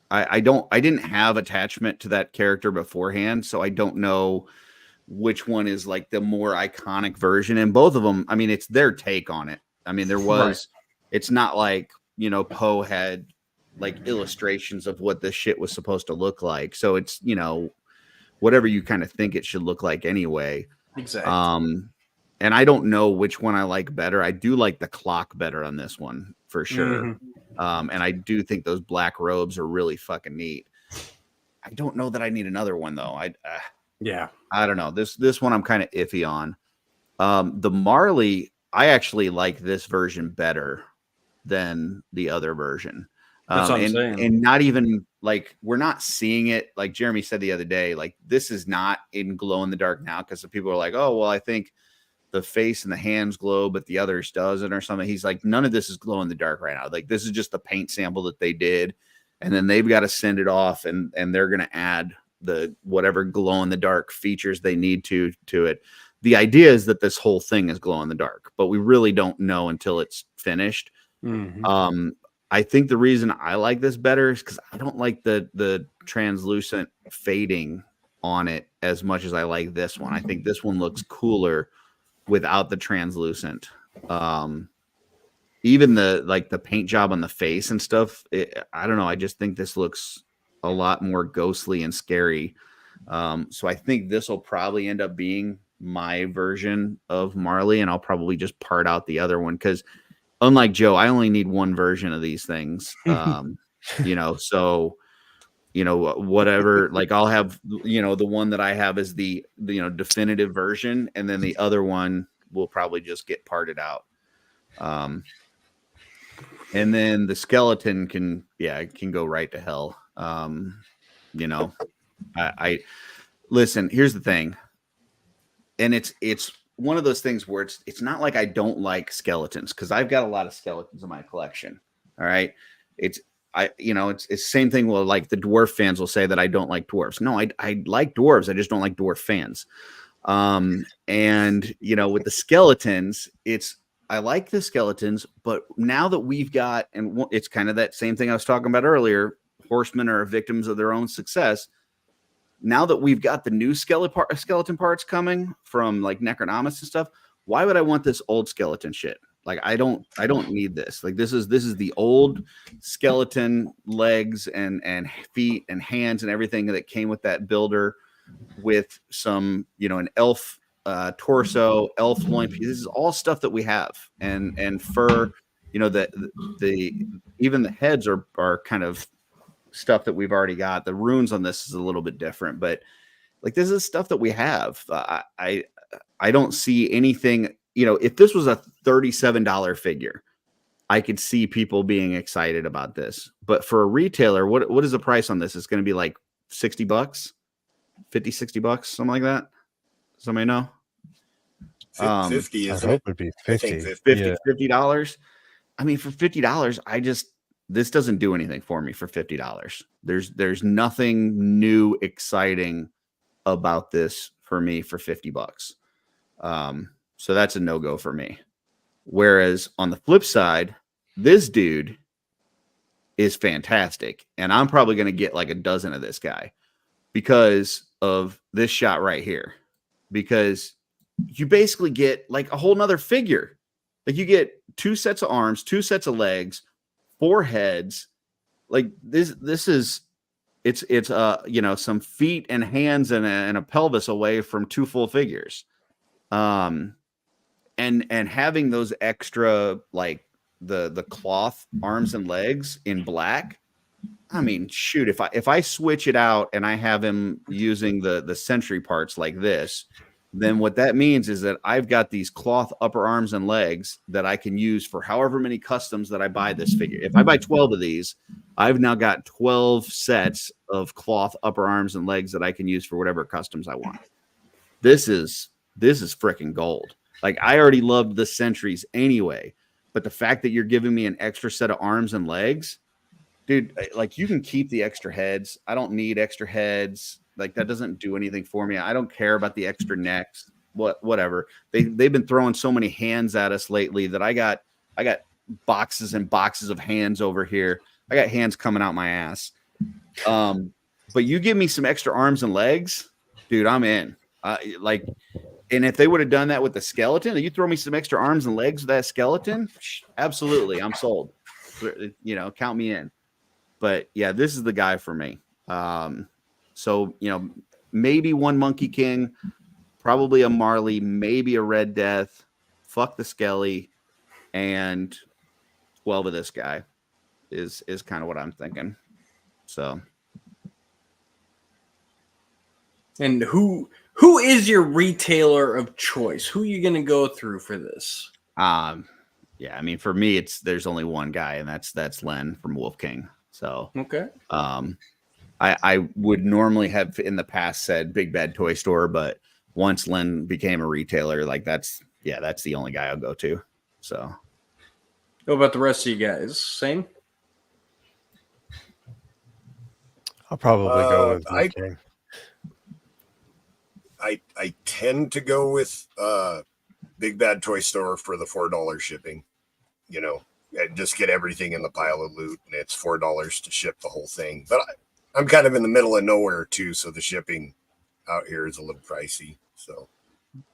I didn't have attachment to that character beforehand, so I don't know which one is like the more iconic version. And both of them, I mean, it's their take on it. I mean, there was, it's not like, you know, Poe had like illustrations of what this shit was supposed to look like. So it's, you know, whatever you kind of think it should look like anyway. Exactly. And I don't know which one I like better. I do like the clock better on this one for sure. And I do think those black robes are really fucking neat. I don't know that I need another one though. I don't know. This one I'm kind of iffy on. The Marley, I actually like this version better than the other version. That's what I'm saying. And not even like we're not seeing it like Jeremy said the other day. Like this is not in glow in the dark now because people are like, oh well, I think the face and the hands glow, but the others doesn't or something. He's like, none of this is glow in the dark right now. Like this is just the paint sample that they did, and then they've got to send it off, and they're gonna add the whatever glow in the dark features they need to it. The idea is that this whole thing is glow in the dark, but we really don't know until it's finished. I think the reason I like this better is because I don't like the translucent fading on it as much as I like this one. I think this one looks cooler without the translucent. Even the paint job on the face and stuff. I don't know. I just think this looks a lot more ghostly and scary. So I think this will probably end up being my version of Marley, and I'll probably just part out the other one because unlike Joe, I only need one version of these things. You know, so you know, whatever, like I'll have, you know, the one that I have is the you know, definitive version, and then the other one will probably just get parted out. And then the skeleton can go right to hell. You know, I listen, here's the thing. And it's one of those things where it's not like I don't like skeletons, because I've got a lot of skeletons in my collection. All right. It's the same thing. Well, like the dwarf fans will say that I don't like dwarves. No, I like dwarves. I just don't like dwarf fans. And you know, with the skeletons, I like the skeletons, but now that we've got, and it's kind of that same thing I was talking about earlier, horsemen are victims of their own success. Now that we've got the new skeleton parts coming from like Necronomicon and stuff, why would I want this old skeleton shit? Like I don't need this. Like this is the old skeleton legs and feet and hands and everything that came with that builder, with some, you know, an elf torso, elf loin piece. This is all stuff that we have, and fur. You know, the even the heads are kind of stuff that we've already got. The runes on this is a little bit different, but like this is stuff that we have. I don't see anything. You know, if this was a $37 figure, I could see people being excited about this. But for a retailer, what is the price on this? It's going to be like $60, $50, $60, something like that. Somebody know? 50 I is hope it would be 50. $50. I mean, for $50, this doesn't do anything for me for $50. There's nothing new, exciting about this for me for $50. So that's a no-go for me. Whereas on the flip side, this dude is fantastic. And I'm probably going to get like a dozen of this guy because of this shot right here. Because you basically get like a whole nother figure. Like you get 2 sets of arms, 2 sets of legs, 4 heads. Like this is it's you know, some feet and hands and a pelvis away from 2 full figures. And having those extra, like the cloth arms and legs in black. I mean, shoot, if I switch it out and I have him using the sentry parts like this, then what that means is that I've got these cloth upper arms and legs that I can use for however many customs that I buy this figure. If I buy 12 of these, I've now got 12 sets of cloth upper arms and legs that I can use for whatever customs I want. This is freaking gold. Like I already loved the Sentries anyway, but the fact that you're giving me an extra set of arms and legs, dude, like you can keep the extra heads. I don't need extra heads. Like that doesn't do anything for me. I don't care about the extra necks. Whatever. They've been throwing so many hands at us lately that I got boxes and boxes of hands over here. I got hands coming out my ass. But you give me some extra arms and legs, dude, I'm in. Like, and if they would have done that with the skeleton, you throw me some extra arms and legs with that skeleton, absolutely, I'm sold. You know, count me in. But yeah, this is the guy for me. So, you know, maybe one Monkey King, probably a Marley, maybe a Red Death, fuck the Skelly, and 12 of this guy is kind of what I'm thinking. So. And who is your retailer of choice? Who are you going to go through for this? Yeah, I mean, for me, there's only one guy, and that's Len from Wolf King. So, okay. I would normally have in the past said Big Bad Toy Store, but once Len became a retailer, like that's the only guy I'll go to. So, what about the rest of you guys? Same? I'll probably go with Wolf King. I tend to go with Big Bad Toy Store for the $4 shipping, you know, and just get everything in the pile of loot, and it's $4 to ship the whole thing. But I'm kind of in the middle of nowhere too, so the shipping out here is a little pricey. So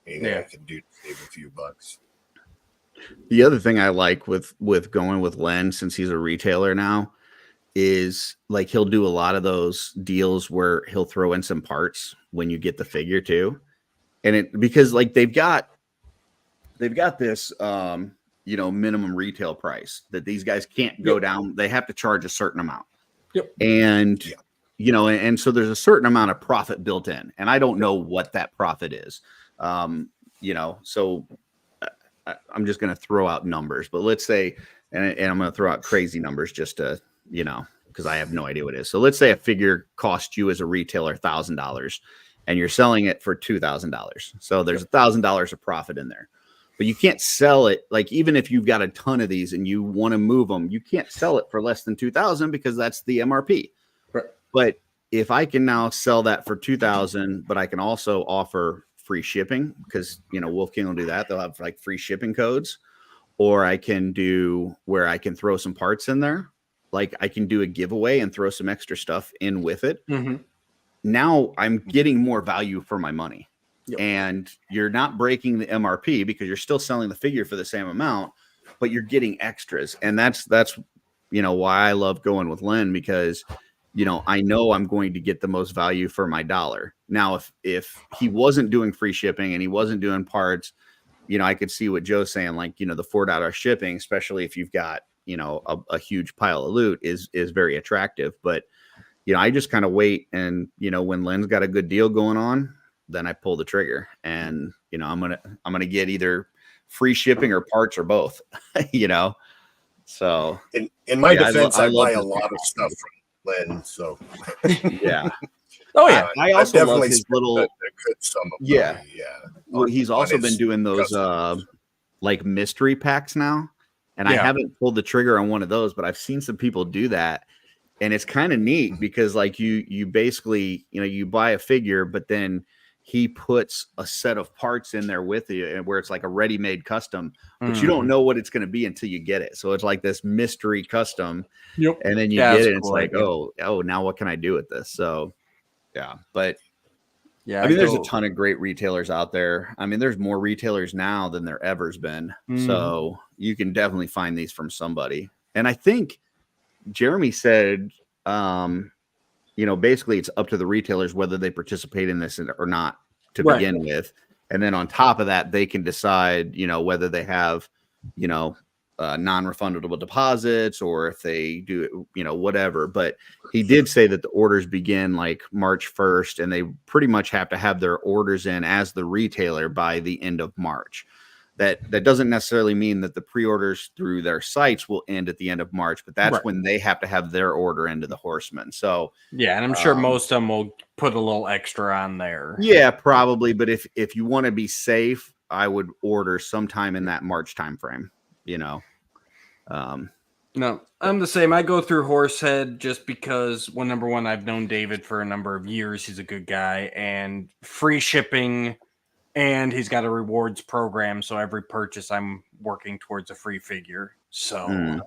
anything I can do to save a few bucks. The other thing I like with going with Len, since he's a retailer now, is like he'll do a lot of those deals where he'll throw in some parts when you get the figure too. And it because like they've got this you know, minimum retail price that these guys can't go down. They have to charge a certain amount. Yep. And you know, and so there's a certain amount of profit built in, and I don't know what that profit is. You know, so I'm just going to throw out numbers, but let's say, and I'm going to throw out crazy numbers just to, you know, because I have no idea what it is. So let's say a figure cost you as a retailer $1,000 and you're selling it for $2,000. So there's $1,000 of profit in there, but you can't sell it. Like, even if you've got a ton of these and you want to move them, you can't sell it for less than 2,000 because that's the MRP. Right. But if I can now sell that for 2,000, but I can also offer free shipping, because, you know, Wolf King will do that. They'll have like free shipping codes, or I can do where I can throw some parts in there. Like I can do a giveaway and throw some extra stuff in with it. Mm-hmm. Now I'm getting more value for my money. Yep. And you're not breaking the MRP because you're still selling the figure for the same amount, but you're getting extras. And that's, you know, why I love going with Len, because, you know I'm going to get the most value for my dollar. Now, if he wasn't doing free shipping and he wasn't doing parts, you know, I could see what Joe's saying, like, you know, the $4 shipping, especially if you've got, you know, a huge pile of loot is very attractive. But, you know, I just kind of wait, and, you know, when Len's got a good deal going on, then I pull the trigger, and, you know, I'm going to get either free shipping or parts or both, you know? So in my defense, I buy a lot of stuff from Len. So yeah. Oh yeah. I also love his little, a good sum of money. yeah. Well, On- he's on also his been doing those, customers. like mystery packs now. And I haven't pulled the trigger on one of those, but I've seen some people do that. And it's kind of neat because, like, you basically, you know, you buy a figure, but then he puts a set of parts in there with you, where it's like a ready-made custom, but you don't know what it's going to be until you get it. So it's like this mystery custom. Yep. And then you get it, and it's like, oh, now what can I do with this? So yeah, but Yeah. I mean, there's a ton of great retailers out there. I mean, there's more retailers now than there ever's been. So you can definitely find these from somebody. And I think Jeremy said, you know, basically it's up to the retailers whether they participate in this or not to begin with. And then on top of that, they can decide, you know, whether they have, you know, non-refundable deposits, or if they do it, you know, whatever. But he did say that the orders begin like March 1st, and they pretty much have to have their orders in as the retailer by the end of March. That doesn't necessarily mean that the pre-orders through their sites will end at the end of March, but that's when they have to have their order into the Horseman. So yeah, and I'm sure most of them will put a little extra on there. Yeah, probably. But if you want to be safe, I would order sometime in that March timeframe. No, I'm the same. I go through Horsehead just because, well, number one, I've known David for a number of years. He's a good guy, and free shipping, and he's got a rewards program. So every purchase, I'm working towards a free figure. So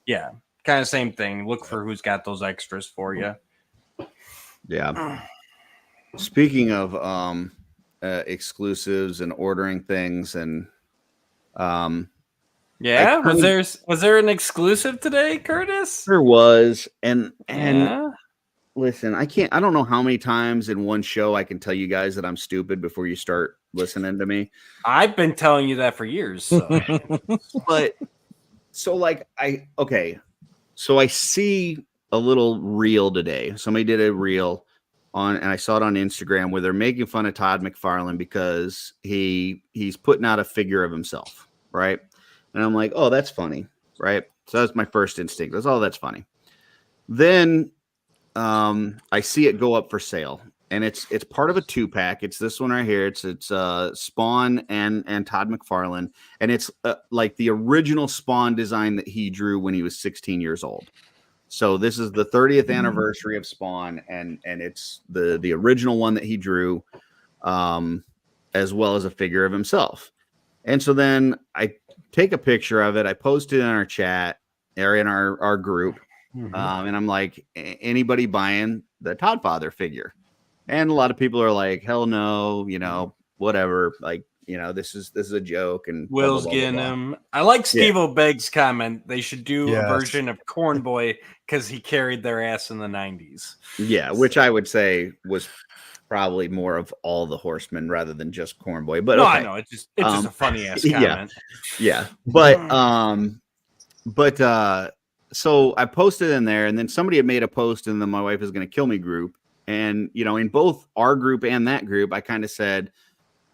yeah, kind of same thing. Look for who's got those extras for you. Yeah. Speaking of exclusives and ordering things, and yeah, was there an exclusive today, Curtis? there was, and Yeah. listen, I don't know how many times in one show I can tell you guys that I'm stupid before you start listening to me. I've been telling you that for years. So. But so I see a little reel today. Somebody did a reel and I saw it on Instagram where they're making fun of Todd McFarlane because he's putting out a figure of himself, right? And I'm like, oh, that's funny, right? So that's my first instinct. That's funny. Then I see it go up for sale, and it's part of a 2-pack. It's this one right here. It's Spawn and Todd McFarlane, and it's like the original Spawn design that he drew when he was 16 years old. So this is the 30th anniversary of Spawn, and it's the original one that he drew, as well as a figure of himself. And so then I take a picture of it. I post it in our chat or in our group. And I'm like, anybody buying the Toddfather figure? And a lot of people are like, hell no, whatever. Like, this is a joke. And Will's blah, blah, blah, getting blah. him. I like Steve O'Begg's comment. They should do Yes. a version of Corn Boy because he carried their ass in the 90s. Yeah, which I would say was probably more of all the Horsemen rather than just Corn Boy. But No, okay. I know. It's just a funny ass yeah. comment. Yeah. But so I posted in there, and then somebody had made a post in the My Wife Is Going to Kill Me group. And, in both our group and that group, I kind of said,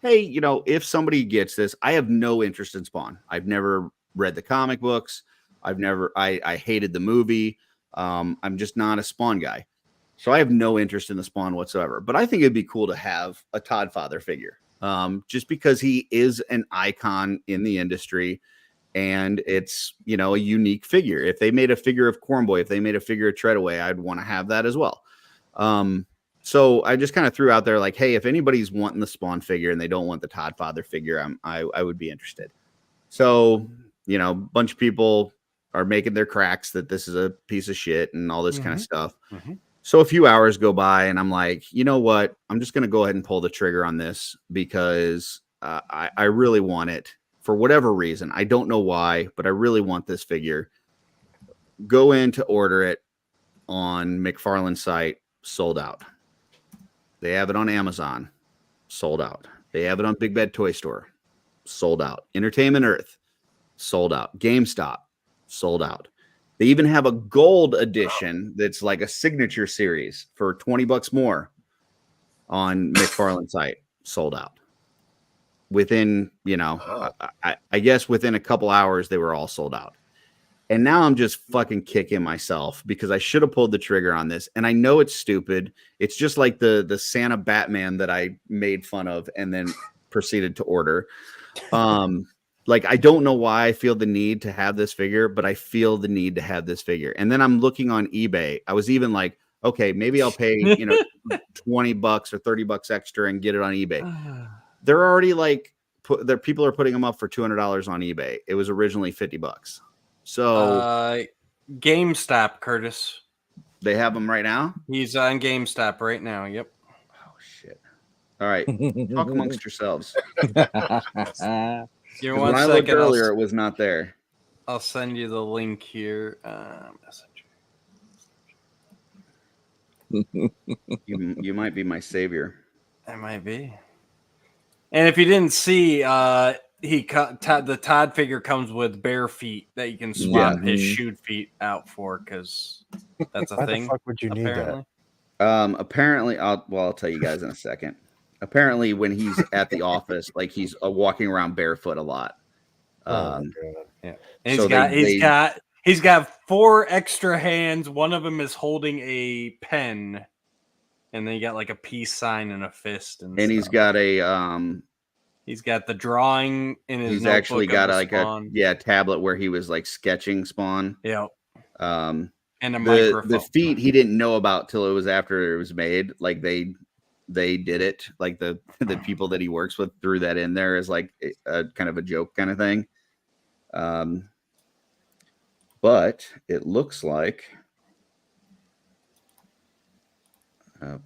hey, if somebody gets this, I have no interest in Spawn. I've never read the comic books. I hated the movie. I'm just not a Spawn guy. So I have no interest in the Spawn whatsoever. But I think it'd be cool to have a Toddfather figure, just because he is an icon in the industry. And it's, a unique figure. If they made a figure of Corn Boy, if they made a figure of Treadaway, I'd want to have that as well. So I just kind of threw out there like, hey, if anybody's wanting the Spawn figure and they don't want the Toddfather figure, I would be interested. So, a bunch of people are making their cracks that this is a piece of shit and all this kind of stuff. So a few hours go by and I'm like, you know what? I'm just going to go ahead and pull the trigger on this because I really want it. For whatever reason, I don't know why, but I really want this figure. Go in to order it on McFarlane's site, sold out. They have it on Amazon, sold out. They have it on Big Bad Toy Store, sold out. Entertainment Earth, sold out. GameStop, sold out. They even have a gold edition that's like a signature series for $20 more on McFarlane's site, sold out. Within, I guess within a couple hours, they were all sold out. And now I'm just fucking kicking myself because I should have pulled the trigger on this. And I know it's stupid. It's just like the Santa Batman that I made fun of and then proceeded to order. Like, I don't know why I feel the need to have this figure, but I feel the need to have this figure. And then I'm looking on eBay. I was even like, okay, maybe I'll pay, $20 or $30 extra and get it on eBay. They're already like, people are putting them up for $200 on eBay. It was originally $50. So GameStop, Curtis. They have them right now? He's on GameStop right now. Yep. Oh, shit. All right. Talk amongst yourselves. Give me When 1 I looked second. earlier, it was not there. I'll send you the link here. You might be my savior. It might be. And if you didn't see, the Todd figure comes with bare feet that you can swap his shoed feet out for because that's a Why thing. the fuck would you need that? Apparently, I'll tell you guys in a second. Apparently, when he's at the office, like he's walking around barefoot a lot. Yeah, and he's got 4 extra hands. One of them is holding a pen, and then you got like a peace sign and a fist, and he's got a He's got the drawing in his He's notebook actually of got the like Spawn. a tablet where he was like sketching Spawn. Yeah. Um, And a the microphone. feat he didn't know about till it was after it was made. Like they did it. Like the people that he works with threw that in there as like a kind of a joke kind of thing. But it looks like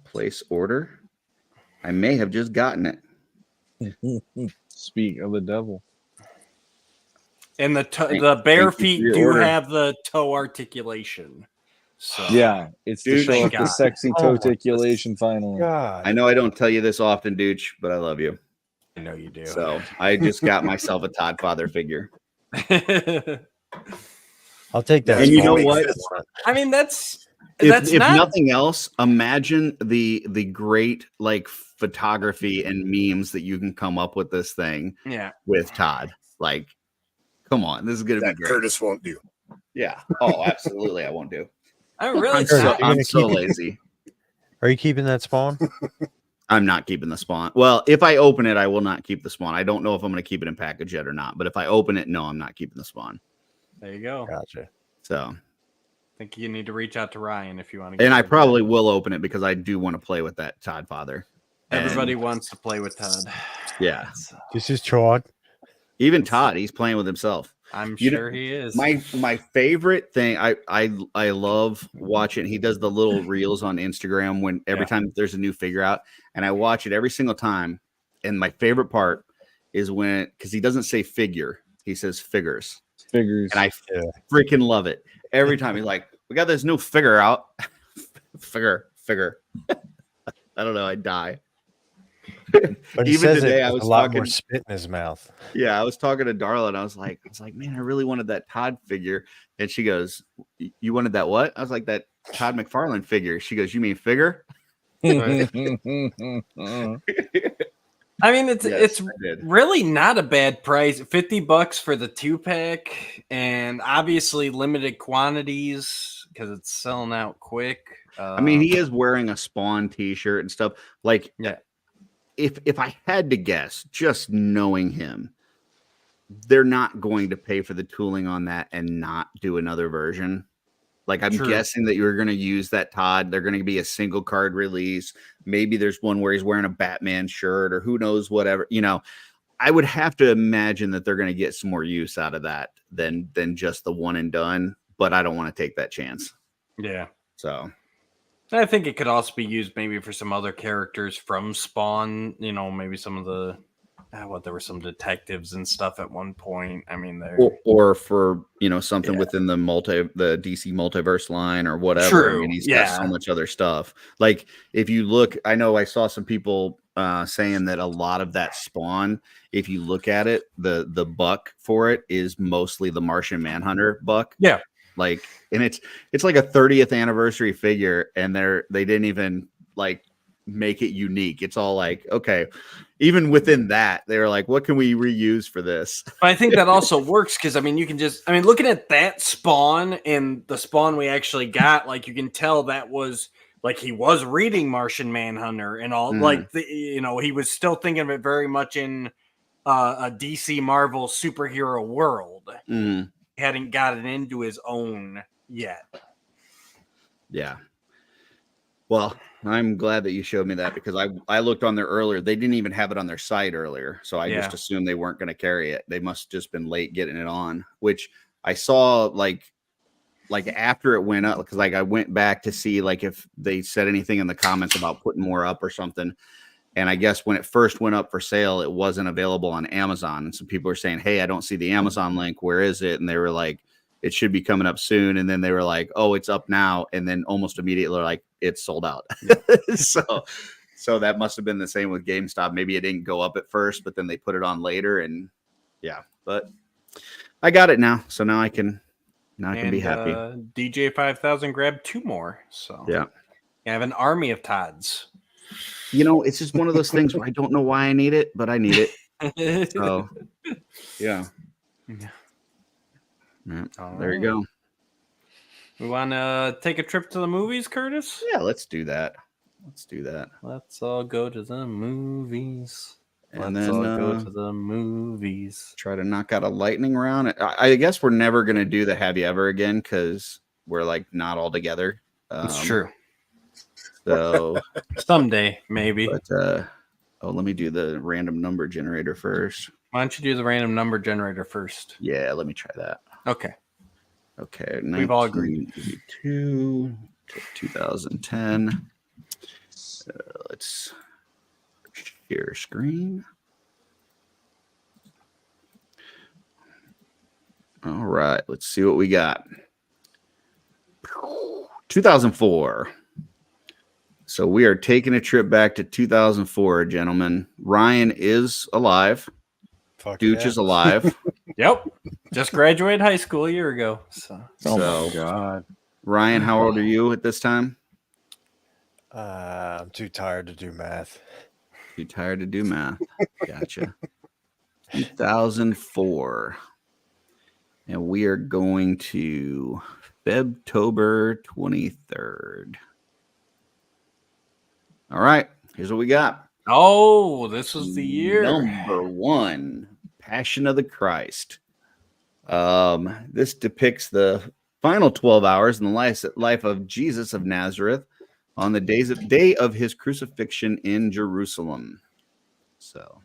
place order. I may have just gotten it. Speak of the devil. And the bare thank you feet for your do order. have the toe articulation. So Yeah, it's to Dude, show thank off the God. sexy Oh my toticulation finally. God. I know I don't tell you this often, Dooch, but I love you. I know you do. So I just got myself a Todd Father figure. I'll take that. And you know small what? one. I mean, that's If not nothing else, imagine the great like photography and memes that you can come up with this thing yeah. with Todd. Like, come on, this is gonna be That great. Curtis won't do. Yeah. Oh, absolutely. I won't do. I'm really Curtis, sorry. you I'm gonna so keep it? lazy. Are you keeping that Spawn? I'm not keeping the Spawn. Well, if I open it, I will not keep the Spawn. I don't know if I'm going to keep it in package yet or not. But if I open it, no, I'm not keeping the Spawn. There you go. Gotcha. So, I think you need to reach out to Ryan if you want to. and I probably will open it because I do want to play with that Todd Father. Everybody And, wants to play with Todd. yeah. This is Chad. Even Todd, he's playing with himself. I'm You know, sure he is. My favorite thing, I love watching. He does the little reels on Instagram when every time there's a new figure out, and I watch it every single time. And my favorite part is when, because he doesn't say figure, he says figures, Figures. and I freaking love it every time. He's like, "We got this new figure out, figure." I don't know, I die. But he Even says today, it I with was a lot talking. more spit in his mouth. Yeah, I was talking to Darla, and I was like, man, I really wanted that Todd figure. And she goes, "You wanted that what?" I was like, "That Todd McFarlane figure." She goes, "You mean figure?" I mean, it's Yes, I did. really not a bad price. $50 for the 2-pack, and obviously limited quantities because it's selling out quick. I mean, he is wearing a Spawn T-shirt and stuff. Like, Yeah. If I had to guess, just knowing him, they're not going to pay for the tooling on that and not do another version. Like, I'm True. guessing that you're going to use that Todd. They're going to be a single card release. Maybe there's one where he's wearing a Batman shirt or who knows, whatever. You know, I would have to imagine that they're going to get some more use out of that than just the one and done. But I don't want to take that chance. Yeah. So I think it could also be used maybe for some other characters from Spawn. You know, maybe some of the there were some detectives and stuff at one point. I mean, they're or for something within the DC multiverse line or whatever. True. I mean, he's got so much other stuff. Like if you look, I know I saw some people saying that a lot of that Spawn, if you look at it, the buck for it is mostly the Martian Manhunter buck. Yeah. Like, and it's like a 30th anniversary figure, and they didn't even like make it unique. It's all like, okay, even within that, they were like, what can we reuse for this? But I think that also works because you can looking at that Spawn and the Spawn we actually got, like you can tell that was like he was reading Martian Manhunter and all, like he was still thinking of it very much in a DC Marvel superhero world. He hadn't gotten into his own yet. Yeah. Well, I'm glad that you showed me that because I looked on there earlier. They didn't even have it on their site earlier. So I just assumed they weren't going to carry it. They must have just been late getting it on, which I saw like after it went up, because like I went back to see like if they said anything in the comments about putting more up or something. And I guess when it first went up for sale, it wasn't available on Amazon. And some people are saying, "Hey, I don't see the Amazon link. Where is it?" And they were like, "It should be coming up soon." And then they were like, "Oh, it's up now." And then almost immediately like, it's sold out. So that must have been the same with GameStop. Maybe it didn't go up at first, but then they put it on later. And yeah, but I got it now. So now I can be happy. DJ 5000 grabbed 2 more. So yeah, I have an army of Todds. It's just one of those things where I don't know why I need it, but I need it. So yeah. There you go. We want to take a trip to the movies, Curtis? Yeah, let's do that. Let's all go to the movies. And Let's then all go to the movies. try to knock out a lightning round. I guess we're never going to do the Have You Ever again because we're like not all together. It's true. So Someday, maybe. But let me do the random number generator first. Why don't you do the random number generator first? Yeah, let me try that. Okay. Okay, We've all agreed. 1982 to 2010. Let's share screen. All right, let's see what we got. 2004. So we are taking a trip back to 2004, gentlemen. Ryan is alive. Fuck Dooch yeah. is alive. Yep. Just graduated high school a year ago. So Oh So- my god. Ryan, how old are you at this time? I'm too tired to do math. You tired to do math? Gotcha. 2004. And we are going to Febtober 23rd. All right. Here's what we got. oh, this was the year. Number 1, Passion of the Christ. This depicts the final 12 hours in the life of Jesus of Nazareth on the day of his crucifixion in Jerusalem. So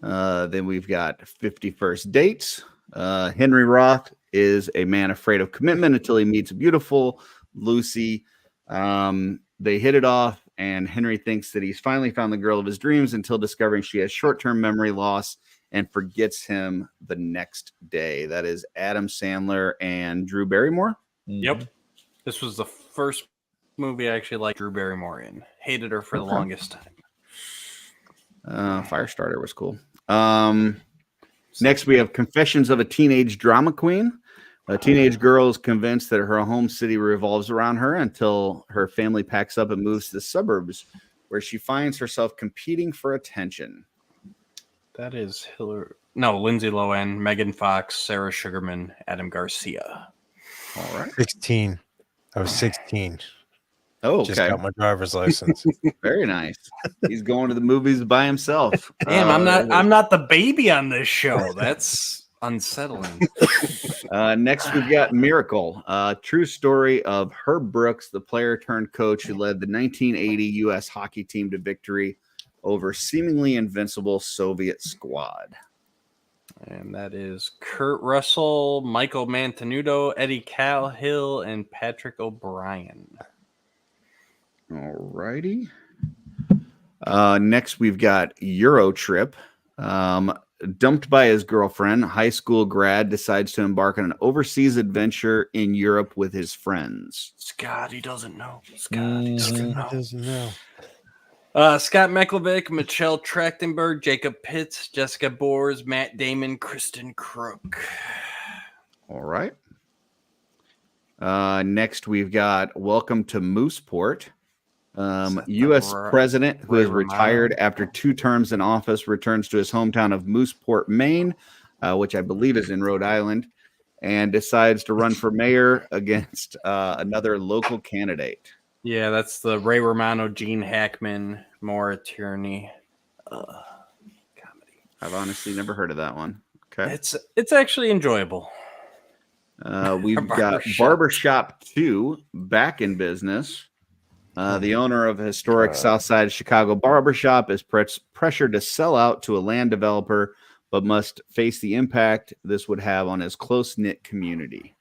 then we've got 51st Dates. Henry Roth is a man afraid of commitment until he meets beautiful Lucy. They hit it off, and Henry thinks that he's finally found the girl of his dreams until discovering she has short-term memory loss and forgets him the next day. That is Adam Sandler and Drew Barrymore. Yep. This was the first movie I actually liked Drew Barrymore in. Hated her for the Okay. longest time. Firestarter was cool. Next, we have Confessions of a Teenage Drama Queen. A teenage girl is convinced that her home city revolves around her until her family packs up and moves to the suburbs, where she finds herself competing for attention. That is Lindsay Lohan, Megan Fox, Sarah Sugarman, Adam Garcia. All right. 16. I was 16. Oh, Just okay. got my driver's license. Very nice. He's going to the movies by himself. Damn, I'm not the baby on this show. That's unsettling. Next, we've got Miracle, true story of Herb Brooks, the player turned coach who led the 1980 U.S. hockey team to victory over seemingly invincible Soviet squad. And that is Kurt Russell, Michael Mantenuto, Eddie Cahill, and Patrick O'Brien. All righty. Next, we've got Euro Trip. Dumped by his girlfriend, high school grad decides to embark on an overseas adventure in Europe with his friends. Scott, he doesn't know. Scott, he doesn't know. Doesn't know. Scott Meklevic, Michelle Trachtenberg, Jacob Pitts, Jessica Boers, Matt Damon, Kristen Crook. All right. Next, we've got Welcome to Mooseport. U.S. president who is retired after 2 terms in office returns to his hometown of Mooseport, Maine, which I believe is in Rhode Island, and decides to run for mayor against another local candidate. Yeah, that's the Ray Romano, Gene Hackman, Maura Tierney comedy. I've honestly never heard of that one. Okay. It's actually enjoyable. We've got Barbershop 2 back in business. The owner of a historic Southside Chicago barbershop is pressured to sell out to a land developer, but must face the impact this would have on his close-knit community.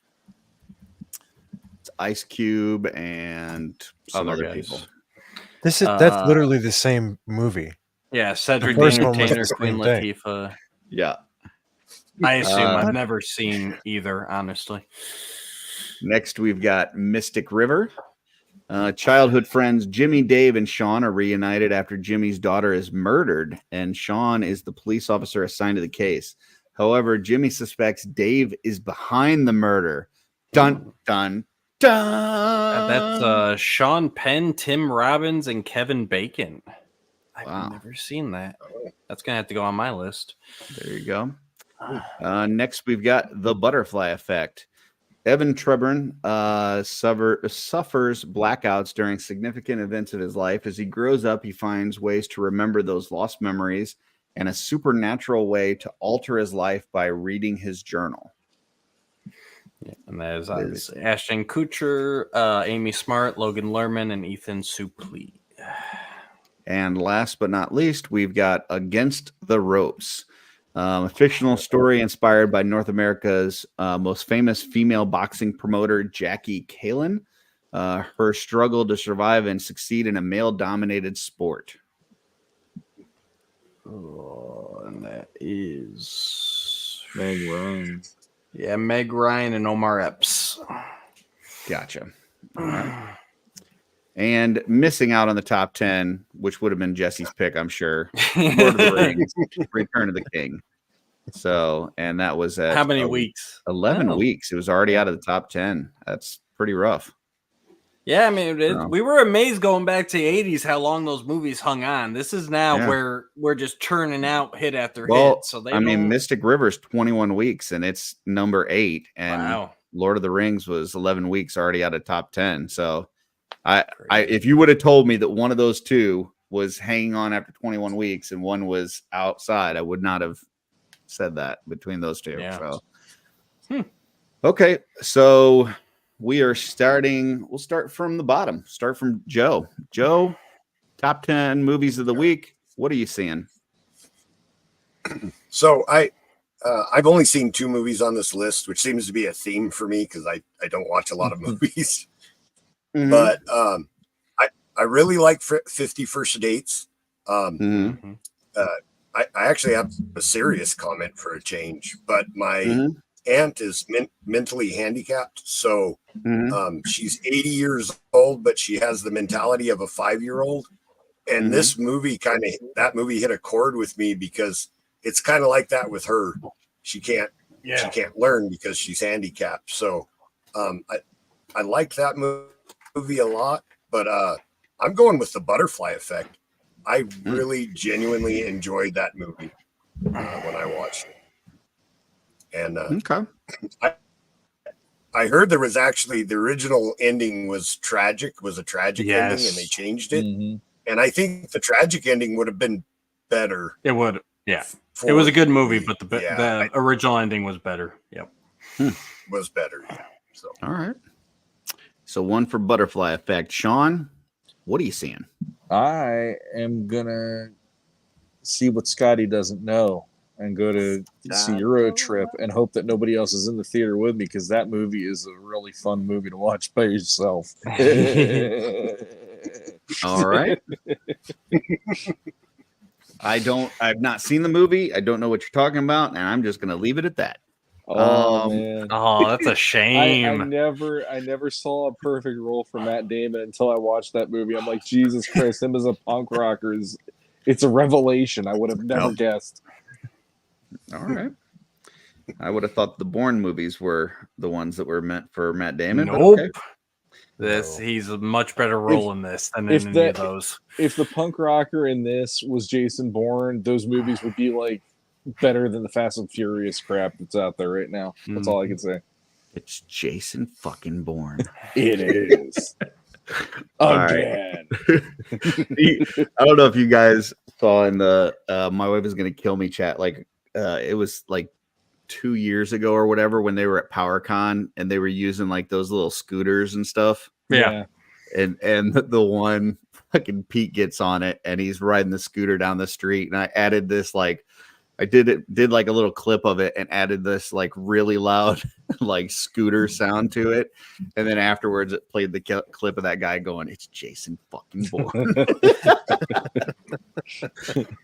It's Ice Cube and some other people. That's literally the same movie. Yeah, Cedric The first the one was Entertainer, the Queen same thing. Latifah. Yeah. I assume I've never seen either, honestly. Next, we've got Mystic River. Childhood friends Jimmy, Dave, and Sean are reunited after Jimmy's daughter is murdered, and Sean is the police officer assigned to the case. However, Jimmy suspects Dave is behind the murder. Dun, dun, dun. That's Sean Penn, Tim Robbins, and Kevin Bacon. I've Wow. never seen that. That's going to have to go on my list. There you go. Next, we've got The Butterfly Effect. Evan Treburn suffers blackouts during significant events of his life. As he grows up, he finds ways to remember those lost memories and a supernatural way to alter his life by reading his journal. Yeah, and that is obviously Ashton Kutcher, Amy Smart, Logan Lerman, and Ethan Suplee. And last but not least, we've got Against the Ropes, a fictional story inspired by North America's most famous female boxing promoter, Jackie Kalin. Her struggle to survive and succeed in a male-dominated sport. Oh, and that is Meg Ryan. Yeah, Meg Ryan and Omar Epps. Gotcha. All right. And missing out on the top 10, which would have been Jesse's pick, I'm sure. Lord of the Rings, Return of the King. So, and that was at how many weeks? 11 weeks. It was already out of the top 10. That's pretty rough. Yeah, I mean, we were amazed going back to the 80s how long those movies hung on. This is now where we're just churning out hit after hit. So I mean, Mystic River's 21 weeks and it's number 8. And Lord of the Rings was 11 weeks already out of top 10. So if you would have told me that one of those two was hanging on after 21 weeks and one was outside, I would not have said that between those two. Yeah. So, okay. So we are starting. We'll start from the bottom. Start from Joe. Joe, top 10 movies of the week. What are you seeing? So I've only seen 2 movies on this list, which seems to be a theme for me because I don't watch a lot of movies. Mm-hmm. But I really like 50 First Dates. I actually have a serious comment for a change, but my aunt is mentally handicapped. So she's 80 years old, but she has the mentality of a 5-year-old. And this movie that movie hit a chord with me because it's kind of like that with her. She can't learn because she's handicapped. So I like that movie a lot, but I'm going with The Butterfly Effect. I really genuinely enjoyed that movie when I watched it. And I heard there was actually the original ending was a tragic ending, and they changed it. And I think the tragic ending would have been better. It would, yeah. It was a good movie, but the original ending was better. Yep, was better. Yeah. So all right. So one for Butterfly Effect. Sean, what are you seeing? I am gonna see what Scotty doesn't know and go to see Euro Trip and hope that nobody else is in the theater with me because that movie is a really fun movie to watch by yourself. All right. I've not seen the movie. I don't know what you're talking about, and I'm just gonna leave it at that. Oh man! Oh, that's a shame. I never saw a perfect role for Matt Damon until I watched that movie. I'm like, Jesus Christ, him as a punk rocker it's a revelation. I would have never guessed. All right. I would have thought the Bourne movies were the ones that were meant for Matt Damon. Nope. But okay. He's a much better role in this than in any of those. If the punk rocker in this was Jason Bourne, those movies would be like better than the Fast and Furious crap that's out there right now. That's all I can say. It's Jason fucking Bourne. It is. Again. I don't know if you guys saw in the My Wife Is Gonna Kill Me chat, like it was like 2 years ago or whatever when they were at PowerCon and they were using like those little scooters and stuff. Yeah. And the one fucking Pete gets on it and he's riding the scooter down the street, and I added this I did like a little clip of it and added this like really loud like scooter sound to it, and then afterwards it played the clip of that guy going, "It's Jason fucking Bourne."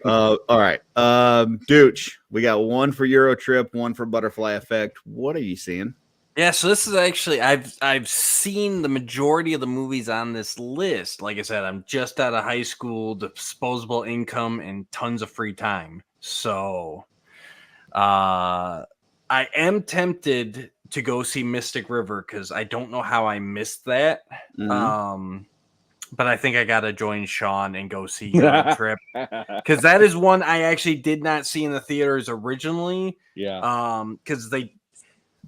All right, Dooch, we got one for Euro Trip, one for Butterfly Effect. What are you seeing? Yeah, so this is actually I've seen the majority of the movies on this list. Like I said, I'm just out of high school, disposable income, and tons of free time. So I am tempted to go see Mystic River because I don't know how I missed that. But I think I got to join Sean and go see Euro Trip because that is one I actually did not see in the theaters originally. Yeah. Because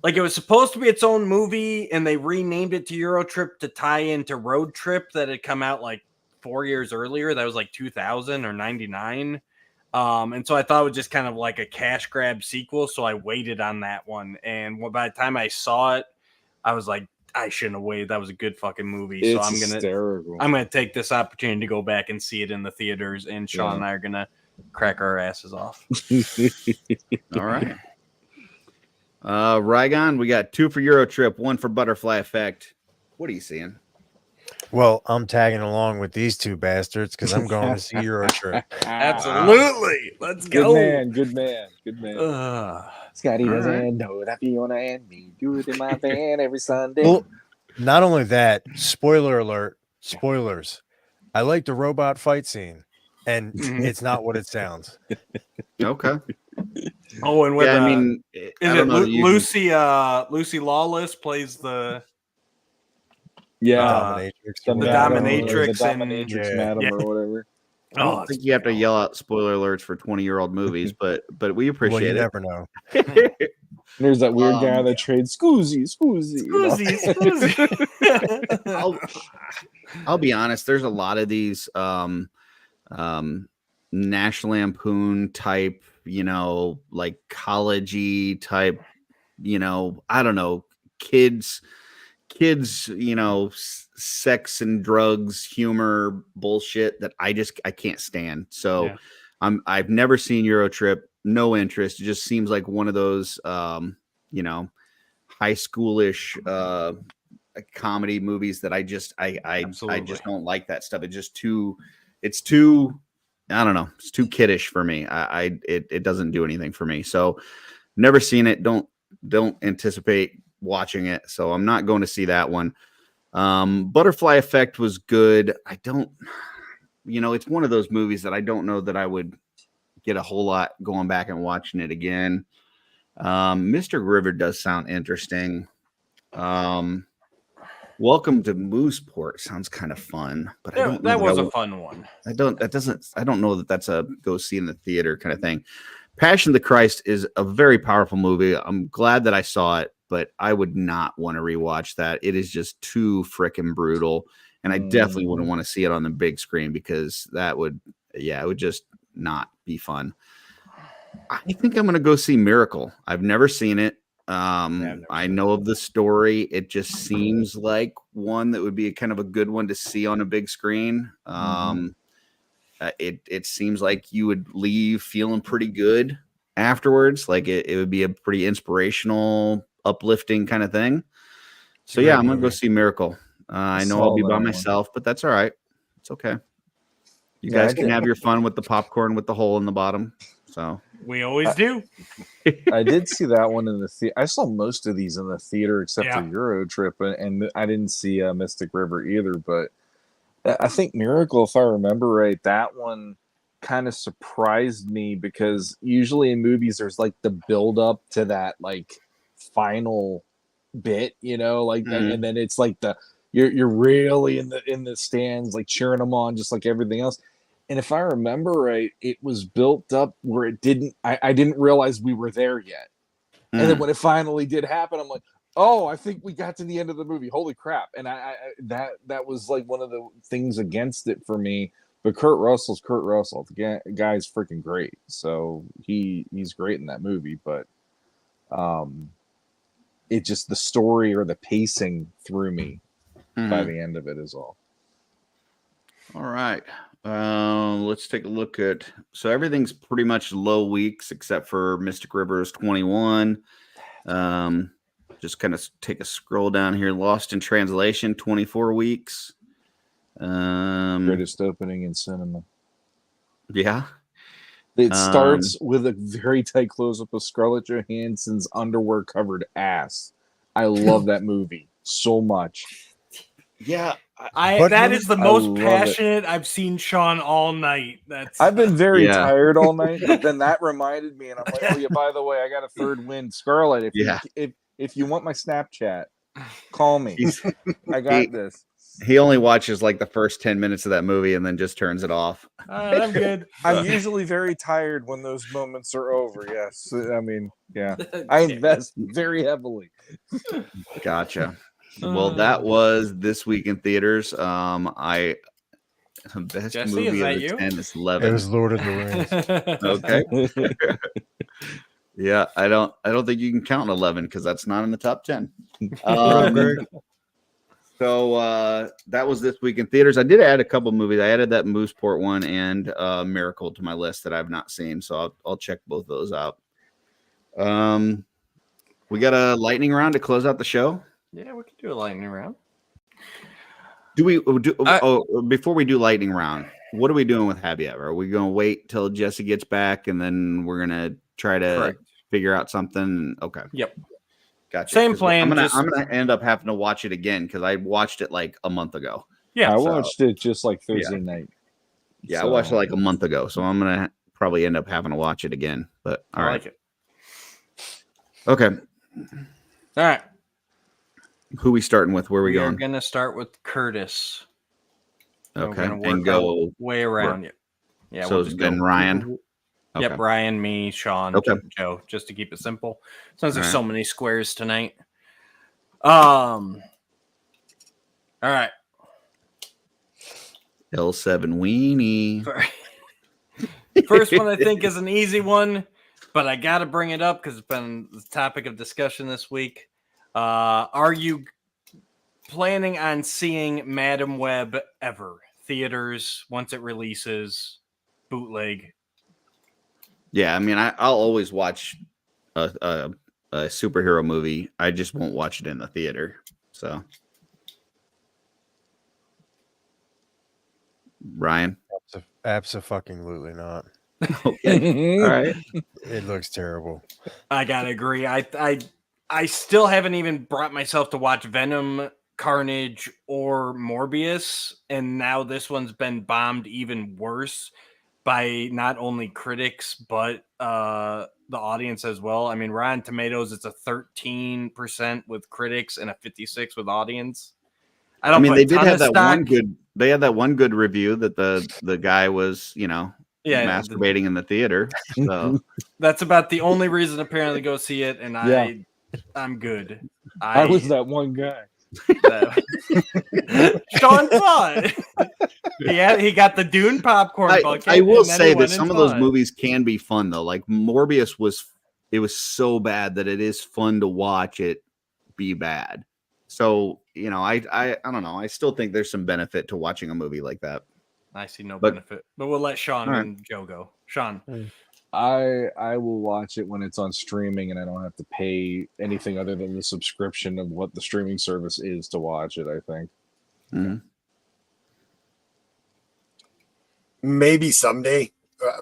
Like it was supposed to be its own movie, and they renamed it to Eurotrip to tie into Road Trip that had come out like 4 years earlier. That was like 2000 or 99. And so I thought it was just kind of like a cash grab sequel. So I waited on that one. And by the time I saw it, I was like, I shouldn't have waited. That was a good fucking movie. It's so hysterical. I'm gonna take this opportunity to go back and see it in the theaters. And Sean and I are gonna crack our asses off. All right. Rygon, we got 2 for Eurotrip, 1 for Butterfly Effect. What are you seeing? Well, I'm tagging along with these two bastards because I'm going to see Eurotrip. Absolutely. Let's Good go. man, good man, good man. Scotty all doesn't right. know that Fiona and me do it in my van every Sunday. Well, not only that, spoiler alert, spoilers. I like the robot fight scene, and it's not what it sounds. Okay. Oh, and with Yeah, I mean, is I it don't know that you can- Lucy Lawless plays the yeah, Dominatrix. the madam, dominatrix the and- dominatrix Yeah. madam Yeah. or whatever. I don't think you have to yell out spoiler alerts for 20-year-old movies, but we Well, you appreciate never know. it. There's that weird guy that trades Scoozy. I'll be honest. There's a lot of these National Lampoon type, like college-y type, I don't know, kids, sex and drugs, humor, bullshit that I can't stand. So Yeah. I've never seen Eurotrip, no interest. It just seems like one of those, high schoolish comedy movies that I just don't like that stuff. It's too, I don't know. It's too kiddish for me. It doesn't do anything for me. So never seen it. Don't anticipate watching it. So I'm not going to see that one. Butterfly Effect was good. I don't, it's one of those movies that I don't know that I would get a whole lot going back and watching it again. Mr. River does sound interesting. Welcome to Mooseport sounds kind of fun, but I don't know that was I a fun one. I don't know that that's a go see in the theater kind of thing. Passion of the Christ is a very powerful movie. I'm glad that I saw it, but I would not want to rewatch that. It is just too freaking brutal. And I definitely wouldn't want to see it on the big screen because it would just not be fun. I think I'm going to go see Miracle. I've never seen it. I know of the story. It just seems like one that would be kind of a good one to see on a big screen. It seems like you would leave feeling pretty good afterwards. Like it would be a pretty inspirational, uplifting kind of thing. So yeah, I'm gonna go see Miracle. I know I'll be by myself, but that's all right. It's okay. You guys can have your fun with the popcorn with the hole in the bottom. So we always do. I did see that one in the theater. I saw most of these in the theater except for Eurotrip, and I didn't see Mystic River either. But I think Miracle, if I remember right, that one kind of surprised me because usually in movies there's like the build up to that like final bit, and then it's like you're really in the stands like cheering them on just like everything else. And if I remember right, it was built up where I didn't realize we were there yet. And then when it finally did happen, I'm like, oh, I think we got to the end of the movie. Holy crap. And that was like one of the things against it for me. But Kurt Russell's Kurt Russell. The guy's freaking great. So he's great in that movie. But it just, the story or the pacing threw me by the end of it is all. All right. Let's take a look at, so everything's pretty much low weeks except for Mystic River's 21. Just kind of take a scroll down here. Lost in Translation, 24 weeks. Greatest opening in cinema. Yeah. It starts with a very tight close-up of Scarlett Johansson's underwear-covered ass. I love that movie so much. Yeah. That is the most passionate I've seen Sean all night. I've been very tired all night, but then that reminded me, and I'm like, oh yeah, by the way, I got a third win. Scarlett, if you want my Snapchat, call me. I got this. He only watches like the first 10 minutes of that movie and then just turns it off. I'm good. I'm usually very tired when those moments are over. Yes, I mean, yeah, I invest very heavily. Gotcha. Well, that was this week in theaters. Best Jesse, is movie that of the you? 10 is It 11. was Lord of the Rings. Okay. Yeah, I don't think you can count 11 because that's not in the top 10. So that was this week in theaters. I did add a couple movies. I added that Mooseport one and Miracle to my list that I've not seen, so I'll check both those out. We got a lightning round to close out the show. Yeah, we could do a lightning round. Before we do lightning round, what are we doing with Have You Ever? Are we going to wait till Jesse gets back and then we're going to try to figure out something? Okay. Yep. Gotcha. Same plan. I'm gonna end up having to watch it again because I watched it like a month ago. Yeah, I watched it just like Thursday night. Yeah, I watched it like a month ago, so I'm gonna probably end up having to watch it again. But all right. like it. Okay. All right. Who we starting with? Where are we We are going? gonna start with Curtis. So Okay, we're gonna and work go our way around you. Yeah. So it's been Ryan. Yep, Okay. Ryan, me, Sean, Okay. Joe, just to keep it simple. Since there's All so many squares tonight. All right. L7 weenie. First one I think is an easy one, but I gotta bring it up because it's been the topic of discussion this week. Are you planning on seeing Madam Web ever? Theaters, once it releases, bootleg. Yeah, I mean, I'll always watch a superhero movie. I just won't watch it in the theater. So, Ryan. Abso-fucking-lutely not. Okay. All right. It looks terrible. I gotta agree. I still haven't even brought myself to watch Venom, Carnage, or Morbius, and now this one's been bombed even worse by not only critics but the audience as well. I mean, Rotten Tomatoes, it's a 13% with critics and a 56% with audience. I mean, they did have that one good. They had that one good review that the guy was, masturbating in the theater. So that's about the only reason apparently to go see it, and I'm good. I was that one guy. Sean saw it. He got the Dune popcorn bucket. I will say that some of those movies can be fun though. Like Morbius was so bad that it is fun to watch it be bad. So, I don't know. I still think there's some benefit to watching a movie like that. I see no benefit, but we'll let Sean and Joe go. Sean. I will watch it when it's on streaming and I don't have to pay anything other than the subscription of what the streaming service is to watch it, I think. Mm-hmm. Maybe someday,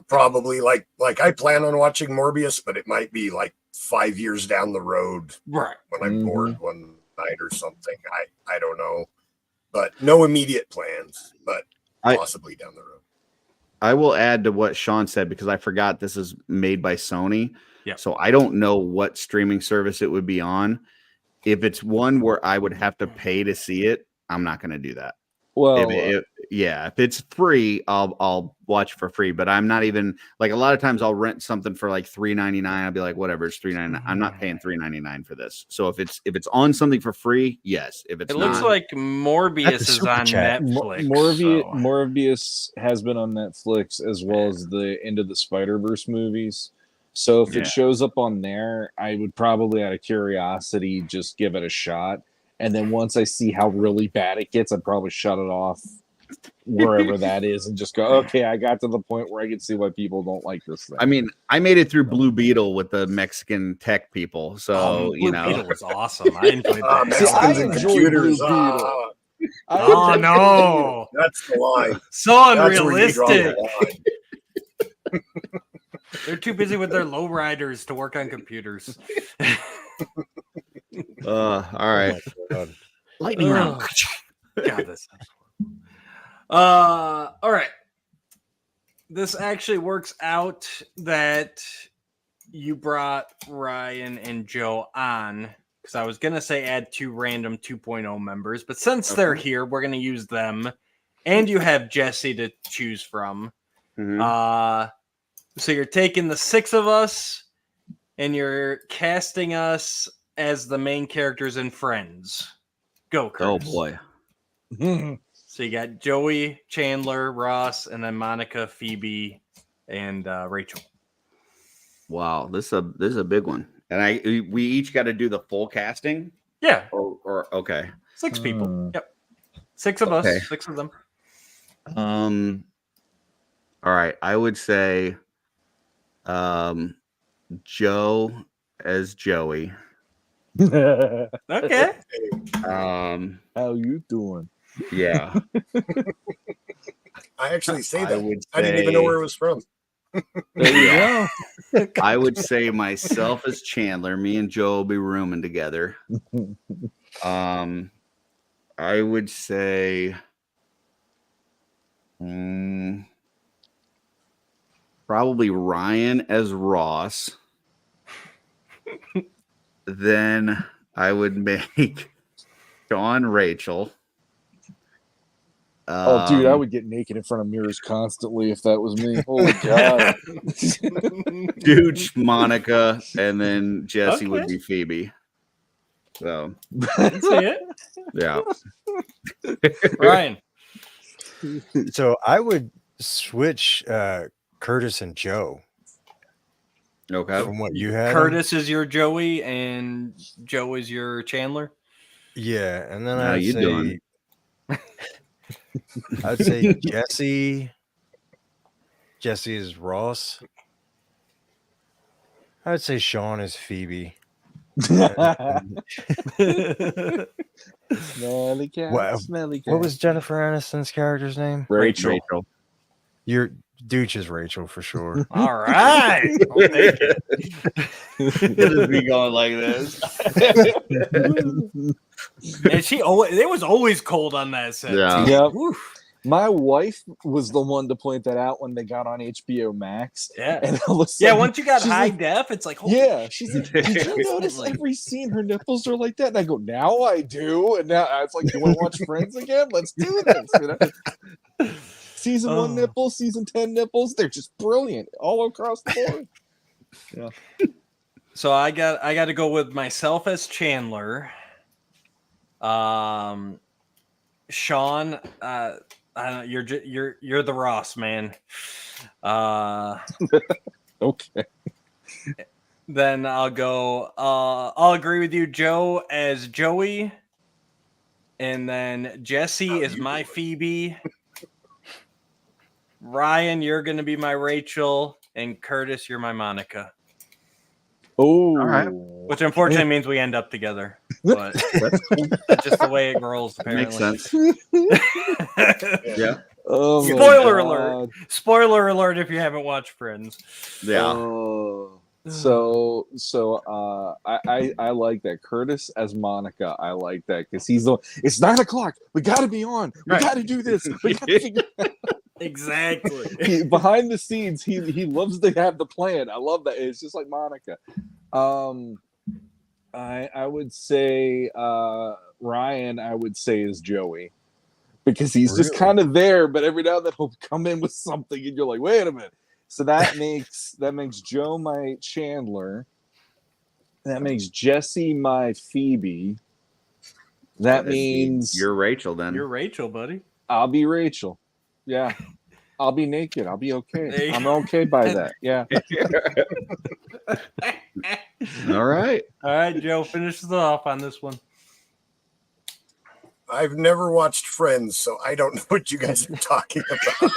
probably like I plan on watching Morbius, but it might be like 5 years down the road, right? When I'm bored one night or something. I don't know, but no immediate plans, but possibly down the road. I will add to what Sean said because I forgot this is made by Sony. Yeah. So I don't know what streaming service it would be on. If it's one where I would have to pay to see it, I'm not going to do that. Well, if it's free, I'll watch for free. But I'm not even like a lot of times I'll rent something for like $3.99. I'll be like, whatever, it's $3.99. I'm not paying $3.99 for this. So if it's on something for free, yes. If it's looks like Morbius is on Netflix. Morbius has been on Netflix as well as the End of the Spider-Verse movies. So if it shows up on there, I would probably out of curiosity just give it a shot. And then once I see how really bad it gets, I'd probably shut it off wherever that is and just go, okay, I got to the point where I can see why people don't like this thing. I mean, I made it through Blue Beetle with the Mexican tech people. So, Blue Beetle was awesome. I enjoyed that. Mexicans and computers. Oh, no. That's the line. So unrealistic. They're too busy with their lowriders to work on computers. All right. Lightning round. God, this. All right. This actually works out that you brought Ryan and Joe on because I was gonna say add 2 random 2.0 members, but since they're here, we're gonna use them. And you have Jesse to choose from. Mhm. So you're taking the 6 of us, and you're casting us as the main characters in Friends. Go, Oh Curtis. boy. So you got Joey, Chandler, Ross, and then Monica, Phoebe, and Rachel. Wow, this is a big one. And we each got to do the full casting. Yeah, Or okay. 6 people. Yep, 6 of Okay. us, 6 of them. All right, I would say Joe as Joey. Okay. How you doing? Yeah. I actually say I that. would I didn't even know say- where it was from. There you go. I would say myself as Chandler. Me and Joe will be rooming together. I would say probably Ryan as Ross. Then I would make Sean Rachel. Oh, dude, I would get naked in front of mirrors constantly if that was me. Holy God. Dooch, Monica, and then Jesse would Okay. be Phoebe. So That's it. yeah. Ryan. So I would switch Curtis and Joe Okay. from what you had. Curtis is your Joey, and Joe is your Chandler. Yeah, and then How I'd you say doing? I'd say Jesse. Jesse is Ross. I'd say Sean is Phoebe. Smelly cat, Wow. smelly cat. What was Jennifer Aniston's character's name? Rachel? Your Dooch is Rachel for sure. All right. I'll take it. It is me going like this. And it was always cold on that set. Yeah. too. Yep. Oof. My wife was the one to point that out when they got on HBO Max. Yeah. And all of a Yeah, sudden, once you got she's high like, def, it's like, holy yeah, she's like, did you notice Like- every scene her nipples are like that? And I go, now I do. And now it's like, you want to watch Friends again? Let's do this. You know? Season 1 nipples, season 10 nipples, they're just brilliant all across the board. So I got to go with myself as Chandler. Sean, I don't know, you're the Ross, man. Okay. Then I'll go. I'll agree with you, Joe as Joey, and then Jesse is my Phoebe. Ryan, you're gonna be my Rachel, and Curtis, you're my Monica. Oh, All right. Which unfortunately means we end up together, but that's just the way it rolls. Apparently, Makes sense. Yeah. Oh, my Spoiler God. alert! Spoiler alert! If you haven't watched Friends, Yeah. Oh. So I like that. Curtis as Monica, I like that because he's the. It's 9 o'clock. We got to be on. We Right. got to do this. We got to figure. exactly. Behind the scenes, he loves to have the plan. I love that. It's just like Monica. I would say Ryan. I would say is Joey because he's just Really? kind of there, but every now and then he'll come in with something, and you're like, wait a minute. So that makes Joe my Chandler. That makes Jesse my Phoebe. That means you're Rachel then. You're Rachel, buddy. I'll be Rachel. Yeah. I'll be naked. I'll be There okay. you I'm go. okay by that. Yeah. All right. All right, Joe, finish us off on this one. I've never watched Friends, so I don't know what you guys are talking about.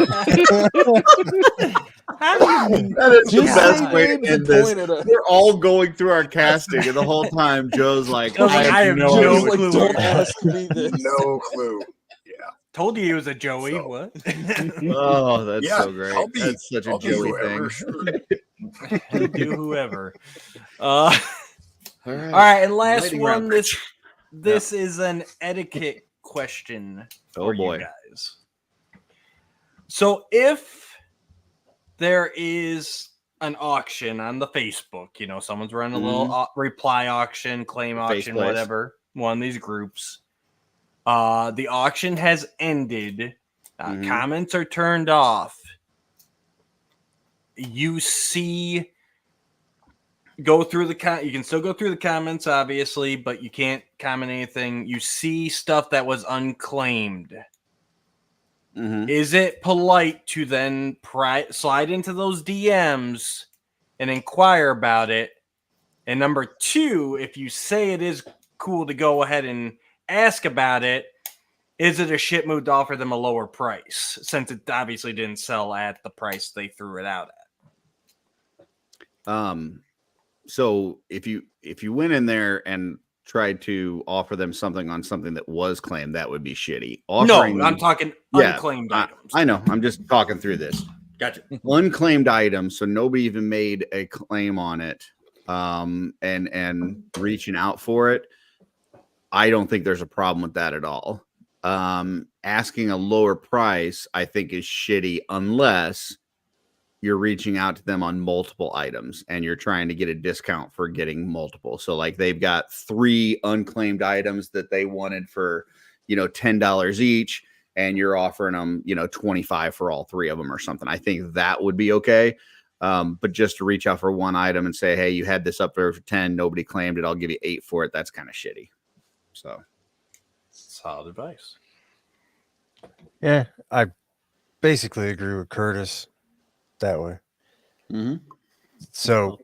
That is the Just best like way David to end this. pointed out. We're all going through our casting, and the whole time Joe's like, I have no Joe's like, clue. don't ask me this. No clue. Told you he was a Joey. So- What? oh, that's Yeah, so great. I'll be- That's such a I'll be Joey whoever, thing. sure. Do whoever. All All right, and last Lightning one. round. This is an etiquette question Oh, for boy. you guys. So if there is an auction on the Facebook. You know, someone's running a little reply auction, claim auction, Place. whatever. One of these groups. The auction has ended. Comments are turned off. You see, go through the you can still go through the comments, obviously, but you can't comment anything. You see stuff that was unclaimed. Is it polite to then slide into those DMs and inquire about it? And number two, if you say it is cool to go ahead and ask about it, is it a shit move to offer them a lower price since it obviously didn't sell at the price they threw it out at? So if you went in there and tried to offer them something on something that was claimed, that would be shitty. No, I'm talking unclaimed items. I know. I'm just talking through this. Gotcha. Unclaimed items, so nobody even made a claim on it, and reaching out for it. I don't think there's a problem with that at all. Asking a lower price, I think, is shitty unless you're reaching out to them on multiple items and you're trying to get a discount for getting multiple. So like they've got 3 unclaimed items that they wanted for, $10 each, and you're offering them, $25 for all 3 of them or something. I think that would be okay. But just to reach out for one item and say, hey, you had this up there for 10, nobody claimed it, I'll give you 8 for it. That's kind of shitty. So solid advice. Yeah, I basically agree with Curtis that way. So,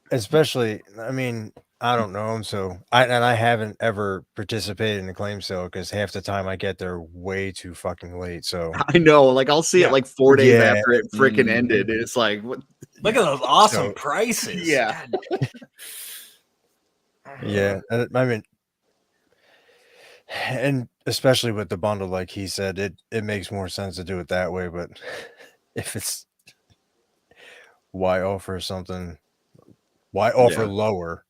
especially, I mean, I don't know him, so I haven't ever participated in a claim sale because half the time I get there way too fucking late. So I know, like I'll see it like 4 days after it freaking ended. It's like, what? Look at those awesome prices. Yeah. Yeah, I mean, and especially with the bundle, like he said, it makes more sense to do it that way. But if it's why offer something? Why offer lower?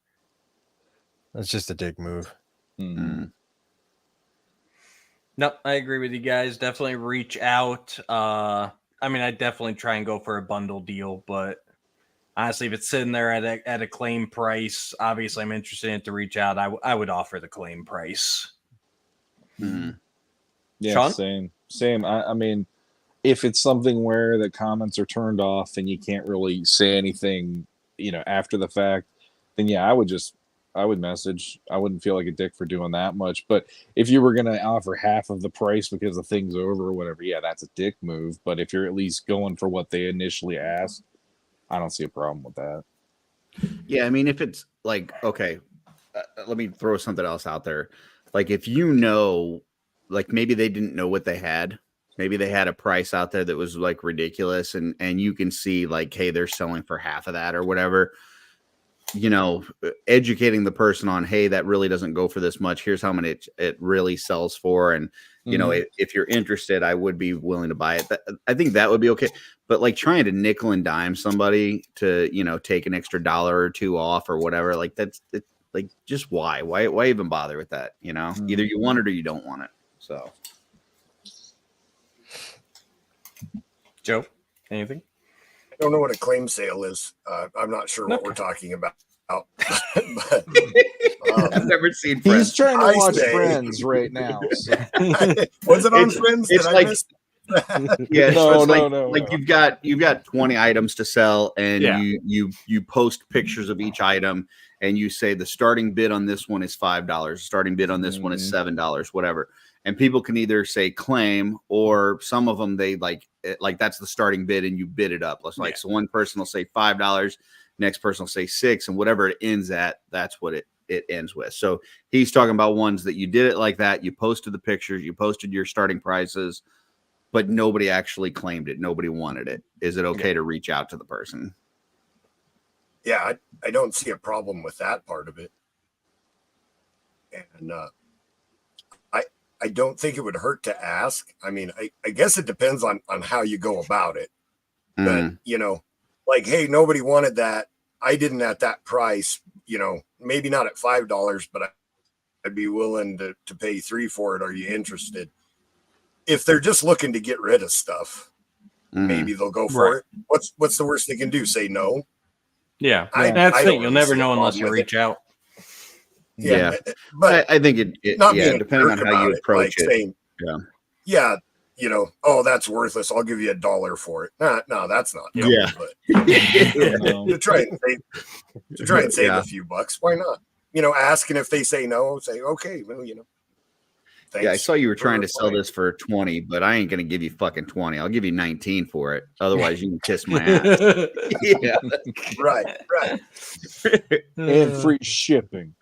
That's just a dick move. Nope, I agree with you guys. Definitely reach out. I mean, I definitely try and go for a bundle deal, but honestly, if it's sitting there at a claim price, obviously I'm interested in it to reach out. I would offer the claim price. Yeah, Sean? same. I mean, if it's something where the comments are turned off and you can't really say anything, after the fact, then yeah, I would message. I wouldn't feel like a dick for doing that much. But if you were going to offer half of the price because the thing's over or whatever, yeah, that's a dick move. But if you're at least going for what they initially asked, I don't see a problem with that. Yeah, I mean, if it's like, okay, let me throw something else out there. Like if like maybe they didn't know what they had. Maybe they had a price out there that was like ridiculous, and you can see like, hey, they're selling for half of that or whatever. Educating the person on, hey, that really doesn't go for this much. Here's how much it really sells for. And, if you're interested, I would be willing to buy it. I think that would be okay. But like trying to nickel and dime somebody to, take an extra $1 or $2 off or whatever, like that's like, just why even bother with that? Either you want it or you don't want it. So. Joe, anything? I don't know what a claim sale is. I'm not sure what we're talking about. But, I've never seen Friends. He's trying to watch say, Friends right now. So. Was it on Friends? It's Did like, I miss? Yeah, no, like you've got 20 items to sell, and you post pictures of each item, and you say the starting bid on this one is $5, starting bid on this one is $7, whatever. And people can either say claim, or some of them they like that's the starting bid, and you bid it up. So one person will say $5, next person will say $6, and whatever it ends at, that's what it ends with. So he's talking about ones that you did it like that. You posted the pictures, you posted your starting prices, but nobody actually claimed it. Nobody wanted it. Is it okay to reach out to the person? Yeah, I don't see a problem with that part of it. And I don't think it would hurt to ask. I mean, I guess it depends on how you go about it. But, like, hey, nobody wanted that. I didn't at that price, maybe not at $5, but I'd be willing to pay $3 for it. Are you interested? If they're just looking to get rid of stuff, maybe they'll go for Right. it. What's the worst they can do? Say no? Yeah, I- that's I the don't thing. You'll really never see a know unless problem you with reach out. Yeah. But I think it not yeah, being a depending on jerk how you about it, approach like it. saying, Yeah. oh, that's worthless. I'll give you $1 for it. No, that's not. cool, Yeah. But No. to try and save Yeah. a few bucks, why not? Asking if they say no, say okay. Well, thanks. Yeah, I saw you were trying for to sell applying. this for 20, but I ain't gonna give you fucking 20. I'll give you 19 for it. Otherwise, you can kiss my ass. Yeah. Right. And free shipping.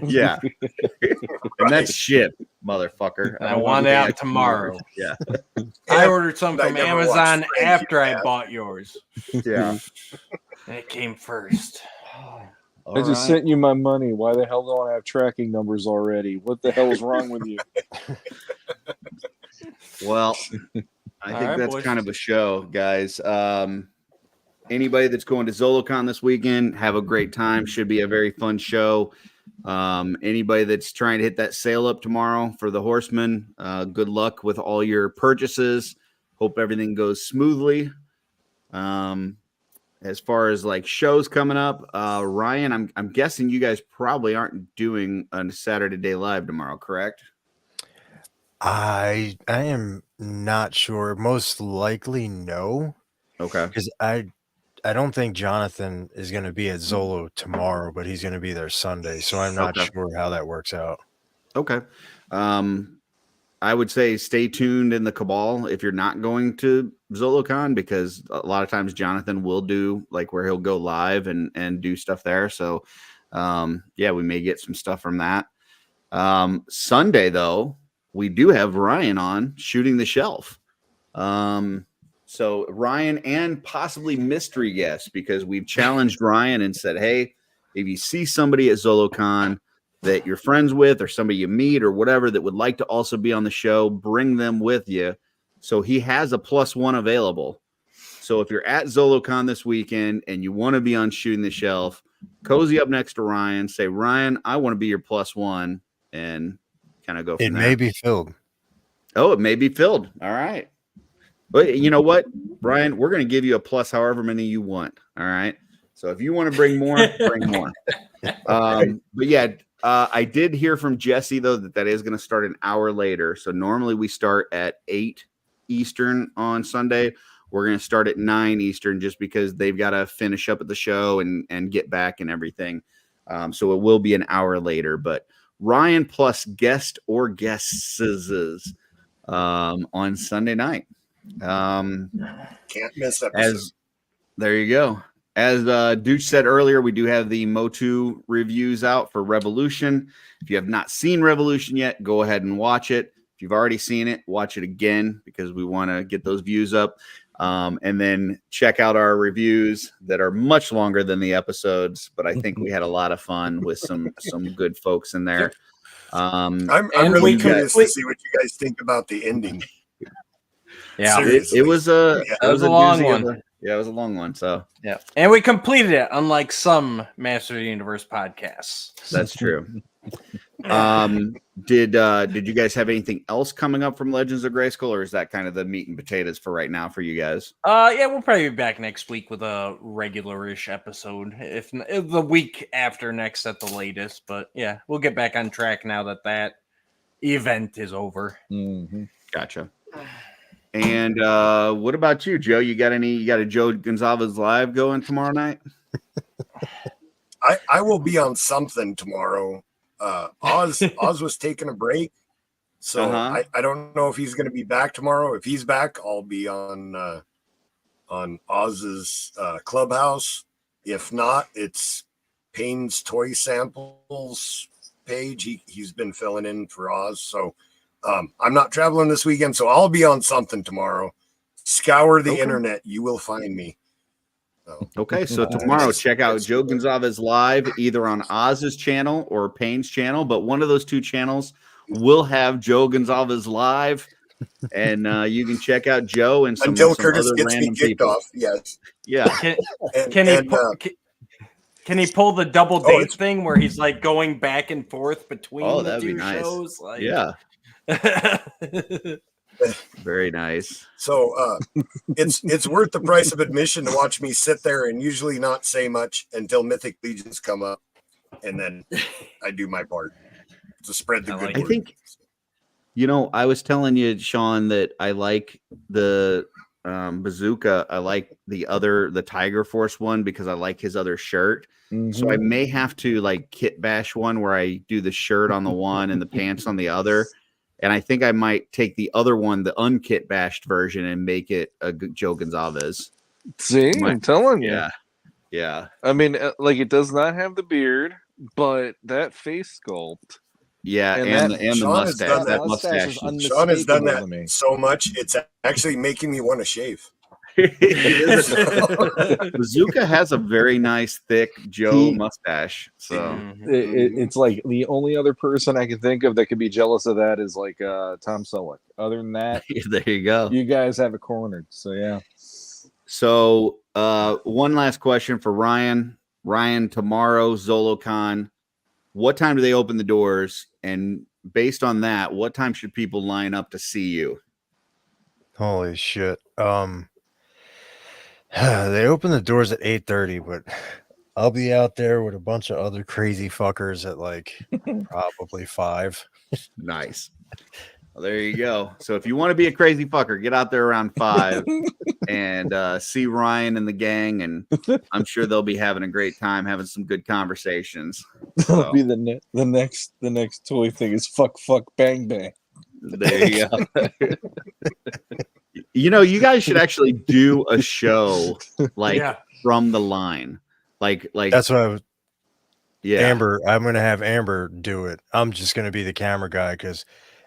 Yeah. And that's shit, motherfucker. I don't want any it out extra tomorrow. Yeah. I ordered some I from never watched Amazon Friends after I yet. bought yours. Yeah. And it came first. I just sent you my money. Why the hell don't I have tracking numbers already? What the hell is wrong with you? Well, I All think right, that's boys. kind of a show, guys. Anybody that's going to ZoloCon this weekend, have a great time. Should be a very fun show. Anybody that's trying to hit that sale up tomorrow for the Horsemen, good luck with all your purchases. Hope everything goes smoothly. As far as like shows coming up, Ryan, I'm guessing you guys probably aren't doing a Saturday Day Live tomorrow, correct? I am not sure. Most likely no, Okay. because I don't think Jonathan is going to be at Zolo tomorrow, but he's going to be there Sunday. So I'm not Okay. sure how that works out. Okay. I would say stay tuned in the Cabal if you're not going to ZoloCon, because a lot of times Jonathan will do like where he'll go live and do stuff there. So, yeah, we may get some stuff from that. Sunday, though, we do have Ryan on shooting the shelf. So Ryan and possibly mystery guests, because we've challenged Ryan and said, hey, if you see somebody at ZoloCon that you're friends with or somebody you meet or whatever that would like to also be on the show, bring them with you. So he has a +1 available. So if you're at ZoloCon this weekend and you want to be on Shooting the Shelf, cozy up next to Ryan, say, Ryan, I want to be your +1, and kind of go from It there. may be filled. Oh, it may be filled. All right. But you know what, Brian, we're going to give you a plus however many you want. All right. So if you want to bring more, bring more. But yeah, I did hear from Jesse, though, that is going to start an hour later. So normally we start at 8 Eastern on Sunday. We're going to start at 9 Eastern just because they've got to finish up at the show and get back and everything. So it will be an hour later. But Ryan plus guest or guests on Sunday night. Can't miss episode. There you go. As Dooch said earlier, we do have the Motu reviews out for Revolution. If you have not seen Revolution yet, go ahead and watch it. If you've already seen it, watch it again because we want to get those views up. And then check out our reviews that are much longer than the episodes, but I think we had a lot of fun with some good folks in there. I'm And really we curious to see what you guys think about the ending. Yeah, Seriously. it was a That was a long doozy of one. Yeah, it was a long one. So yeah, and we completed it, unlike some Master of the Universe podcasts. that's true. Did you guys have anything else coming up from Legends of Grayskull, or is that kind of the meat and potatoes for right now for you guys? Yeah, we'll probably be back next week with a regular-ish episode, if the week after next at the latest. But yeah, we'll get back on track now that event is over. Mm-hmm. Gotcha. And what about you, Joe? You got a Joe Gonzalez live going tomorrow night? I will be on something tomorrow. Oz was taking a break, so I don't know if he's going to be back tomorrow. If he's back, I'll be on Oz's Clubhouse. If not, it's Payne's Toy Samples page. He's been filling in for Oz, so I'm not traveling this weekend, so I'll be on something tomorrow. Scour the internet, you will find me. Okay, so tomorrow check out Joe Gonzalez live either on Oz's channel or Payne's channel, but one of those two channels will have Joe Gonzalez live, and you can check out Joe and some until some Curtis other gets me random kicked people. off. Yes. Yeah. Can he pull the double date it's- thing where he's like going back and forth between the that'd be two nice. shows? Like, Yeah. Very nice. So it's worth the price of admission to watch me sit there and usually not say much until Mythic Legions come up, and then I do my part to spread the good I word. think, I was telling you, Sean, that I like the bazooka. I like the Tiger Force one because I like his other shirt. So I may have to like kit bash one where I do the shirt on the one and the pants on the other. And I think I might take the other one, the unkit bashed version, and make it a Joe Gonzalez. See, I'm telling you. Yeah. I mean, it does not have the beard, but that face sculpt. Yeah, And the Sean mustache. has That done mustache. is Sean has done unmistakable to me. that so much, it's actually making me want to shave. Bazooka has a very nice, thick Joe mustache. So It's like the only other person I can think of that could be jealous of that is like Tom Selleck. Other than that, there you go. you guys have it cornered. So yeah. So one last question for Ryan. Ryan, tomorrow, ZoloCon. What time do they open the doors? And based on that, what time should people line up to see you? Holy shit. They open the doors at 8:30, but I'll be out there with a bunch of other crazy fuckers at like probably 5. Nice. Well, there you go. So if you want to be a crazy fucker, get out there around 5 and see Ryan and the gang, and I'm sure they'll be having a great time, having some good conversations. That'll be the next toy thing is fuck bang bang. There you go. You guys should actually do a show from the line. Like That's what I was. Yeah. Amber, I'm going to have Amber do it. I'm just going to be the camera guy because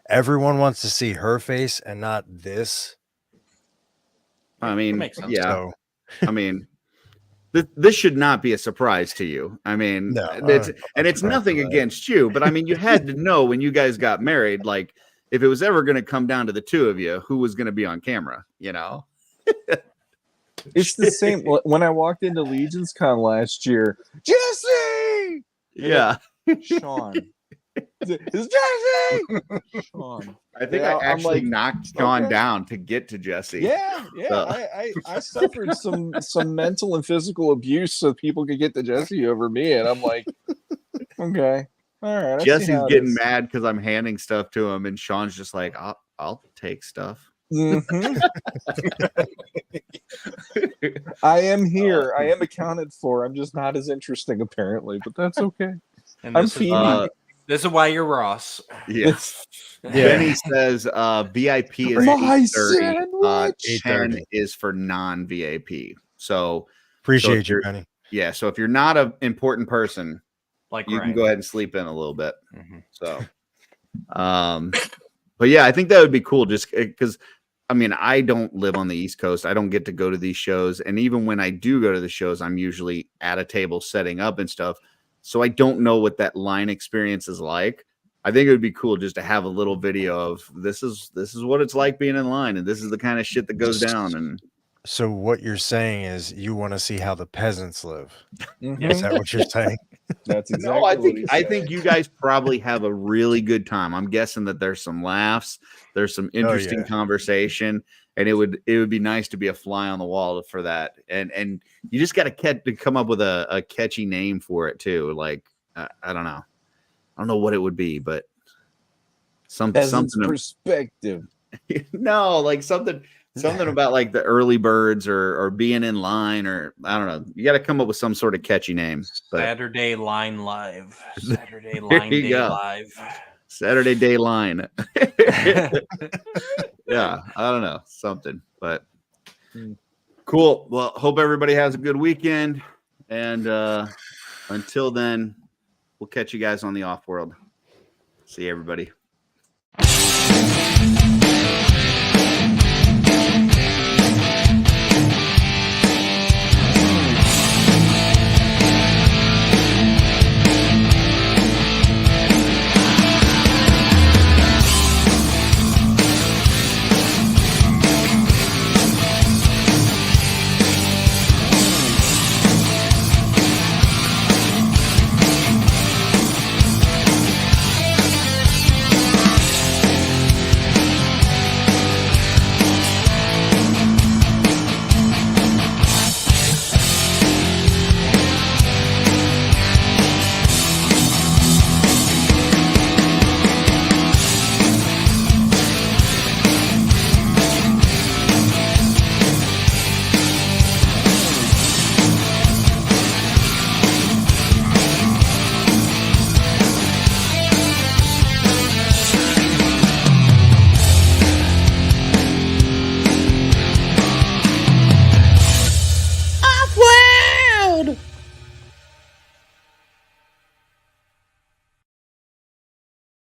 everyone wants to see her face and not this. I mean, yeah. So. I mean, this should not be a surprise to you. I mean, no, it's nothing against you, but I mean, you had to know when you guys got married, like if it was ever going to come down to the two of you, who was going to be on camera, It's the same. When I walked into Legions Con last year, Jesse! Yeah. Sean. It's Jesse! Sean. I think I actually knocked Sean down to get to Jesse. Yeah. So. I suffered some mental and physical abuse so people could get to Jesse over me, and I'm like, okay, all right. Jesse's getting mad because I'm handing stuff to him, and Sean's just like, I'll take stuff. Mm-hmm. I am here. I am accounted for. I'm just not as interesting, apparently, but that's okay. And I'm feeding. This is why you're Ross. Yes. Benny says VIP is 8:30. 10 is for non-VIP. So appreciate you, Benny. Yeah. So if you're not an important person, like you Ryan, can go ahead and sleep in a little bit. So, but yeah, I think that would be cool. Just because, I mean, I don't live on the East Coast. I don't get to go to these shows, and even when I do go to the shows, I'm usually at a table setting up and stuff. So I don't know what that line experience is like. I think it would be cool just to have a little video of this is what it's like being in line, and this is the kind of shit that goes down. And so what you're saying is you want to see how the peasants live. Mm-hmm. Is that what you're saying? That's exactly. No, I think you guys probably have a really good time. I'm guessing that there's some laughs, there's some interesting conversation, and it would be nice to be a fly on the wall for that. And you just got to come up with a catchy name for it too. Like I don't know what it would be, but something perspective. No, like something about like the early birds or being in line, or I don't know. You got to come up with some sort of catchy name. But Saturday Line Live. Saturday Line Day Live. Saturday Day Line. Yeah, I don't know. Something. But cool. Well, hope everybody has a good weekend. And until then, we'll catch you guys on the OffWorld. See you, everybody.